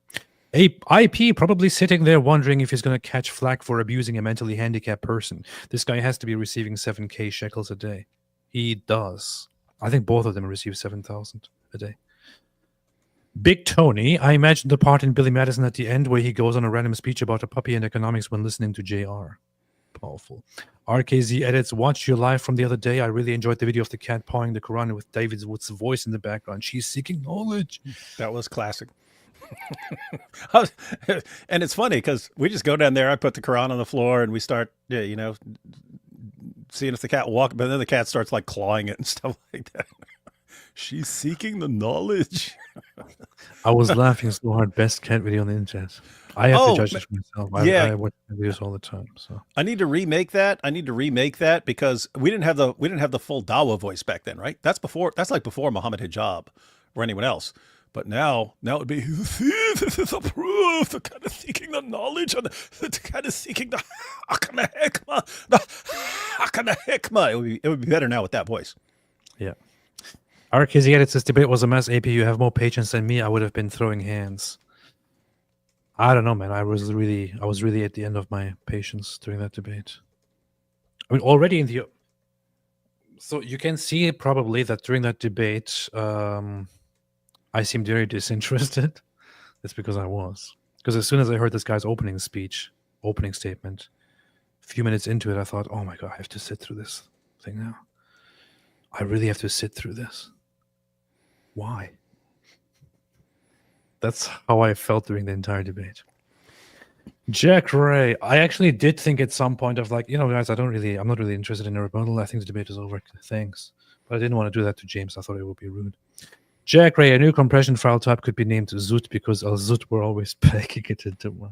S1: IP probably sitting there wondering if he's going to catch flack for abusing a mentally handicapped person. This guy has to be receiving 7K shekels a day. He does. I think both of them receive 7,000 a day. Big Tony, I imagine the part in Billy Madison at the end where he goes on a random speech about a puppy and economics when listening to JR. Powerful. RKZ edits, watched your live from the other day. I really enjoyed the video of the cat pawing the Quran with David Wood's voice in the background. She's seeking knowledge.
S2: That was classic. And it's funny because we just go down there, I put the Quran on the floor, and we start, seeing if the cat walks, but then the cat starts like clawing it and stuff like that.
S7: She's seeking the knowledge.
S1: I was laughing so hard. Best cat video on the internet. I have to judge this myself. I watch videos all the time. So
S2: I need to remake that. Because we didn't have the full Dawa voice back then, right? That's like before Muhammad Hijab or anyone else. But now it would be, this is a proof. The cat is seeking the knowledge, and the cat is seeking the hikmah. It would be better now with that voice.
S1: Yeah. RKZ edits, this debate was a mess. AP, you have more patience than me. I would have been throwing hands. I don't know, man. I was really at the end of my patience during that debate. I mean, already in the... So you can see probably that during that debate... I seemed very disinterested. That's because I was. Because as soon as I heard this guy's opening statement, a few minutes into it, I thought, oh my God, I have to sit through this thing now. I really have to sit through this. Why? That's how I felt during the entire debate. Jack Ray, I actually did think at some point of like, guys, I'm not really interested in a rebuttal. I think the debate is over. Thanks. But I didn't want to do that to James. I thought it would be rude. Jack Ray, a new compression file type could be named Zut because Al-Zut were always packing it into one.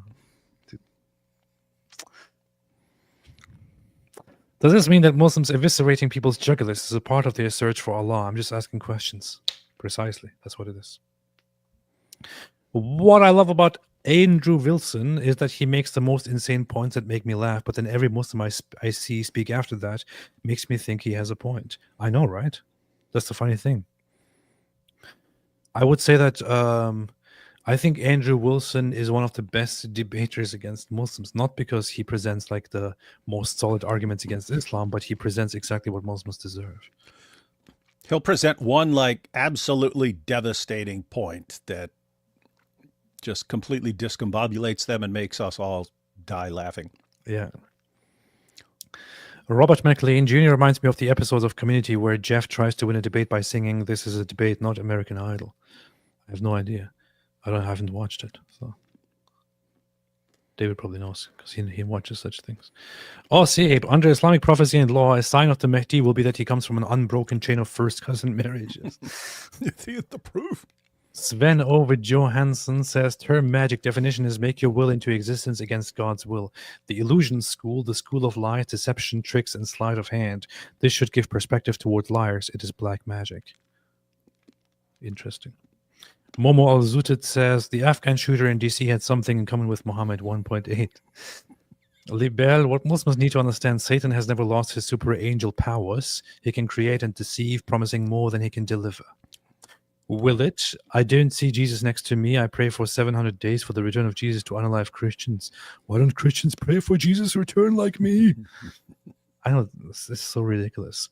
S1: Does this mean that Muslims eviscerating people's jugulars is a part of their search for Allah? I'm just asking questions. Precisely. That's what it is. What I love about Andrew Wilson is that he makes the most insane points that make me laugh, but then every Muslim I see speak after that makes me think he has a point. I know, right? That's the funny thing. I would say that I think Andrew Wilson is one of the best debaters against Muslims, not because he presents like the most solid arguments against Islam, but he presents exactly what Muslims deserve.
S2: He'll present one like absolutely devastating point that just completely discombobulates them and makes us all die laughing.
S1: Yeah. Robert McLean Jr. reminds me of the episodes of Community where Jeff tries to win a debate by singing, "This is a debate, not American Idol." I have no idea. I haven't watched it. So David probably knows because he watches such things. Oh, see, Abe, under Islamic prophecy and law, a sign of the Mahdi will be that he comes from an unbroken chain of first cousin marriages.
S7: See the proof.
S1: Sven Ove Johansson says term magic definition is make your will into existence against God's will. The illusion school, the school of lies, deception, tricks, and sleight of hand. This should give perspective towards liars. It is black magic. Interesting. Momo Al-Zutit says the Afghan shooter in DC had something in common with Muhammad 1.8. Libel, what Muslims need to understand, Satan has never lost his super angel powers. He can create and deceive, promising more than he can deliver. Will it? I don't see Jesus next to me. I pray for 700 days for the return of Jesus to unalive Christians. Why don't Christians pray for Jesus' return like me? I know, this is so ridiculous.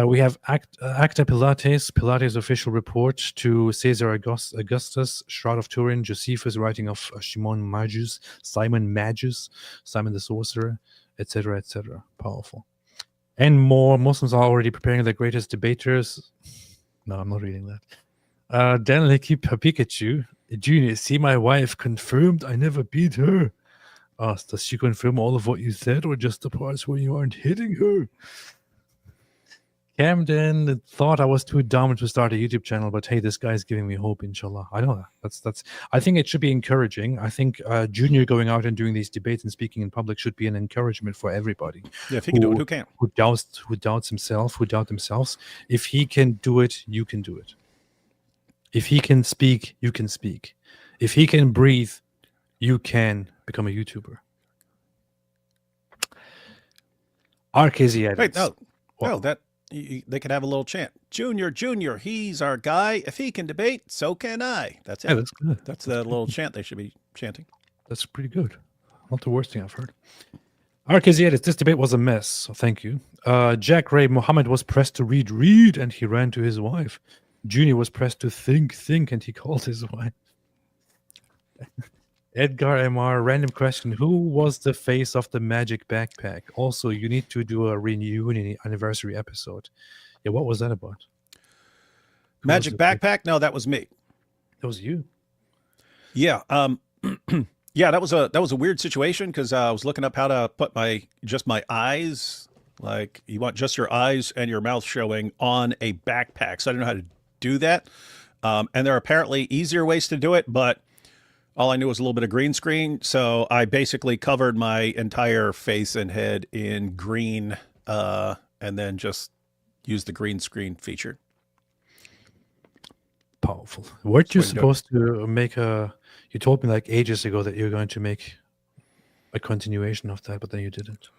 S1: We have Acta Pilates' official report to Caesar Augustus, Shroud of Turin, Josephus, writing of Simon Magus, Simon the Sorcerer, etc., etc. Powerful. And more. Muslims are already preparing their greatest debaters. No, I'm not reading that. Daniel Pikachu, Junior, see my wife confirmed I never beat her. Does she confirm all of what you said or just the parts where you aren't hitting her? Camden thought I was too dumb to start a YouTube channel, but hey, this guy's giving me hope, inshallah. I know that. That's. I think it should be encouraging. I think Junior going out and doing these debates and speaking in public should be an encouragement for everybody.
S2: Yeah, if he can do it, who can't?
S1: Who doubts himself, who doubt themselves. If he can do it, you can do it. If he can speak, you can speak. If he can breathe, you can become a YouTuber. RKZ.
S2: Wait, no, that. They could have a little chant. Junior, he's our guy. If he can debate, so can I. That's it.
S1: Yeah, that's good.
S2: That's the little chant they should be chanting.
S1: That's pretty good. Not the worst thing I've heard. RKZ, this debate was a mess, so thank you. Jack Ray, Muhammad was pressed to read, and he ran to his wife. Junior was pressed to think, and he called his wife. Edgar MR, random question. Who was the face of the magic backpack? Also, you need to do a reunion anniversary episode. Yeah, what was that about?
S2: Magic backpack? No, that was me.
S1: That was you.
S2: Yeah. Yeah, that was a weird situation because I was looking up how to put my eyes, like you want just your eyes and your mouth showing on a backpack. So I didn't know how to do that. And there are apparently easier ways to do it, but all I knew was a little bit of green screen, so I basically covered my entire face and head in green, and then just used the green screen feature.
S1: Powerful. Weren't you supposed to make a... You told me like ages ago that you were going to make a continuation of that, but then you didn't.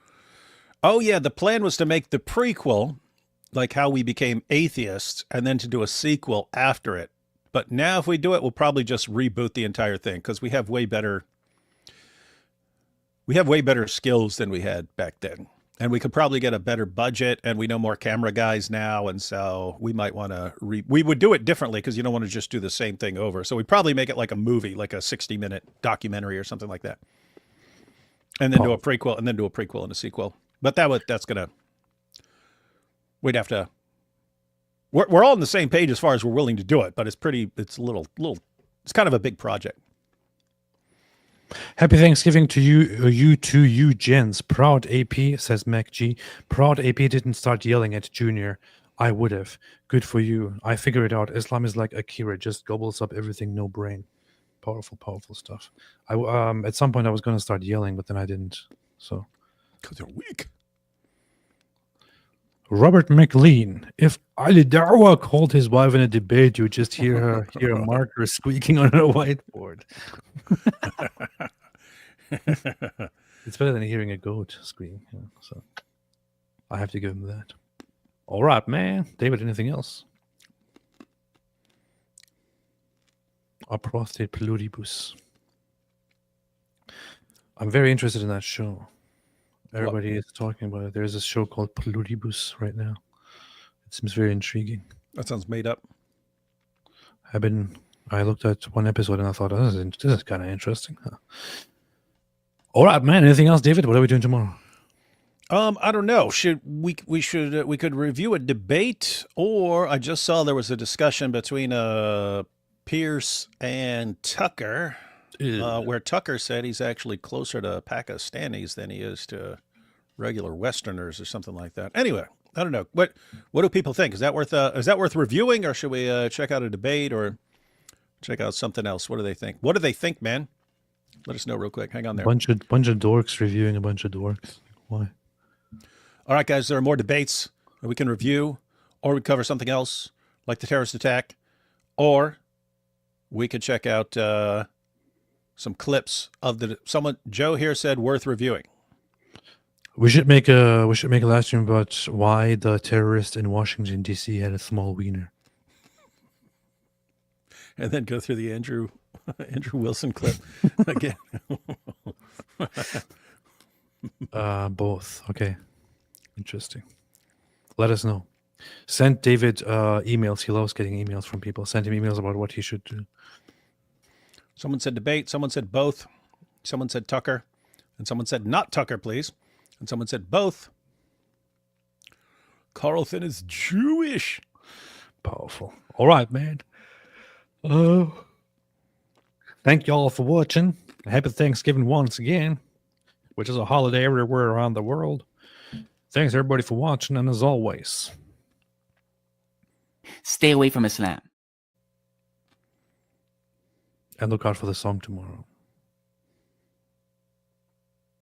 S2: Oh, yeah, the plan was to make the prequel, like how we became atheists, and then to do a sequel after it. But now if we do it, we'll probably just reboot the entire thing because we have way better skills than we had back then. And we could probably get a better budget, and we know more camera guys now, and so we might want to we would do it differently because you don't want to just do the same thing over. So we'd probably make it like a movie, like a 60-minute documentary or something like that. And then do a prequel and a sequel. But we'd have to. We're all on the same page as far as we're willing to do it, but it's it's kind of a big project.
S1: Happy Thanksgiving to you gents. Proud AP, says Mac G. Proud AP didn't start yelling at Junior. I would have. Good for you. I figured it out. Islam is like Akira, just gobbles up everything, no brain. Powerful, powerful stuff. At some point I was going to start yelling, but then I didn't. So,
S7: because they're weak.
S1: Robert McLean. If Ali Dawa called his wife in a debate, you just hear a marker squeaking on a whiteboard. It's better than hearing a goat scream. Yeah, so I have to give him that. All right, man. David, anything else? Apostate pluribus. I'm very interested in that show. Everybody is talking about it. There's a show called Pluribus right now. It seems very intriguing.
S2: That sounds made up.
S1: I looked at one episode and I thought, this is kind of interesting. Huh? All right, man. Anything else, David? What are we doing tomorrow?
S2: I don't know. We could review a debate, or I just saw there was a discussion between Pierce and Tucker. where Tucker said he's actually closer to Pakistanis than he is to regular Westerners or something like that. Anyway, I don't know. What do people think? Is that worth reviewing, or should we check out a debate or check out something else? What do they think? What do they think, man? Let us know real quick. Hang on there.
S1: Bunch of dorks reviewing a bunch of dorks. Why?
S2: All right, guys. There are more debates that we can review, or we cover something else like the terrorist attack, or we could check out some clips of someone. Joe here said worth reviewing.
S1: We should make a live stream about why the terrorist in Washington D.C. had a small wiener.
S2: And then go through the Andrew Wilson clip again.
S1: Both. Okay. Interesting. Let us know. Send David emails. He loves getting emails from people. Send him emails about what he should do.
S2: Someone said debate. Someone said both. Someone said Tucker. And someone said not Tucker, please. And someone said both.
S7: Carlton is Jewish.
S1: Powerful. All right, man. Thank you all for watching. Happy Thanksgiving once again, which is a holiday everywhere around the world. Thanks everybody for watching, and as always,
S14: stay away from Islam.
S1: And look out for the song tomorrow.